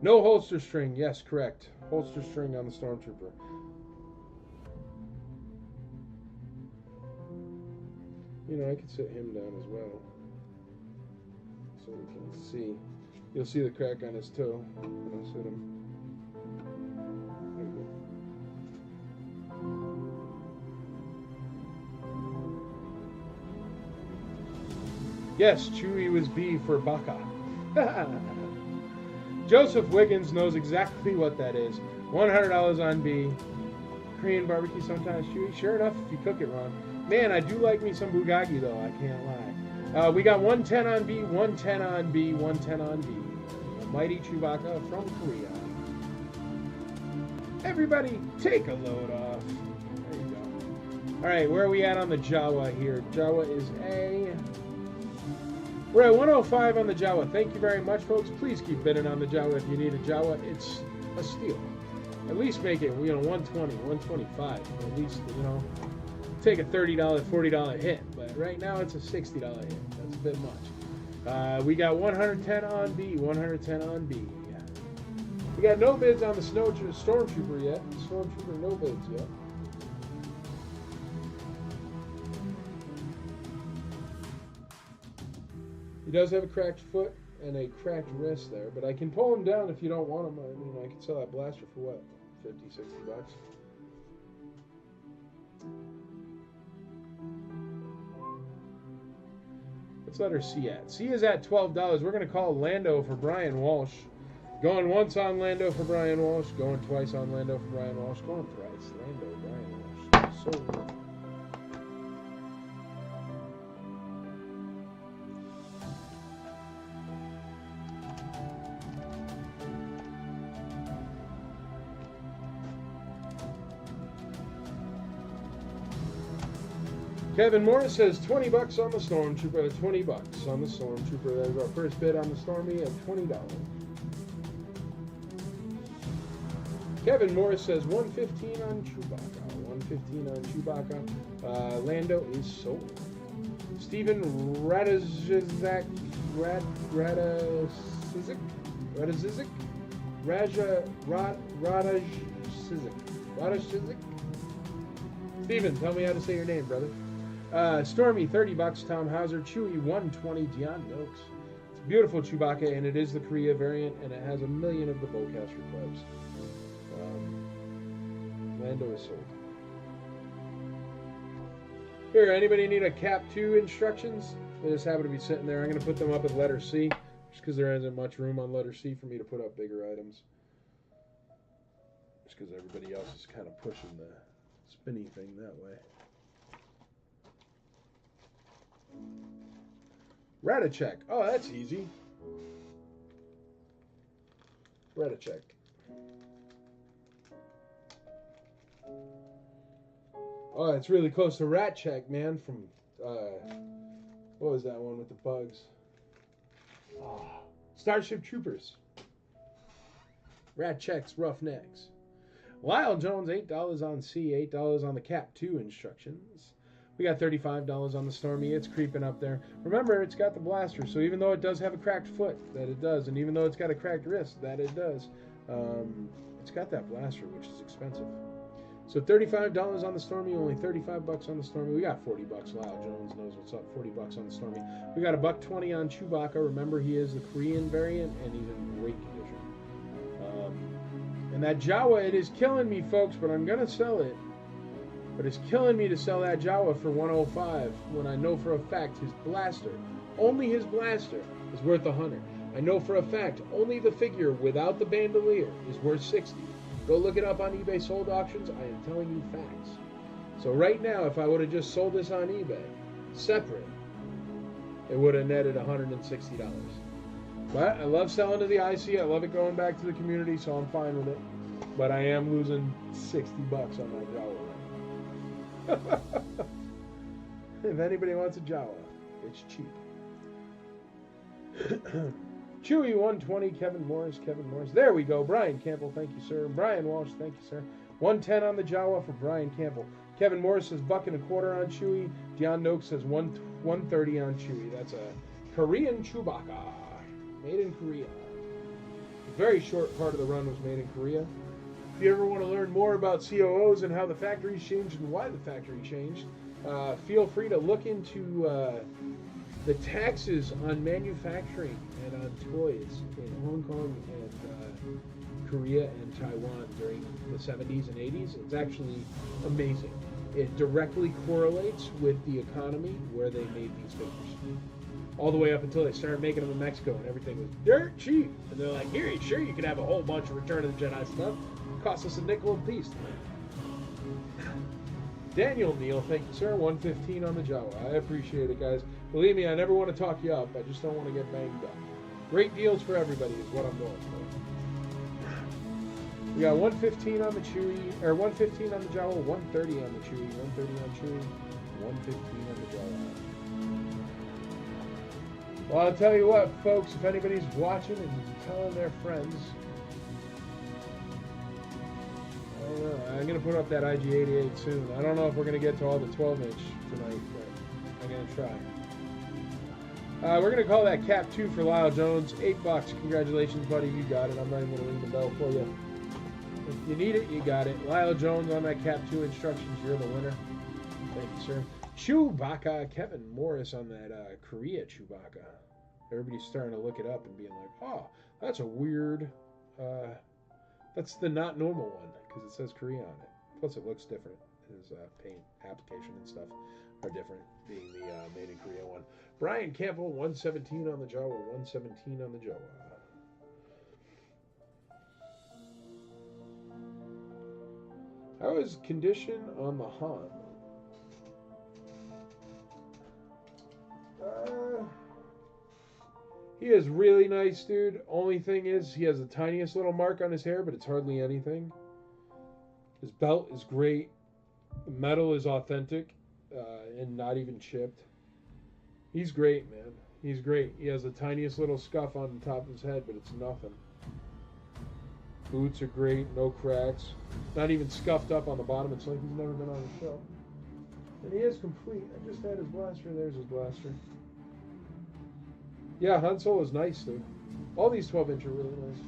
No holster string. Yes, correct. Holster string on the Stormtrooper. You know, I could sit him down as well. So we can see. You'll see the crack on his toe when I sit him. There you go. Yes, Chewie was B for Baka. Joseph Wiggins knows exactly what that is. $100 on B. Korean barbecue sometimes chewy. Sure enough, if you cook it wrong. Man, I do like me some bulgogi though. I can't lie. We got 110 on B, 110 on B, 110 on B. The mighty Chewbacca from Korea. Everybody, take a load off. There you go. All right, where are we at on the Jawa here? Jawa is A. We're at 105 on the Jawa. Thank you very much, folks. Please keep bidding on the Jawa if you need a Jawa. It's a steal. At least make it, 120, 125. At least, take a $30, $40 hit. But right now, it's a $60 hit. That's a bit much. We got 110 on B, 110 on B. We got no bids on the Stormtrooper yet. Stormtrooper, no bids yet. He does have a cracked foot and a cracked wrist there, but I can pull him down if you don't want him. I mean, I can sell that blaster for what? 50, 60 bucks. What's letter C at? C is at $12. We're going to call Lando for Brian Walsh. Going once on Lando for Brian Walsh. Going twice on Lando for Brian Walsh. Going thrice. Lando, Brian Walsh. So good. Kevin Morris says 20 bucks on the Stormtrooper. 20 bucks on the Stormtrooper. There's our first bid on the Stormy at $20. Kevin Morris says 115 on Chewbacca. 115 on Chewbacca. Lando is sold. Stephen Radazizak. Radazizak. Stephen, tell me how to say your name, brother. Stormy, 30 bucks. Tom Hauser. Chewie, 120. Dion Noakes. It's a beautiful Chewbacca, and it is the Korea variant, and it has a million of the bowcaster clubs. Lando is sold. Here, anybody need a Cap 2 instructions? They just happen to be sitting there. I'm going to put them up at letter C, just because there isn't much room on letter C for me to put up bigger items. Just because everybody else is kind of pushing the spinny thing that way. Radacek. Oh, that's easy. Radacek. Oh, it's really close to Ratcheck, man, from, what was that one with the bugs? Oh, Starship Troopers. Ratchecks, Roughnecks. Lyle Jones, $8 on C, $8 on the Cap 2 instructions. We got $35 on the Stormy. It's creeping up there. Remember, it's got the blaster, so even though it does have a cracked foot, that it does, and even though it's got a cracked wrist, that it does, it's got that blaster, which is expensive. So $35 on the Stormy, only 35 bucks on the Stormy. We got 40 bucks. Lyle Jones knows what's up. 40 bucks on the Stormy. We got $120 on Chewbacca. Remember, he is the Korean variant, and he's in great condition. And that Jawa, it is killing me, folks, but I'm gonna sell it. But it's killing me to sell that Jawa for 105 when I know for a fact his blaster, only his blaster, is worth 100. I know for a fact only the figure without the bandolier is worth 60. Go look it up on eBay sold auctions. I am telling you facts. So right now, if I would have just sold this on eBay, separate, it would have netted $160. But I love selling to the IC. I love it going back to the community, so I'm fine with it. But I am losing 60 bucks on that Jawa. If anybody wants a Jawa, it's cheap. Chewy 120, Kevin Morris. There we go. Brian Campbell, thank you, sir. Brian Walsh, thank you, sir. 110 on the Jawa for Brian Campbell. Kevin Morris says $1.25 on Chewy. Dion Noakes says 130 on Chewy. That's a Korean Chewbacca, made in Korea. A very short part of the run was made in Korea. If you ever want to learn more about COOs and how the factories changed and why the factory changed, feel free to look into the taxes on manufacturing and on toys in Hong Kong and Korea and Taiwan during the 70s and 80s. It's actually amazing. It directly correlates with the economy where they made these figures. All the way up until they started making them in Mexico and everything was dirt cheap. And they're like, here, sure, you can have a whole bunch of Return of the Jedi stuff. Cost us a nickel a piece. Daniel Neal, thank you, sir. 115 on the Jawa. I appreciate it, guys. Believe me, I never want to talk you up. I just don't want to get banged up. Great deals for everybody is what I'm going for. We got 115 on the Chewy, or 115 on the Jawa, 130 on the Chewy, 130 on Chewy, 115 on the Jawa. Well, I'll tell you what, folks, if anybody's watching and telling their friends, I'm going to put up that IG88 soon. I don't know if we're going to get to all the 12-inch tonight, but I'm going to try. We're going to call that Cap 2 for Lyle Jones. $8. Congratulations, buddy. You got it. I'm not even going to ring the bell for you. If you need it, you got it. Lyle Jones on that Cap 2 instructions. You're the winner. Thank you, sir. Chewbacca. Kevin Morris on that Korea Chewbacca. Everybody's starting to look it up and being like, oh, that's a weird... that's the not normal one because it says Korea on it. Plus, it looks different. His paint application and stuff are different, being the made in Korea one. Brian Campbell, 117 on the Jawa, 117 on the Jawa. How is condition on the Han? He is really nice, dude. Only thing is, he has the tiniest little mark on his hair, but it's hardly anything. His belt is great. The metal is authentic and not even chipped. He's great, man. He's great. He has the tiniest little scuff on the top of his head, but it's nothing. Boots are great, no cracks. Not even scuffed up on the bottom. It's like he's never been on a show. And he is complete. I just had his blaster. There's his blaster. Yeah, Han Solo is nice, dude. All these 12-inch are really nice.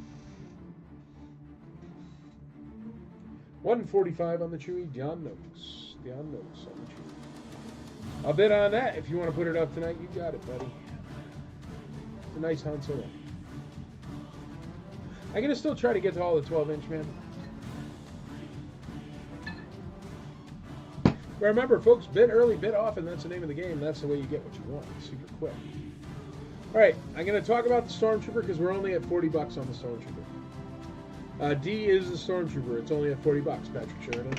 145 on the Chewy. Dion Noakes. Dion Noakes on the Chewy. I'll bid on that. If you want to put it up tonight, you got it, buddy. It's a nice Han Solo. I'm going to still try to get to all the 12-inch, man. But remember, folks, bid early, bid often. That's the name of the game. That's the way you get what you want. Super quick. All right, I'm going to talk about the Stormtrooper because we're only at $40 on the Stormtrooper. D is the Stormtrooper. It's only at $40, Patrick Sheridan,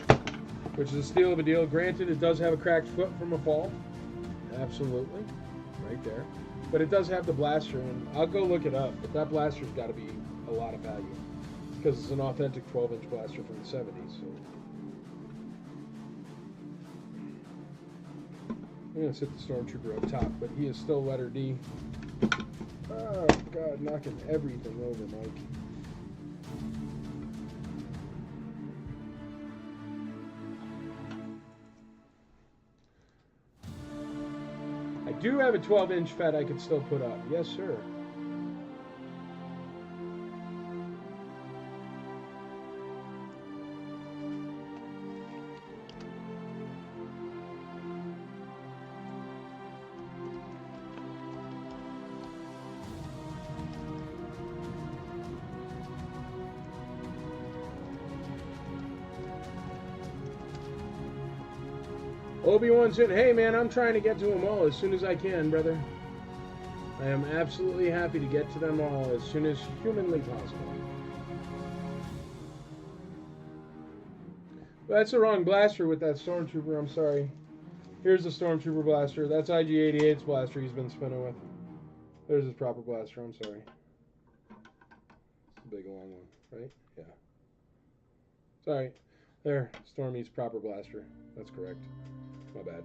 which is a steal of a deal. Granted, it does have a cracked foot from a fall. Absolutely. Right there. But it does have the blaster, and I'll go look it up. But that blaster's got to be a lot of value because it's an authentic 12-inch blaster from the 70s. So I'm going to sit the Stormtrooper up top, but he is still letter D. Oh, God, knocking everything over, Mike. I do have a 12-inch Fed I could still put up. Yes, sir. Obi-Wan said, hey man, I'm trying to get to them all as soon as I can, brother. I am absolutely happy to get to them all as soon as humanly possible. Well, that's the wrong blaster with that Stormtrooper, I'm sorry. Here's the Stormtrooper blaster. That's IG88's blaster he's been spinning with. There's his proper blaster, I'm sorry. It's a big long one, right? Yeah. Sorry. There, Stormy's proper blaster. That's correct. My bad.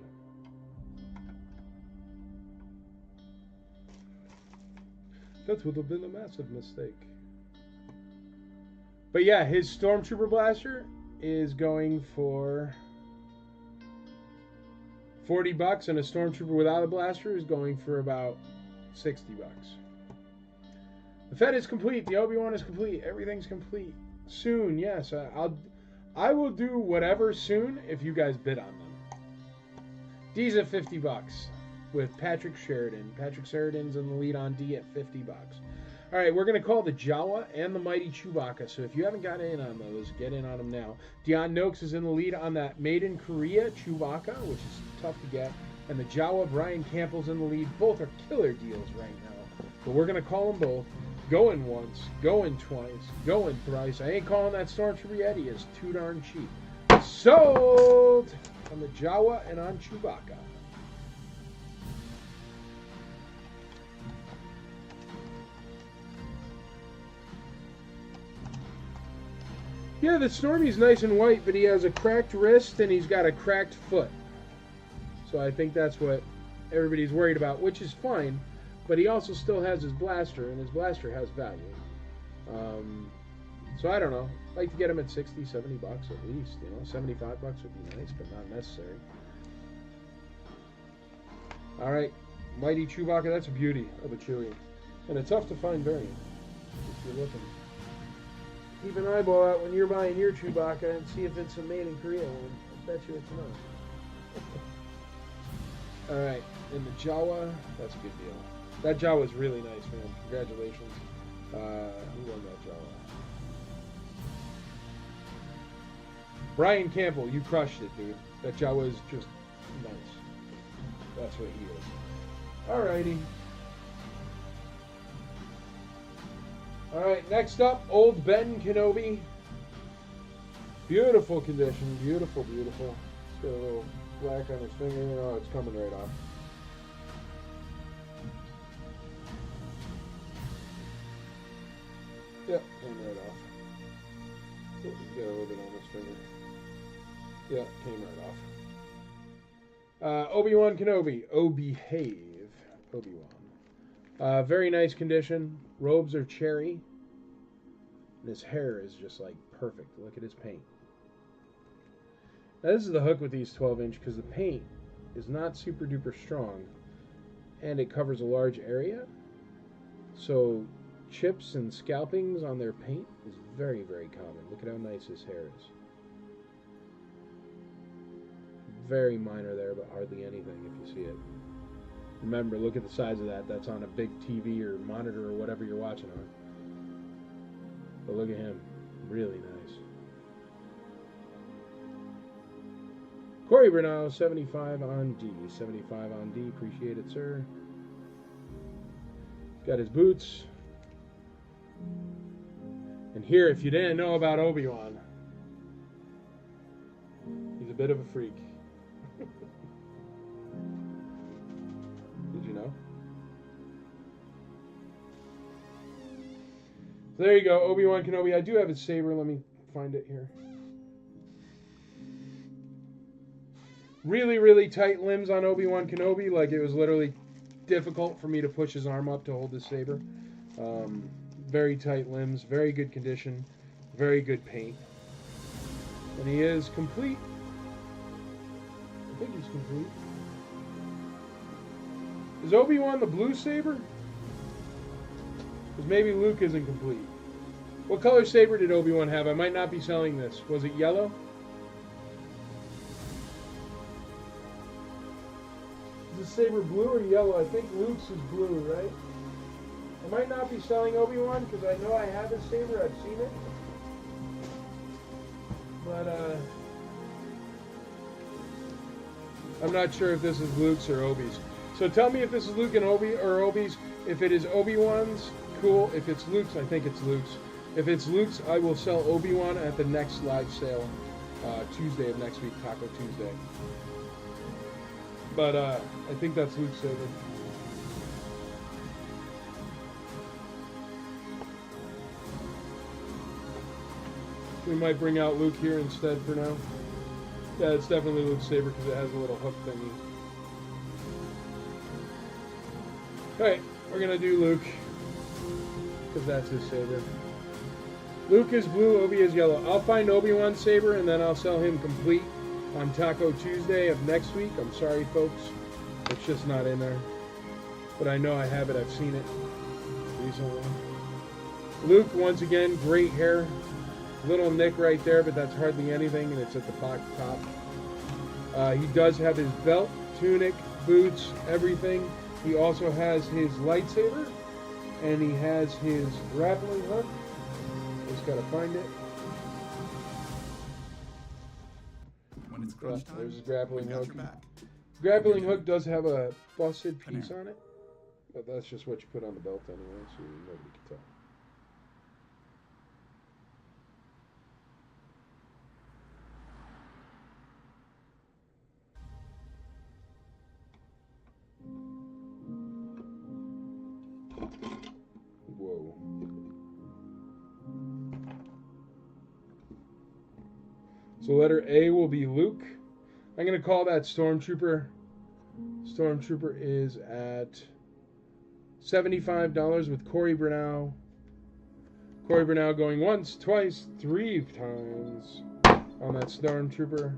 That would have been a massive mistake. But yeah, his Stormtrooper blaster is going for $40, and a Stormtrooper without a blaster is going for about $60. The Fed is complete. The Obi-Wan is complete. Everything's complete. Soon, yes. I will do whatever soon if you guys bid on them. D's at $50 with Patrick Sheridan. Patrick Sheridan's in the lead on D at $50. All right, we're going to call the Jawa and the Mighty Chewbacca. So if you haven't got in on those, get in on them now. Dion Noakes is in the lead on that Made in Korea Chewbacca, which is tough to get. And the Jawa, Brian Campbell's in the lead. Both are killer deals right now. But we're going to call them both. Going once, going twice, going thrice. I ain't calling that Stormtrooper Yeti. It's too darn cheap. Sold on the Jawa and on Chewbacca. Yeah, the Stormy's nice and white, but he has a cracked wrist and he's got a cracked foot. So I think that's what everybody's worried about, which is fine. But he also still has his blaster, and his blaster has value. So I don't know. I'd like to get him at 60, 70 bucks at least. You know, 75 bucks would be nice, but not necessary. All right, Mighty Chewbacca. That's a beauty of a Chewie, and a tough to find variant if you're looking. Keep an eyeball out when you're buying your Chewbacca and see if it's a made in Korea one. I bet you it's not. All right, and the Jawa. That's a good deal. That Jawa was really nice, man. Congratulations. Who won that Jawa? Brian Campbell, you crushed it, dude. That Jawa is just nice. That's what he is. Alrighty. Alright, next up, Old Ben Kenobi. Beautiful condition. Beautiful, beautiful. He's got a little black on his finger. Oh, it's coming right off. Yep, came right off. Got a little bit on his finger. Yeah, came right off. Obi-Wan Kenobi. Oh, behave. Obi-Wan. Very nice condition. Robes are cherry. And his hair is just like perfect. Look at his paint. Now this is the hook with these 12-inch because the paint is not super duper strong. And it covers a large area. So chips and scalpings on their paint is very, very common. Look at how nice his hair is. Very minor there, but hardly anything if you see it. Remember, look at the size of that. That's on a big TV or monitor or whatever you're watching on. But look at him. Really nice. Corey Bernal, 75 on D. 75 on D. Appreciate it, sir. Got his boots. And here, if you didn't know about Obi-Wan, he's a bit of a freak. Did you know? So there you go, Obi-Wan Kenobi. I do have his saber. Let me find it here. Really, really tight limbs on Obi-Wan Kenobi. Like, it was literally difficult for me to push his arm up to hold his saber. Very tight limbs, very good condition, very good paint. And he is complete. I think he's complete. Is Obi-Wan the blue saber? Because maybe Luke isn't complete. What color saber did Obi-Wan have? I might not be selling this. Was it yellow? Is the saber blue or yellow? I think Luke's is blue, right? I might not be selling Obi-Wan because I know I have his saber. I've seen it. But, I'm not sure if this is Luke's or Obi's. So tell me if this is Luke and Obi or Obi's. If it is Obi-Wan's, cool. If it's Luke's, I think it's Luke's. If it's Luke's, I will sell Obi-Wan at the next live sale, Tuesday of next week, Taco Tuesday. But I think that's Luke's saber. We might bring out Luke here instead for now. Yeah, it's definitely Luke's saber because it has a little hook thingy. Alright, we're going to do Luke because that's his saber. Luke is blue, Obi is yellow. I'll find Obi-Wan's saber and then I'll sell him complete on Taco Tuesday of next week. I'm sorry, folks. It's just not in there. But I know I have it. I've seen it recently. Luke, once again, great hair. Little nick right there, but that's hardly anything, and it's at the top. He does have his belt, tunic, boots, everything. He also has his lightsaber, and he has his grappling hook. Just gotta find it. When it's crunch time, there's his grappling we got hook. your back. Grappling hook does have a busted piece on it, but that's just what you put on the belt anyway, so nobody can tell. Whoa. So letter A will be Luke. I'm going to call that Stormtrooper. Stormtrooper is at $75 with Corey Bernal. Corey Bernal going once, twice, 3 times on that Stormtrooper.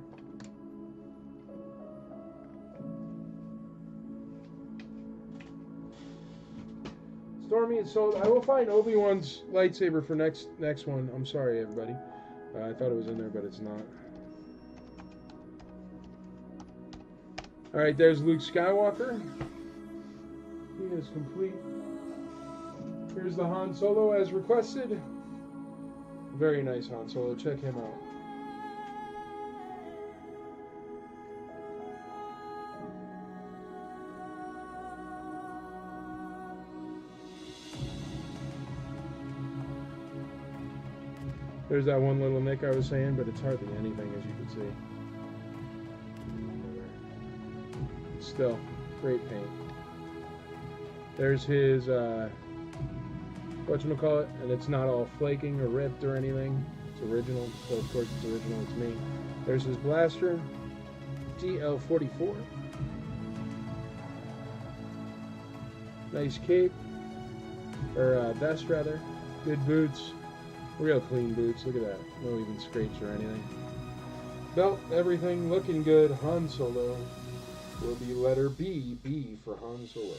Stormy is sold. I will find Obi-Wan's lightsaber for next one. I'm sorry, everybody. I thought it was in there, but it's not. All right, there's Luke Skywalker. He is complete. Here's the Han Solo as requested. Very nice Han Solo. Check him out. There's that one little nick I was saying, but it's hardly anything, as you can see. Still, great paint. There's his, whatchamacallit, and it's not all flaking or ripped or anything. It's original, so of course it's original, it's me. There's his blaster, DL44. Nice cape, or vest rather. Good boots. Real clean boots, look at that. No even scrapes or anything. Belt, everything looking good. Han Solo will be letter B. B for Han Solo.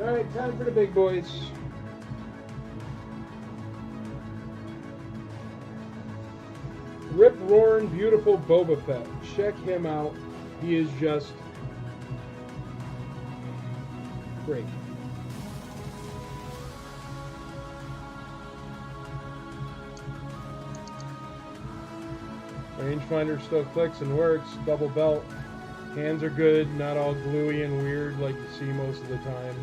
Alright, time for the big boys. Rip-roaring, beautiful Boba Fett. Check him out. He is just great. Rangefinder still clicks and works. Double belt. Hands are good, not all gluey and weird like you see most of the time.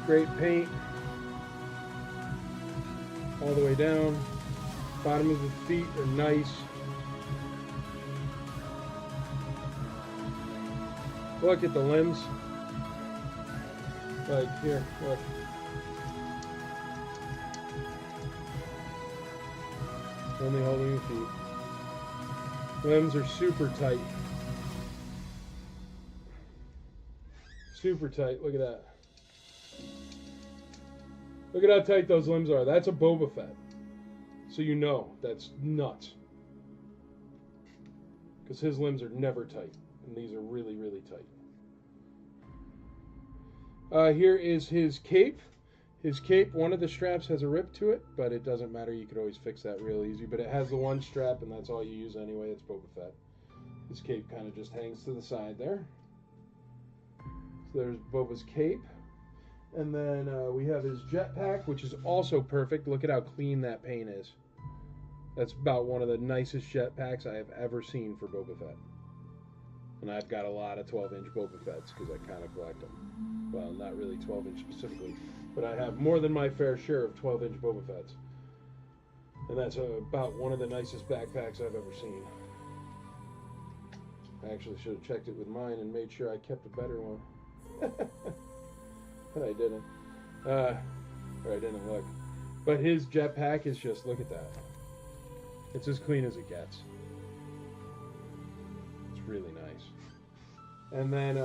Great paint. All the way down. Bottom of the feet are nice. Look at the limbs. Like here, look. Only holding your feet. Limbs are super tight. Super tight. Look at that. Look at how tight those limbs are. That's a Boba Fett. So you know that's nuts. Because his limbs are never tight. And these are really, really tight. Here is his cape. His cape, one of the straps has a rip to it, but it doesn't matter. You could always fix that real easy. But it has the one strap, and that's all you use anyway. It's Boba Fett. His cape kind of just hangs to the side there. So there's Boba's cape. And then we have his jetpack, which is also perfect. Look at how clean that paint is. That's about one of the nicest jetpacks I have ever seen for Boba Fett. And I've got a lot of 12-inch Boba Fetts because I kind of collect them. Well, not really 12-inch specifically, but I have more than my fair share of 12-inch Boba Fetts. And that's about one of the nicest backpacks I've ever seen. I actually should have checked it with mine and made sure I kept a better one. But I didn't. Or I didn't look. But his jetpack is just, look at that. It's as clean as it gets. It's really nice. And then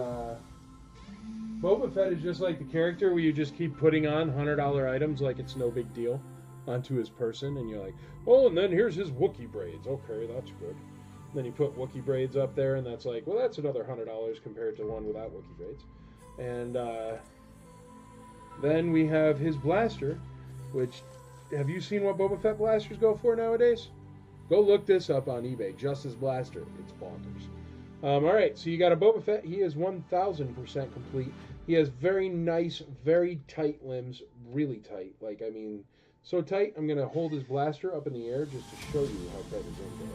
Boba Fett is just like the character where you just keep putting on $100 items like it's no big deal onto his person, and you're like, oh, and then here's his Wookiee braids. Okay, that's good. And then you put Wookiee braids up there, and that's like, well, that's another $100 compared to one without Wookiee braids. And then we have his blaster, which, have you seen what Boba Fett blasters go for nowadays? Go look this up on eBay. Just his blaster. It's bonkers. All right, so you got a Boba Fett. He is 1,000% complete. He has very nice, very tight limbs, really tight. Like, I mean, so tight, I'm going to hold his blaster up in the air just to show you how tight his limbs are.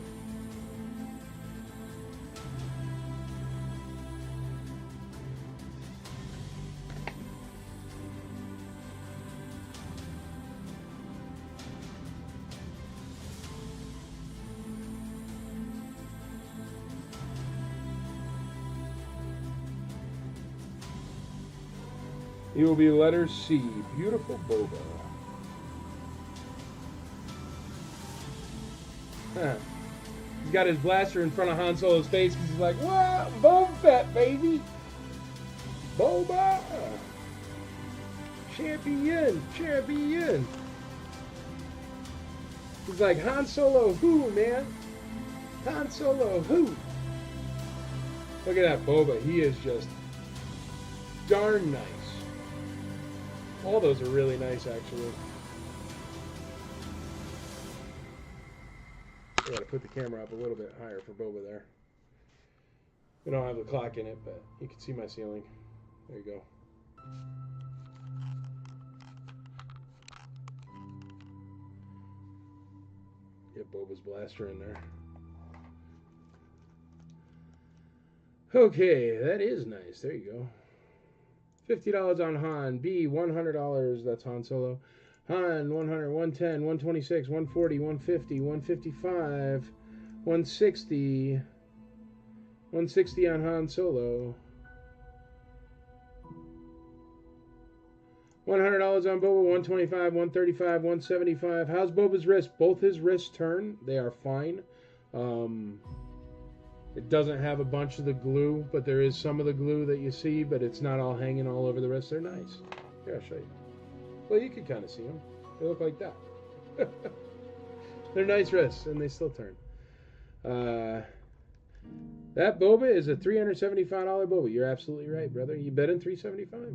He will be letter C. Beautiful Boba. Huh. He's got his blaster in front of Han Solo's face because he's like, "What? Boba Fett, baby! Boba! Champion! Champion!" He's like, "Han Solo who, man? Han Solo who?" Look at that Boba. He is just darn nice. All those are really nice, actually. I gotta put the camera up a little bit higher for Boba there. We don't have the clock in it, but you can see my ceiling. There you go. Get Boba's blaster in there. Okay, that is nice. There you go. $50 on Han. B, $100. That's Han Solo. Han, 100, 110, 126, 140, 150, 155, 160. 160 on Han Solo. $100 on Boba. 125, 135, 175. How's Boba's wrist? Both his wrists turn. They are fine. It doesn't have a bunch of the glue, but there is some of the glue that you see, but it's not all hanging all over the wrist. They're nice. Here, I'll show you. Well, you can kind of see them. They look like that. They're nice wrists, and they still turn. That Boba is a $375 Boba. You're absolutely right, brother. You bet in $375.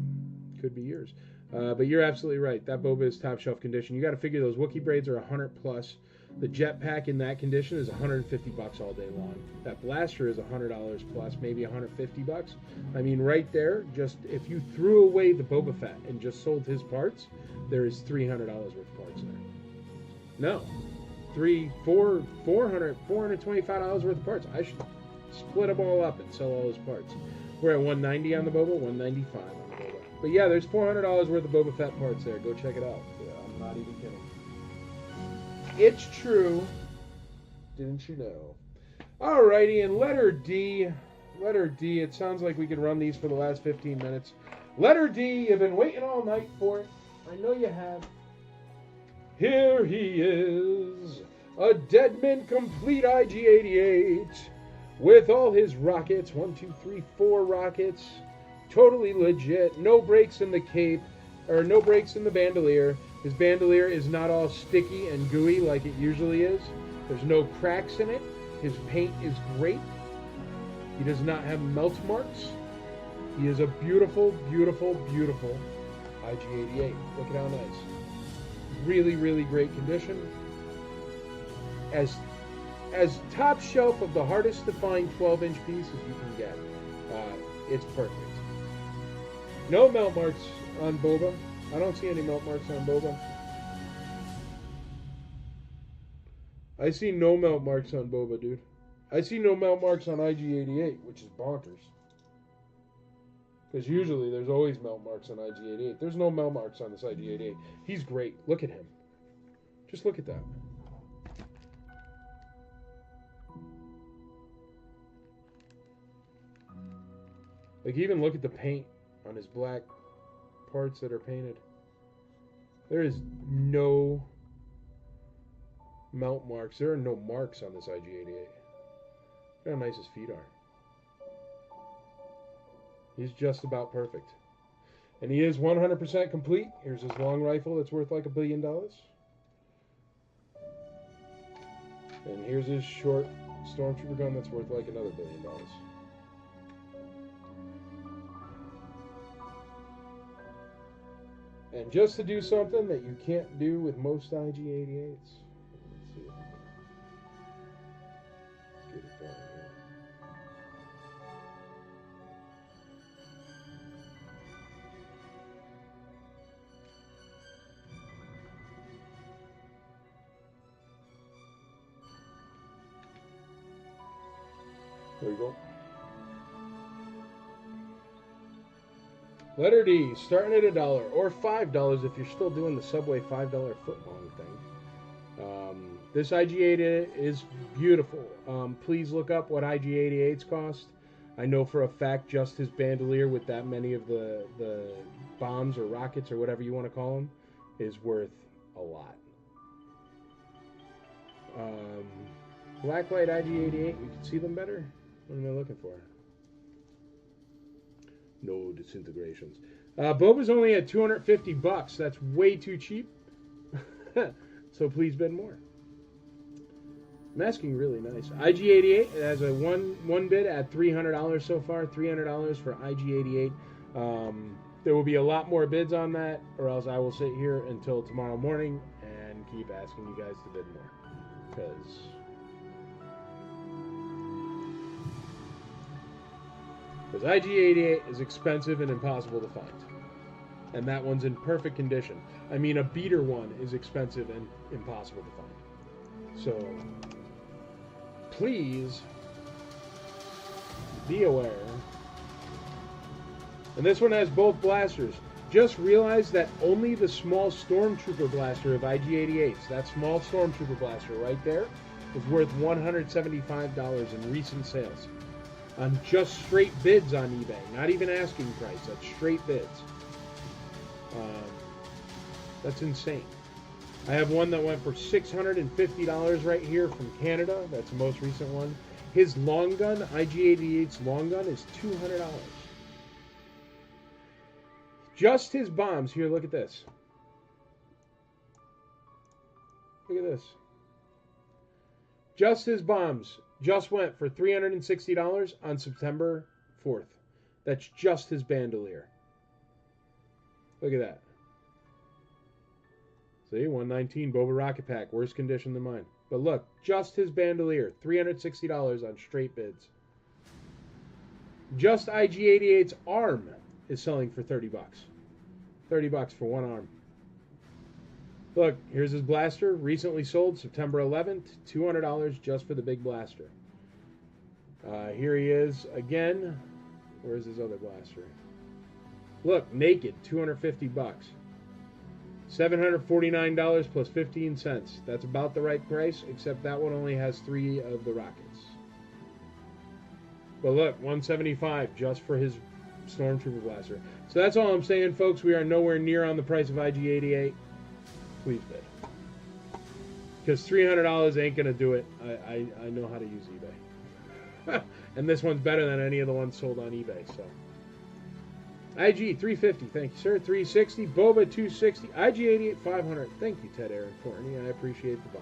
Could be yours. But you're absolutely right. That Boba is top shelf condition. You got to figure those Wookiee braids are 100 plus. The jetpack in that condition is $150 all day long. That blaster is $100 plus, maybe $150. I mean, right there, just if you threw away the Boba Fett and just sold his parts, there is $300 worth of parts there. No, $425 worth of parts. I should split them all up and sell all his parts. We're at $190 on the Boba, $195 on the Boba. But yeah, there's $400 worth of Boba Fett parts there. Go check it out. Yeah, I'm not even kidding. It's true. Didn't you know? Alrighty, and letter D. Letter D. It sounds like we could run these for the last 15 minutes. Letter D. You've been waiting all night for it. I know you have. Here he is. A Deadman complete IG-88 with all his rockets. 1, 2, 3, 4 rockets. Totally legit. No breaks in the cape. Or no breaks in the bandolier. His bandolier is not all sticky and gooey like it usually is. There's no cracks in it. His paint is great. He does not have melt marks. He is a beautiful, beautiful, beautiful IG-88. Look at how nice. Really, really great condition. As top shelf of the hardest to find 12-inch piece as you can get. It's perfect. No melt marks on Boba. I don't see any melt marks on Boba. I see no melt marks on Boba, dude. I see no melt marks on IG-88, which is bonkers. Because usually there's always melt marks on IG-88. There's no melt marks on this IG-88. He's great. Look at him. Just look at that. Like, even look at the paint on his black parts that are painted. There is no melt marks. There are no marks on this IG-88. Look how nice his feet are. He's just about perfect. And he is 100% complete. Here's his long rifle that's worth like $1 billion. And here's his short stormtrooper gun that's worth like another $1 billion. And just to do something that you can't do with most IG-88s. Let's see if we can get it going here. There you go. Letter D, starting at $1 or $5 if you're still doing the Subway $5 footlong thing. This IG-88 is beautiful. Please look up what IG-88s cost. I know for a fact just his bandolier with that many of the bombs or rockets or whatever you want to call them is worth a lot. Blacklight IG-88, you can see them better? What am I looking for? No disintegrations. Boba's only at $250. That's way too cheap. So please bid more. Masking really nice. IG-88 has a one bid at $300 so far. $300 for IG-88. There will be a lot more bids on that, or else I will sit here until tomorrow morning and keep asking you guys to bid more. Because IG-88 is expensive and impossible to find. And that one's in perfect condition. I mean, a beater one is expensive and impossible to find. So, please be aware. And this one has both blasters. Just realize that only the small Stormtrooper blaster of IG-88s, that small Stormtrooper blaster right there, is worth $175 in recent sales. On just straight bids on eBay. Not even asking price. That's straight bids. That's insane. I have one that went for $650 right here from Canada. That's the most recent one. His long gun, IG-88's long gun, is $200. Just his bombs. Here, look at this. Look at this. Just his bombs just went for $360 on September 4th. That's just his bandolier. Look at that. See, 119 Boba Rocket Pack, worse condition than mine. But look, just his bandolier, $360 on straight bids. Just IG-88's arm is selling for $30. $30 for one arm. Look, here's his blaster, recently sold September 11th, $200 just for the big blaster. Here he is again. Where's his other blaster? Look, naked, $250. $749 plus 15 cents. That's about the right price, except that one only has 3 of the rockets. But look, $175 just for his Stormtrooper blaster. So that's all I'm saying, folks. We are nowhere near on the price of IG-88. Please bid. Because $300 ain't going to do it. I know how to use eBay. And this one's better than any of the ones sold on eBay. So IG 350, thank you, sir. 360, Boba 260, IG-88 500. Thank you, Ted Aaron Courtney. I appreciate the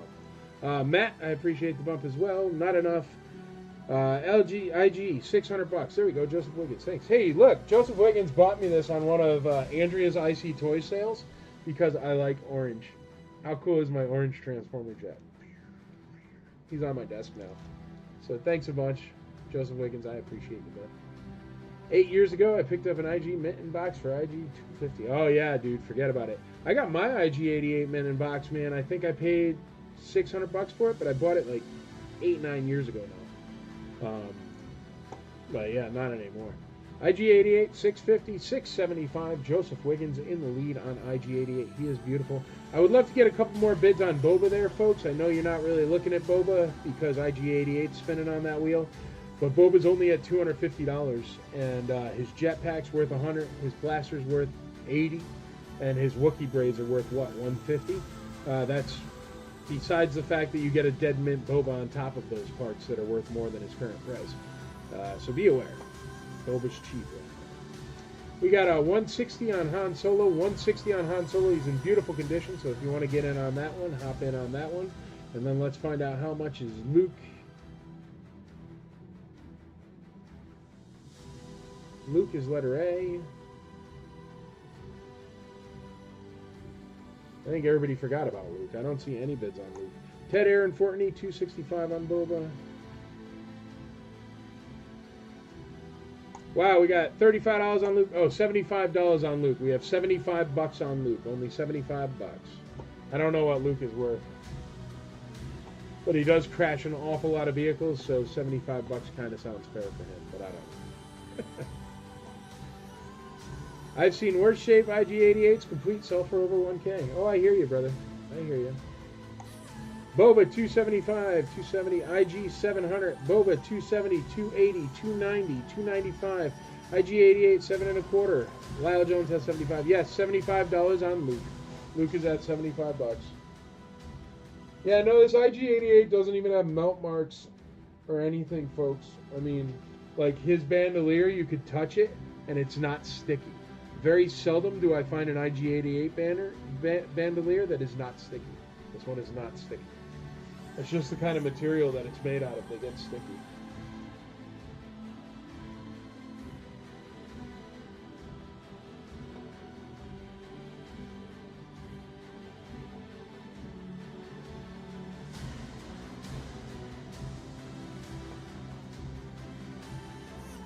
bump. Matt, I appreciate the bump as well. Not enough. LG IG $600. There we go. Joseph Wiggins, thanks. Hey, look, Joseph Wiggins bought me this on one of Andrea's IC toy sales because I like orange. How cool is my orange Transformer jet? He's on my desk now. So thanks a bunch, Joseph Wiggins. I appreciate you, man. 8 years ago, I picked up an IG Minton box for IG 250. Oh, yeah, dude, forget about it. I got my IG-88 Minton box, man. I think I paid $600 for it, but I bought it like 8-9 years ago now. But yeah, not anymore. IG-88, $650, $675. Joseph Wiggins in the lead on IG-88. He is beautiful. I would love to get a couple more bids on Boba there, folks. I know you're not really looking at Boba because IG-88's spinning on that wheel. But Boba's only at $250, and his jetpack's worth $100, his blaster's worth $80, and his Wookiee braids are worth, what, $150? That's besides the fact that you get a dead mint Boba on top of those parts that are worth more than his current price. So be aware. Boba's cheap right now. We got a 160 on Han Solo. 160 on Han Solo. He's in beautiful condition, so if you want to get in on that one, hop in on that one. And then let's find out how much is Luke. Luke is letter A. I think everybody forgot about Luke. I don't see any bids on Luke. Ted Aaron Fortney, $265 on Boba. Wow, we got $35 on Luke. Oh, $75 on Luke. We have $75 on Luke. Only $75. I don't know what Luke is worth. But he does crash an awful lot of vehicles, so $75 kind of sounds fair for him, but I don't know. I've seen worse shape IG-88s complete sell for over 1K. Oh, I hear you, brother. I hear you. Boba 275, 270, IG 700, Boba 270, 280, 290, 295, IG-88 7.25. Lyle Jones has 75. Yes, $75 on Luke. Luke is at $75. Yeah, no, this IG-88 doesn't even have melt marks or anything, folks. I mean, like his bandolier, you could touch it and it's not sticky. Very seldom do I find an IG-88 bandolier that is not sticky. This one is not sticky. It's just the kind of material that it's made out of that gets sticky.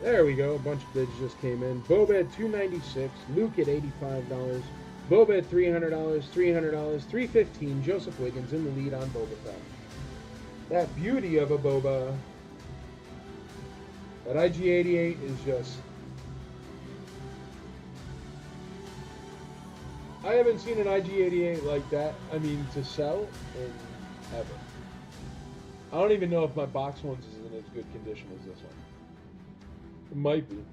There we go. A bunch of bids just came in. Boba at $296. Luke at $85. Boba at $300. $300. $315. Joseph Wiggins in the lead on Boba Fett. That beauty of a Boba. That IG-88 is just... I haven't seen an IG-88 like that, I mean, to sell in ever. I don't even know if my box ones is in as good condition as this one. It might be.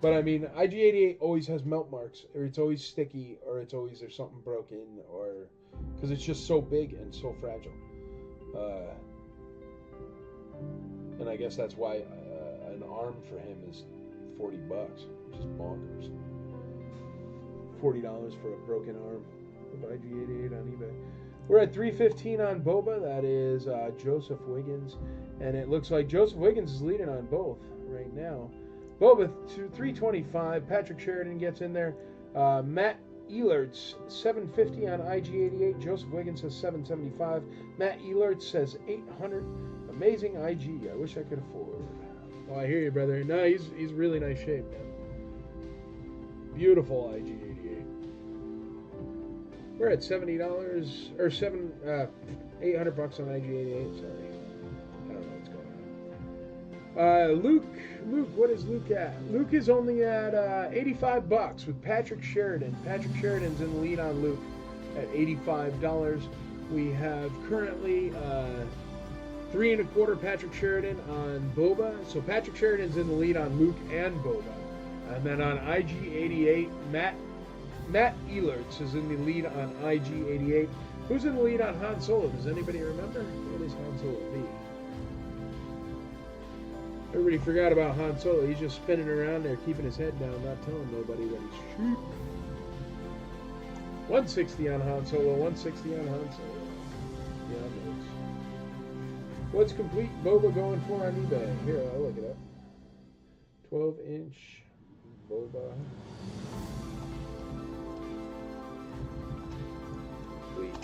But I mean, IG-88 always has melt marks, or it's always sticky, or it's always there's something broken, or because it's just so big and so fragile. And I guess that's why an arm for him is $40, which is bonkers. $40 for a broken arm of IG-88 on eBay. We're at $315 on Boba. That is Joseph Wiggins. And it looks like Joseph Wiggins is leading on both right now. Boba to $325. Patrick Sheridan gets in there. Matt Elertz, $750 on IG-88. Joseph Wiggins says $775. Matt Elertz says $800. Amazing IG. I wish I could afford. Oh, I hear you, brother. No, he's really nice shape, man. Beautiful IG-88. We're at $70 or $800 on IG-88. Sorry, I don't know what's going on. Luke, what is Luke at? Luke is only at $85 with Patrick Sheridan. Patrick Sheridan's in the lead on Luke at $85. We have currently $3.25 Patrick Sheridan on Boba. So Patrick Sheridan's in the lead on Luke and Boba. And then on IG-88, Matt Elertz is in the lead on IG-88. Who's in the lead on Han Solo? Does anybody remember? What is Han Solo be? Everybody forgot about Han Solo. He's just spinning around there, keeping his head down, not telling nobody that he's sheep. 160 on Han Solo, 160 on Han Solo. Yeah, folks. What's complete Boba going for on eBay? Here, I'll look it up. 12-inch Boba. Sweet.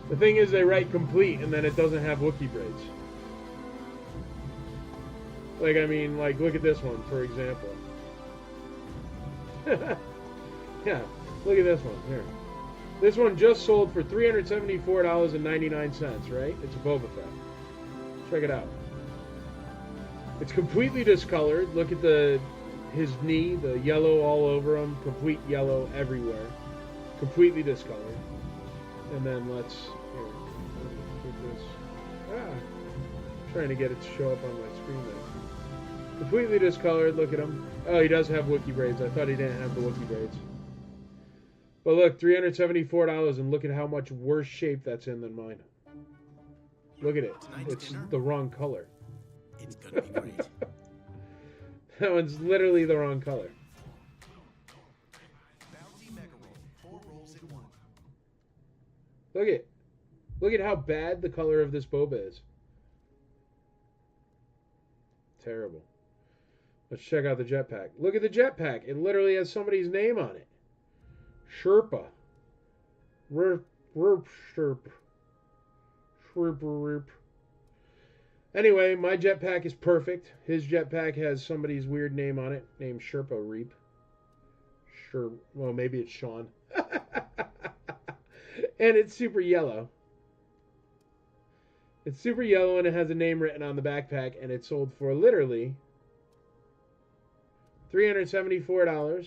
The thing is, they write complete and then it doesn't have Wookiee braids. Like, I mean, like, look at this one, for example. Yeah, look at this one, here. This one just sold for $374.99, right? It's a Boba Fett. Check it out. It's completely discolored. Look at his knee, the yellow all over him, complete yellow everywhere. Completely discolored. And then let's put this. Trying to get it to show up on my screen there. Completely discolored. Look at him. Oh, he does have Wookiee braids. I thought he didn't have the Wookiee braids. But look, $374, and look at how much worse shape that's in than mine. Look at it. It's the wrong color. It's gonna be great. That one's literally the wrong color. Bounty Mega Roll. 4 rolls in 1. Look at how bad the color of this Boba is. Terrible. Let's check out the jetpack. Look at the jetpack. It literally has somebody's name on it. Sherpa. Sherp. Sherp. Anyway, my jetpack is perfect. His jetpack has somebody's weird name on it, named Sherpa Reap. Sure, well, maybe it's Sean. And it's super yellow. It's super yellow and it has a name written on the backpack, and it sold for literally $374.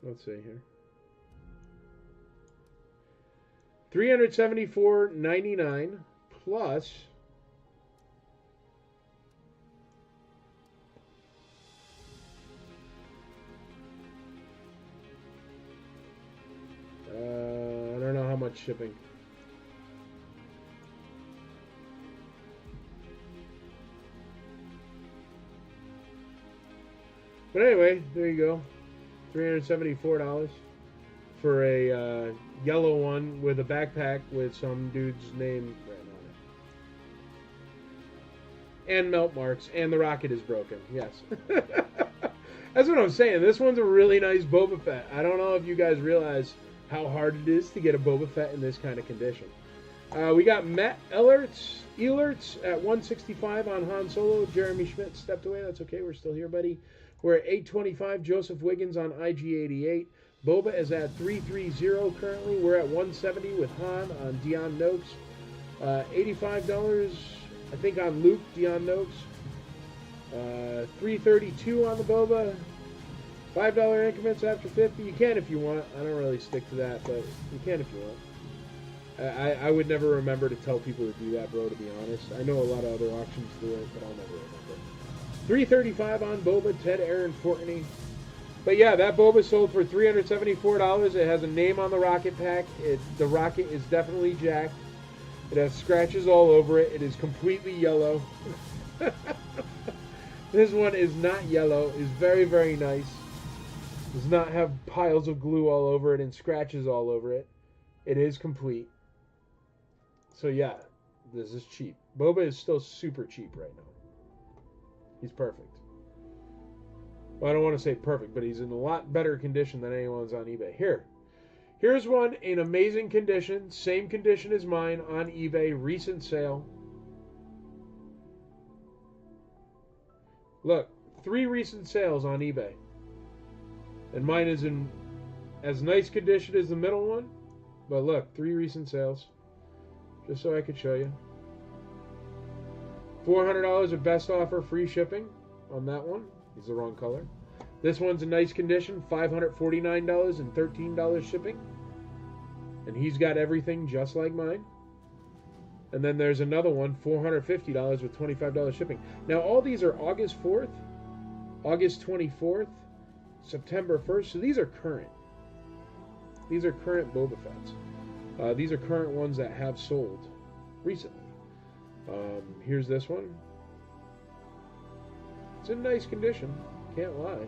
Let's see here. $374.99 plus I don't know how much shipping. But anyway, there you go. $374 for a yellow one with a backpack with some dude's name written on it. And melt marks, and the rocket is broken. Yes. That's what I'm saying. This one's a really nice Boba Fett. I don't know if you guys realize how hard it is to get a Boba Fett in this kind of condition. We got Matt Elerts at 165 on Han Solo. Jeremy Schmidt stepped away. That's okay. We're still here, buddy. We're at 825. Joseph Wiggins on IG88. Boba is at 330 currently. We're at 170 with Han on Dion Noakes. $85, I think, on Luke, Dion Noakes. $332 on the Boba. $5 increments after 50. You can if you want. I don't really stick to that, but you can if you want. I would never remember to tell people to do that, bro, to be honest. I know a lot of other auctions do it, but I'll never remember. $335 on Boba, Ted Aaron Fortney. But yeah, that Boba sold for $374. It has a name on the rocket pack. The rocket is definitely jacked. It has scratches all over it. It is completely yellow. This one is not yellow. It's very, very nice. Does not have piles of glue all over it and scratches all over it. It is complete. So yeah, this is cheap. Boba is still super cheap right now. He's perfect. Well, I don't want to say perfect, but he's in a lot better condition than anyone's on eBay. Here's one in amazing condition. Same condition as mine on eBay. Recent sale. Look, 3 recent sales on eBay. And mine is in as nice condition as the middle one. But look, 3 recent sales. Just so I could show you. $400 of best offer, free shipping on that one. He's the wrong color. This one's in nice condition. $549 and $13 shipping. And he's got everything just like mine. And then there's another one, $450 with $25 shipping. Now, all these are August 4th, August 24th, September 1st. So these are current. These are current Boba Fetts. These are current ones that have sold recently. Here's this one. It's in nice condition. Can't lie.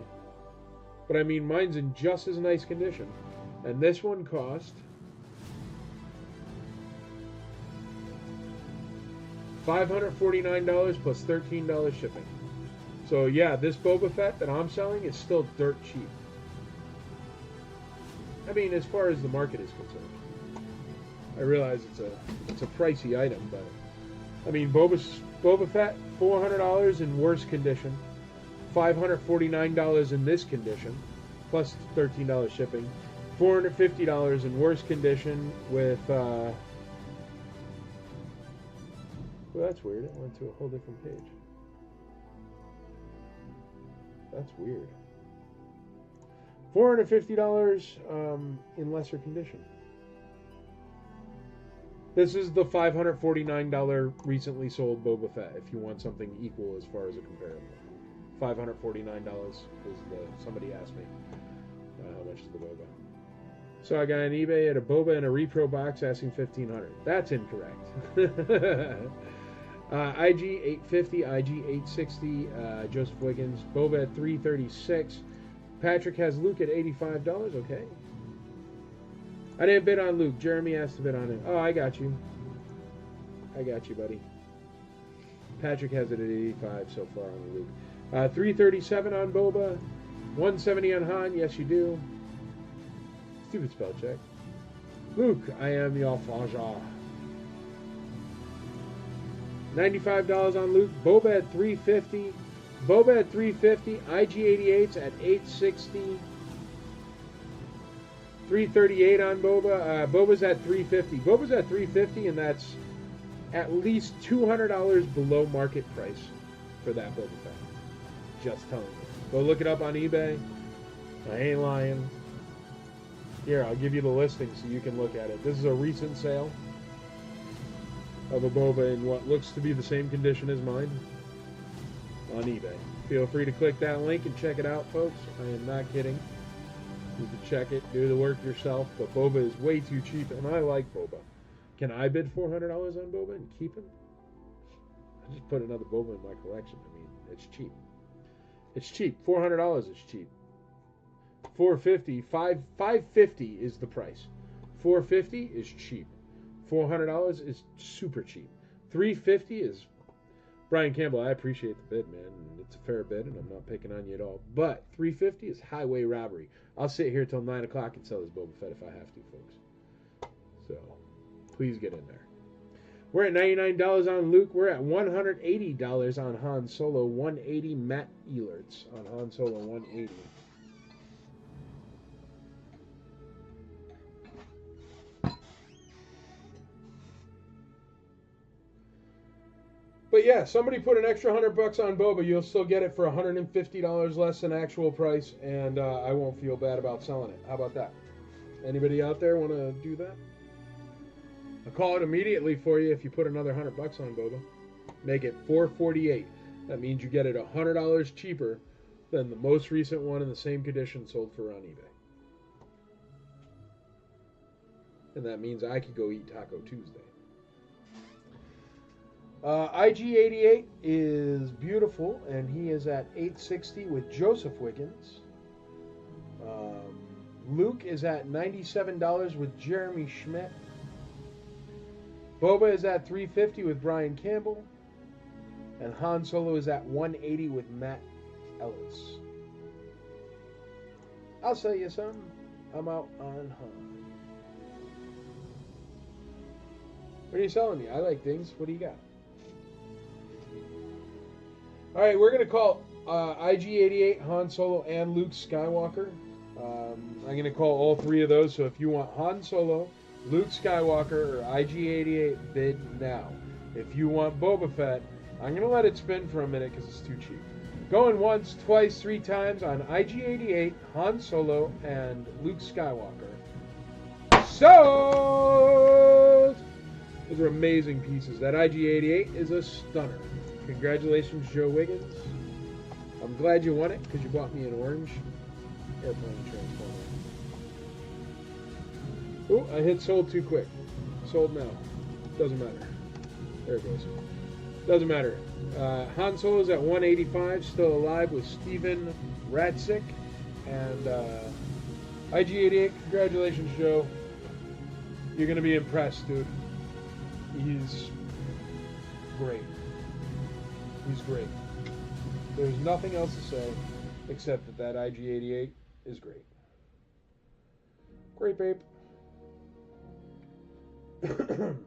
But I mean, mine's in just as nice condition. And this one cost $549 plus $13 shipping. So yeah, this Boba Fett that I'm selling is still dirt cheap. I mean, as far as the market is concerned. I realize it's a pricey item, but I mean, Boba Fett, $400 in worse condition, $549 in this condition, plus $13 shipping, $450 in worse condition with. Well, that's weird. It went to a whole different page. That's weird. $450 in lesser condition. This is the $549 recently sold Boba Fett, if you want something equal as far as a comparable. $549 is somebody asked me how much is the Boba. So I got on eBay at a Boba in a repro box asking $1,500. That's incorrect. IG 850, IG 860, Joseph Wiggins, Boba at 336. Patrick has Luke at $85. Okay. I didn't bid on Luke. Jeremy asked to bid on it. Oh, I got you. I got you, buddy. Patrick has it at 85 so far on Luke. 337 on Boba. 170 on Han. Yes, you do. Stupid spell check. Luke, I am your father. $95 on Luke. Boba at $350. Boba at $350. IG88s at $860. $338 on Boba. Boba's at $350. Boba's at $350, and that's at least $200 below market price for that Boba Fett. Just telling you. Go look it up on eBay. I ain't lying. Here, I'll give you the listing so you can look at it. This is a recent sale of a Boba in what looks to be the same condition as mine on eBay. Feel free to click that link and check it out, folks. I am not kidding. You can check it, do the work yourself, but Boba is way too cheap, and I like Boba. Can I bid $400 on Boba and keep him? I just put another Boba in my collection. I mean, it's cheap. It's cheap. $400 is cheap. $450, $550 is the price. $450 is cheap. $400 is super cheap. $350 is, Brian Campbell, I appreciate the bid, man. It's a fair bid, and I'm not picking on you at all. But $350 is highway robbery. I'll sit here till 9 o'clock and sell this Boba Fett if I have to, folks. So, please get in there. We're at $99 on Luke. We're at $180 on Han Solo. $180 Matt Elerts on Han Solo. $180. But yeah, somebody put an extra $100 on Boba. You'll still get it for $150 less than actual price, and I won't feel bad about selling it. How about that? Anybody out there want to do that? I'll call it immediately for you if you put another $100 on Boba. Make it $448. That means you get it $100 cheaper than the most recent one in the same condition sold for on eBay. And that means I could go eat Taco Tuesday. IG88 is beautiful, and he is at $860 with Joseph Wiggins. Luke is at $97 with Jeremy Schmidt. Boba is at $350 with Brian Campbell. And Han Solo is at $180 with Matt Ellis. I'll sell you some. I'm out on Han. What are you selling me? I like things. What do you got? All right, we're going to call IG88, Han Solo, and Luke Skywalker. I'm going to call all three of those. So if you want Han Solo, Luke Skywalker, or IG88, bid now. If you want Boba Fett, I'm going to let it spin for a minute because it's too cheap. Going once, twice, three times on IG88, Han Solo, and Luke Skywalker. Sold! Those are amazing pieces. That IG88 is a stunner. Congratulations, Joe Wiggins. I'm glad you won it because you bought me an orange airplane transformer. Oh, I hit sold too quick. Sold now. Doesn't matter. There it goes. Doesn't matter. Han Solo's at $185, still alive with Steven Ratzik. And IG88, congratulations, Joe. You're going to be impressed, dude. He's great. He's great. There's nothing else to say except that IG88 is great. Great, babe. I'm going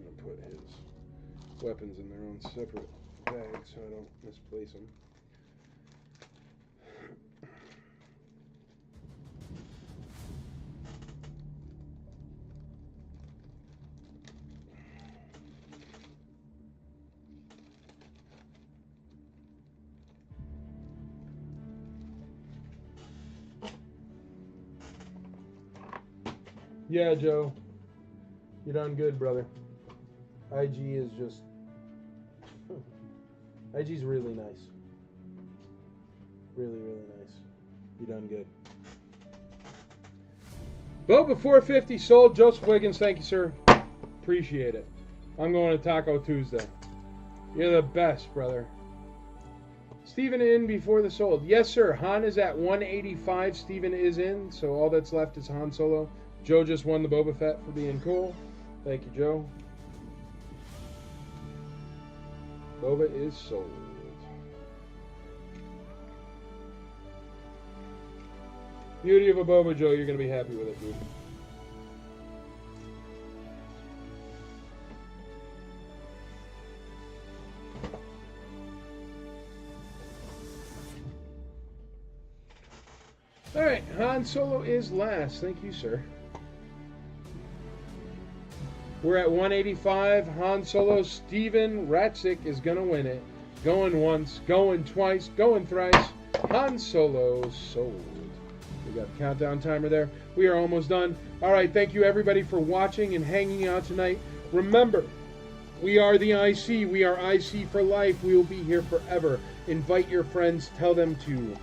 to put his weapons in their own separate bag so I don't misplace them. Yeah, Joe. You done good, brother. IG is just... IG's really nice. Really, really nice. You done good. Boba 450 sold. Joseph Wiggins, thank you, sir. Appreciate it. I'm going to Taco Tuesday. You're the best, brother. Steven in before the sold. Yes, sir. Han is at 185. Steven is in, so all that's left is Han Solo. Joe just won the Boba Fett for being cool. Thank you, Joe. Boba is sold. Beauty of a Boba, Joe. You're going to be happy with it, dude. All right, Han Solo is last. Thank you, sir. We're at 185. Han Solo. Steven Ratzik is going to win it. Going once, going twice, going thrice. Han Solo sold. We got the countdown timer there. We are almost done. All right, thank you everybody for watching and hanging out tonight. Remember, we are the IC. We are IC for life. We will be here forever. Invite your friends. Tell them to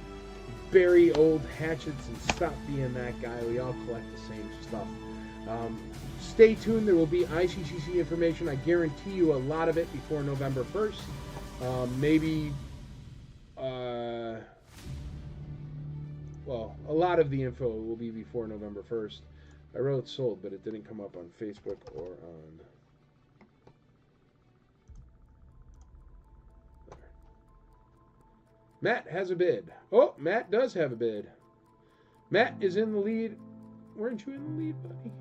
bury old hatchets and stop being that guy. We all collect the same stuff. Stay tuned. There will be ICCC information. I guarantee you a lot of it before November 1st. Maybe, well, a lot of the info will be before November 1st. I wrote sold, but it didn't come up on Facebook or on... There. Matt has a bid. Oh, Matt does have a bid. Matt is in the lead. Weren't you in the lead, buddy?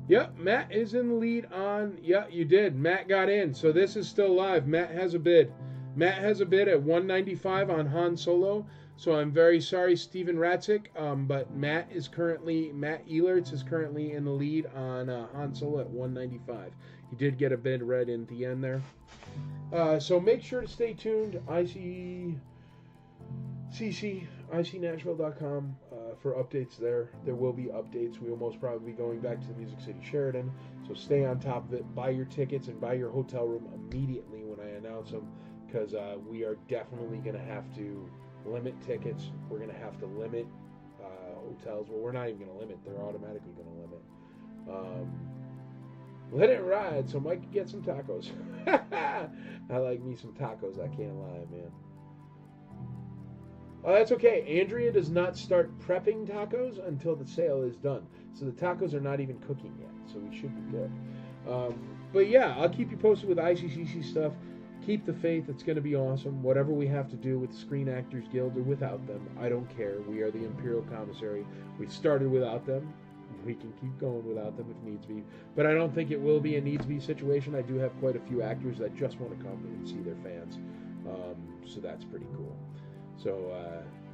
Yep, Matt is in the lead on... Yeah, you did. Matt got in. So this is still live. Matt has a bid. Matt has a bid at 195 on Han Solo. So I'm very sorry, Steven Ratzik. But Matt Elertz is currently in the lead on Han Solo at 195. He did get a bid right in the end there. So make sure to stay tuned. ICNashville.com for updates there. There will be updates. We will most probably be going back to the Music City Sheridan. So stay on top of it. Buy your tickets and buy your hotel room immediately when I announce them, because we are definitely going to have to limit tickets. We're going to have to limit hotels. Well, we're not even going to limit. They're automatically going to limit. Let it ride so Mike can get some tacos. I like me some tacos. I can't lie, man. Oh, that's okay. Andrea does not start prepping tacos until the sale is done. So the tacos are not even cooking yet. So we should be good. But yeah, I'll keep you posted with ICCC stuff. Keep the faith. It's going to be awesome. Whatever we have to do with the Screen Actors Guild or without them, I don't care. We are the Imperial Commissary. We started without them. We can keep going without them if needs be. But I don't think it will be a needs-be situation. I do have quite a few actors that just want to come and see their fans. So that's pretty cool. So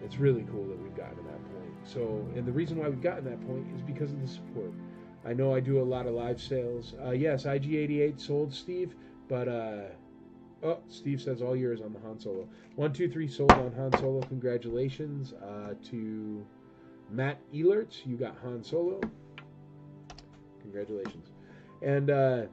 it's really cool that we've gotten to that point. So, and the reason why we've gotten to that point is because of the support. I know I do a lot of live sales. Yes, IG88 sold, Steve, but oh, Steve says all yours on the Han Solo. 1, 2, 3 sold on Han Solo. Congratulations to Matt Elertz. You got Han Solo. Congratulations. And I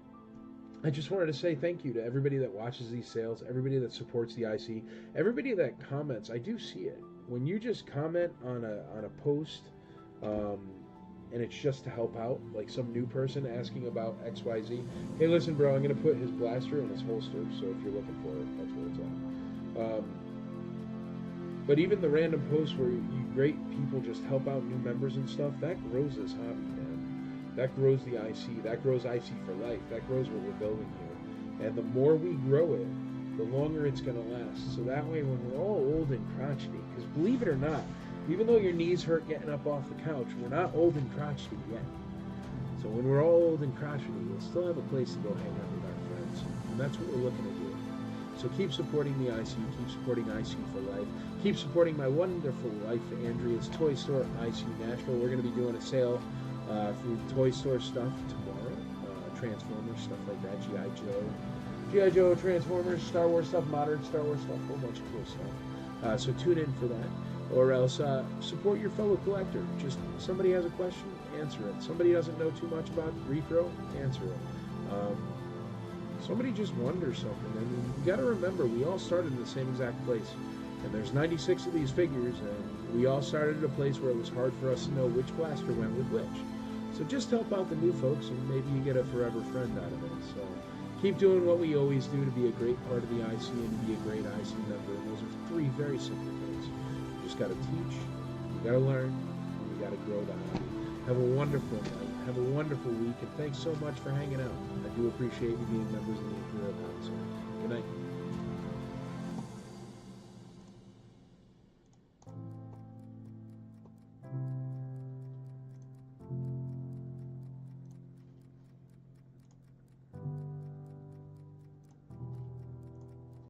just wanted to say thank you to everybody that watches these sales, everybody that supports the IC, everybody that comments. I do see it. When you just comment on a post, and it's just to help out, like some new person asking about XYZ. Hey, listen, bro, I'm going to put his blaster in his holster, so if you're looking for it, that's where it's at. But even the random posts where you great people just help out new members and stuff, that grows this hobby, man. That grows the IC. That grows IC for life. That grows what we're building here. And the more we grow it, the longer it's going to last. So that way, when we're all old and crotchety, because believe it or not, even though your knees hurt getting up off the couch, we're not old and crotchety yet. So when we're all old and crotchety, we'll still have a place to go hang out with our friends. And that's what we're looking at doing. So keep supporting the IC. Keep supporting IC for life. Keep supporting my wonderful wife, Andrea's Toy Store, IC Nashville. We're going to be doing a sale for Toy Store stuff tomorrow. Transformers, stuff like that. G.I. Joe, Transformers, Star Wars stuff, modern Star Wars stuff, a whole bunch of cool stuff. So tune in for that. Or else support your fellow collector. Just somebody has a question, answer it. Somebody doesn't know too much about repro, answer it. Somebody just wonders something. I mean, you got to remember, we all started in the same exact place. And there's 96 of these figures, and we all started at a place where it was hard for us to know which blaster went with which. So just help out the new folks, and maybe you get a forever friend out of it. So keep doing what we always do to be a great part of the IC and to be a great IC member. And those are 3 very simple things. You just got to teach, you got to learn, and you got to grow the hobby. Have a wonderful night. Have a wonderful week, and thanks so much for hanging out. I do appreciate you being members of the Imperial Council. Good night.